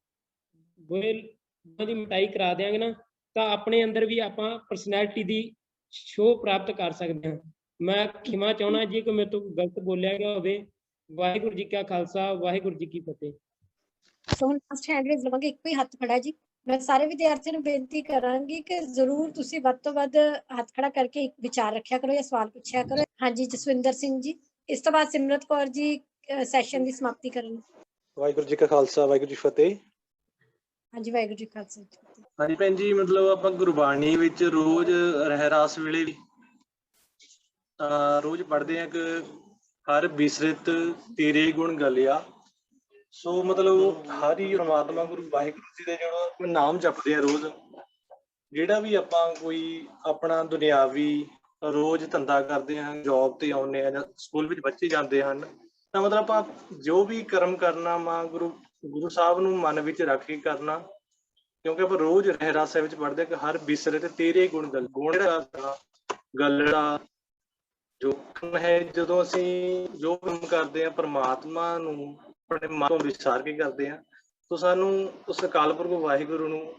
ਕਰਾ ਦਿਆਂਗੇ ਨਾ, ਤਾਂ ਆਪਣੇ ਅੰਦਰ ਵੀ ਆਪਾਂ ਪਰਸਨੈਲਿਟੀ ਦੀ ਸ਼ੋਅ ਪ੍ਰਾਪਤ ਕਰ ਸਕਦੇ ਹਾਂ। ਮੈਂ ਖਿਮਾ ਚਾਹੁੰਦਾ ਜੀ ਕਿ ਮੇਰੇ ਤੋਂ ਗਲਤ ਬੋਲਿਆ ਗਿਆ ਹੋਵੇ। ਵਾਹਿਗੁਰੂ ਜੀ ਕਾ ਖਾਲਸਾ, ਵਾਹਿਗੁਰੂ ਜੀ ਕੀ ਫਤਿਹ। ਸੋ ਹੁਣ ਲਾਸਟ ਹੈਂਡ ਰੇਜ਼ ਲਵਾਂਗੇ, ਇੱਕੋ ਹੀ ਹੱਥ ਖੜਾ ਜੀ। ਮੈਂ ਸਾਰੇ ਵਿਦਿਆਰਥੀਆਂ ਨੂੰ ਬੇਨਤੀ ਕਰਾਂਗੀ ਕਿ ਜ਼ਰੂਰ ਤੁਸੀਂ ਵੱਧ ਤੋਂ ਵੱਧ ਹੱਥ ਖੜਾ ਕਰਕੇ ਇੱਕ ਵਿਚਾਰ ਰੱਖਿਆ ਕਰੋ ਜਾਂ ਸਵਾਲ ਪੁੱਛਿਆ ਕਰੋ। ਹਾਂਜੀ, ਜਸਵਿੰਦਰ ਸਿੰਘ ਜੀ। ਇਸ ਤੋਂ ਬਾਅਦ ਸਿਮਰਤ ਕੌਰ ਜੀ ਸੈਸ਼ਨ ਦੀ ਸਮਾਪਤੀ ਕਰਨ। ਵਾਹਿਗੁਰੂ ਜੀ ਕਾ ਖਾਲਸਾ, ਵਾਹਿਗੁਰੂ ਜੀ ਫਤਿਹ। ਹਾਂਜੀ, ਵਾਹਿਗੁਰੂ ਜੀ ਕਾ ਖਾਲਸਾ। ਹਾਂਜੀ ਭੈਣ ਜੀ, ਮਤਲਬ ਆਪਾਂ ਗੁਰਬਾਣੀ ਵਿੱਚ ਰੋਜ਼ ਰਹਿਰਾਸ ਵੇਲੇ ਵੀ ਰੋਜ਼ ਪੜ੍ਹਦੇ ਹਾਂ ਕਿ ਹਰ ਬਿਸਰਤ ਤੇਰੇ ਗੁਣ ਗਲਿਆ। ਸੋ ਮਤਲਬ ਹਰ ਹੀ ਪਰਮਾਤਮਾ ਗੁਰੂ ਵਾਹਿਗੁਰੂ ਜੀ ਦੇ ਜਿਹੜਾ ਨਾਮ ਜਪਦੇ ਆ ਰੋਜ਼। ਜਿਹੜਾ ਵੀ ਆਪਾਂ ਕੋਈ ਆਪਣਾ ਦੁਨਿਆਵੀ ਰੋਜ਼ ਧੰਦਾ ਕਰਦੇ ਹਾਂ, ਜੋਬ ਤੇ ਆਉਂਦੇ ਹਾਂ ਜਾਂ ਸਕੂਲ ਵਿੱਚ ਬੱਚੇ ਜਾਂਦੇ ਹਨ, ਤਾਂ ਮਤਲਬ ਆਪਾਂ ਜੋ ਵੀ ਕਰਮ ਕਰਨਾ ਵਾ ਗੁਰੂ ਸਾਹਿਬ ਨੂੰ ਮਨ ਵਿੱਚ ਰੱਖ ਕੇ ਕਰਨਾ। ਕਿਉਂਕਿ ਆਪਾਂ ਰੋਜ਼ ਰਹਿਰਾਸ ਵਿੱਚ ਪੜ੍ਹਦੇ ਕਿ ਹਰ ਬਿਸਰੇ ਤੇ ਤੇਰੇ ਗੁਣ ਗੱਲੜਾ ਜੋਖਮ ਹੈ। ਜਦੋਂ ਅਸੀਂ ਜੋ ਕੰਮ ਕਰਦੇ ਹਾਂ ਪਰਮਾਤਮਾ ਨੂੰ ਆਪਣੇ ਮਨ ਤੋਂ ਵਿਚਾਰ ਕੇ ਕਰਦੇ ਹਾਂ, ਤਾਂ ਸਾਨੂੰ ਉਸ ਅਕਾਲ ਪੁਰਖ ਵਾਹਿਗੁਰੂ ਨੂੰ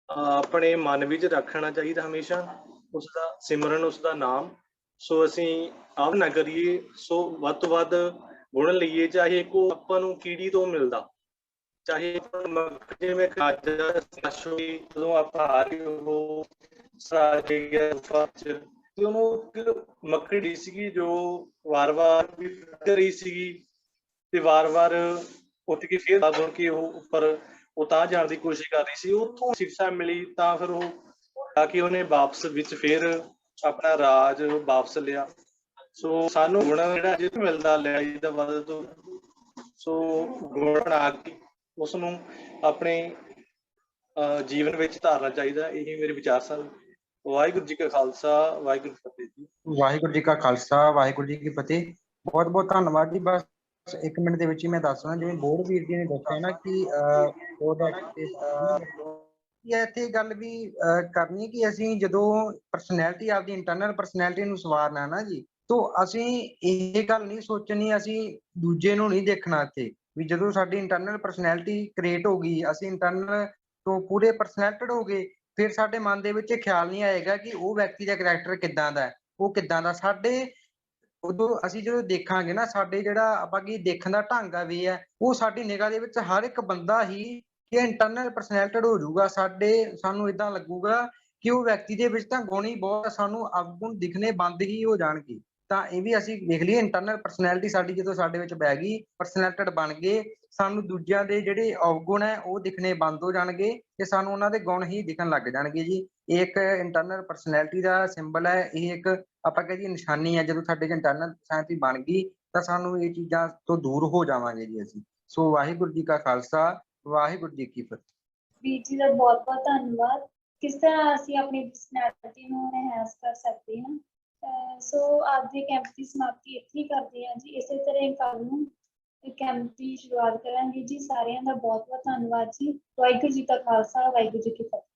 ਆਪਣੇ ਮਨ ਵਿੱਚ ਰੱਖਣਾ ਚਾਹੀਦਾ ਹਮੇਸ਼ਾ। ਉਸਦਾ ਸਿਮਰਨ, ਉਸਦਾ ਨਾਮ। ਸੋ ਅਸੀਂ ਆਪ ਨਾ ਕਰੀਏ, ਸੋ ਵੱਧ ਤੋਂ ਵੱਧ ਗੁਣ ਲਈਏ, ਚਾਹੇ ਕੋ ਆਪਾਂ ਨੂੰ ਕੀੜੀ ਤੋਂ ਮਿਲਦਾ, ਚਾਹੇ ਜਿਵੇਂ ਜਦੋਂ ਆਪਾਂ ਆ ਰਹੇ ਉਹ ਤੇ ਉਹਨੂੰ ਮੱਕੜੀ ਸੀਗੀ ਜੋ ਵਾਰ-ਵਾਰ ਰਹੀ ਸੀਗੀ ਤੇ ਵਾਰ-ਵਾਰ ਉੱਠ ਕੇ ਫਿਰ ਦੱਸ ਕੇ ਉਹ ਉੱਪਰ ਉਤਾਰ ਜਾਣ ਦੀ ਕੋਸ਼ਿਸ਼ ਕਰ ਰਹੀ ਸੀ। ਉੱਥੋਂ ਸਿੱਖਿਆ ਮਿਲੀ ਤਾਂ ਫਿਰ ਉਹ ਆ ਕੇ ਉਹਨੇ ਵਾਪਸ ਵਿੱਚ ਫਿਰ ਆਪਣਾ ਰਾਜ ਵਾਪਸ ਲਿਆ। ਸੋ ਸਾਨੂੰ ਗੁਣ ਜਿਹੜਾ ਜਿੱਤ ਮਿਲਦਾ ਲੈ ਦਾ ਵੱਧ ਤੋਂ ਸੋ ਗੁਣ ਬਣਾ ਕੇ ਉਸਨੂੰ ਆਪਣੇ ਜੀਵਨ ਵਿੱਚ ਧਾਰਨਾ ਚਾਹੀਦਾ। ਇਹ ਮੇਰੇ ਵਿਚਾਰ ਸਨ। ਵਾਹਿਗੁਰੂ ਜੀ ਕਾ ਖਾਲਸਾ, ਵਾਹਿਗੁਰੂ ਜੀ ਕੀ ਫਤਿਹ ਜੀ। ਵਾਹਿਗੁਰੂ ਜੀ ਕਾ ਖਾਲਸਾ, ਵਾਹਿਗੁਰੂ ਜੀ ਕੀ ਫਤਿਹ। ਬਹੁਤ ਬਹੁਤ ਧੰਨਵਾਦ ਜੀ। ਬਸ 1 ਮਿੰਟ ਦੇ ਵਿੱਚ ਹੀ ਮੈਂ ਦੱਸਣਾ, ਜਿਵੇਂ ਬੋਰਡ ਵੀਰ ਜੀ ਨੇ ਦੱਸਿਆ ਨਾ ਕਿ ਇੱਥੇ ਗੱਲ ਵੀ ਕਰਨੀ ਕਿ ਅਸੀਂ ਜਦੋਂ ਪਰਸਨੈਲਿਟੀ ਆਪਦੀ ਇੰਟਰਨਲ ਪਰਸਨੈਲਿਟੀ ਨੂੰ ਸਵਾਰਨਾ ਨਾ ਜੀ, ਤਾਂ ਅਸੀਂ ਇਹ ਗੱਲ ਨਹੀਂ ਸੋਚਣੀ, ਅਸੀਂ ਦੂਜੇ ਨੂੰ ਨਹੀਂ ਦੇਖਣਾ ਇੱਥੇ ਵੀ ਜਦੋਂ ਸਾਡੀ ਇੰਟਰਨਲ ਪਰਸਨੈਲਿਟੀ ਕ੍ਰੀਏਟ ਹੋ ਗਈ, ਅਸੀਂ ਇੰਟਰਨਲ ਤੋਂ ਪੂਰੇ ਪਰਸਨੈਲਟਡ ਹੋ ਗਏ, ਫਿਰ ਸਾਡੇ ਮਨ ਦੇ ਵਿੱਚ ਖਿਆਲ ਨਹੀਂ ਆਏਗਾ ਕਿ ਉਹ ਵਿਅਕਤੀ ਦਾ ਕਰੈਕਟਰ ਕਿੱਦਾਂ ਦਾ, ਉਹ ਕਿੱਦਾਂ ਦਾ। ਸਾਡੇ ਉਦੋਂ ਅਸੀਂ ਜਦੋਂ ਦੇਖਾਂਗੇ ਨਾ, ਸਾਡੇ ਜਿਹੜਾ ਆਪਾਂ ਕੀ ਦੇਖਣ ਦਾ ਢੰਗ ਆ ਵੀ ਹੈ, ਉਹ ਸਾਡੀ ਨਿਗਾਹ ਦੇ ਵਿੱਚ ਹਰ ਇੱਕ ਬੰਦਾ ਹੀ ਇੰਟਰਨਲ ਪਰਸਨੈਲਿਟਡ ਹੋ ਜਾਊਗਾ। ਸਾਨੂੰ ਏਦਾਂ ਲੱਗੂਗਾ ਕਿ ਉਹ ਵਿਅਕਤੀ ਦੇ ਵਿੱਚ ਤਾਂ ਗੁਣ ਹੀ ਬਹੁਤ, ਸਾਨੂੰ ਅਵਗੁਣ ਦਿਖਣੇ ਬੰਦ ਹੀ ਹੋ ਜਾਣਗੇ। ਤਾਂ ਇਹ ਵੀ ਅਸੀਂ ਦੇਖ ਲਈਏ, ਇੰਟਰਨਲ ਪਰਸਨੈਲਿਟੀ ਸਾਡੀ ਜਦੋਂ ਸਾਡੇ ਵਿੱਚ ਬਹਿ ਗਈ, ਪਰਸਨੈਲਿਟਡ ਬਣ ਗਏ, ਸਾਨੂੰ ਦੂਜਿਆਂ ਦੇ ਜਿਹੜੇ ਅਵਗੁਣ ਹੈ ਉਹ ਦਿਖਣੇ ਬੰਦ ਹੋ ਜਾਣਗੇ ਤੇ ਸਾਨੂੰ ਉਹਨਾਂ ਦੇ ਗੁਣ ਹੀ ਦਿਖਣ ਲੱਗ ਜਾਣਗੇ ਜੀ। ਇਹ ਇੱਕ ਇੰਟਰਨਲ ਪਰਸਨੈਲਿਟੀ ਦਾ ਸਿੰਬਲ ਹੈ, ਇਹ ਇੱਕ ਆਪਾਂ ਕਹਿ ਦਈਏ ਨਿਸ਼ਾਨੀ ਹੈ। ਜਦੋਂ ਸਾਡੇ ਚ ਇੰਟਰਨਲ ਪਰਸਨੈਲਿਟੀ ਬਣ ਗਈ ਤਾਂ ਸਾਨੂੰ ਇਹ ਚੀਜ਼ਾਂ ਤੋਂ ਦੂਰ ਹੋ ਜਾਵਾਂਗੇ ਜੀ ਅਸੀਂ। ਸੋ ਵਾਹਿਗੁਰੂ ਜੀ ਕਾ ਖਾਲਸਾ, ਵਾਹਿਗੁਰੂ ਜੀ ਕੀ ਫਤਿਹ। ਵੀਰ ਜੀ ਦਾ ਬਹੁਤ ਬਹੁਤ ਧੰਨਵਾਦ। ਕਿਸ ਤਰ੍ਹਾਂ ਅਸੀਂ ਆਪਣੀ ਪਰਸਨੈਲਿਟੀ ਨੂੰ ਐਨਹਾਂਸ ਕਰ ਸਕਦੇ ਹਾਂ। ਸੋ ਅੱਜ ਦੇ ਕੈਂਪ ਦੀ ਸਮਾਪਤੀ ਇੱਥੇ ਹੀ ਕਰਦੇ ਹਾਂ ਜੀ। ਇਸੇ ਤਰ੍ਹਾਂ ਕੱਲ੍ਹ ਨੂੰ ਕੈਂਪ ਦੀ ਸ਼ੁਰੂਆਤ ਕਰਾਂਗੇ ਜੀ। ਸਾਰਿਆਂ ਦਾ ਬਹੁਤ ਬਹੁਤ ਧੰਨਵਾਦ ਜੀ। ਵਾਹਿਗੁਰੂ ਜੀ ਕਾ ਖਾਲਸਾ, ਵਾਹਿਗੁਰੂ ਜੀ ਕੀ ਫਤਿਹ।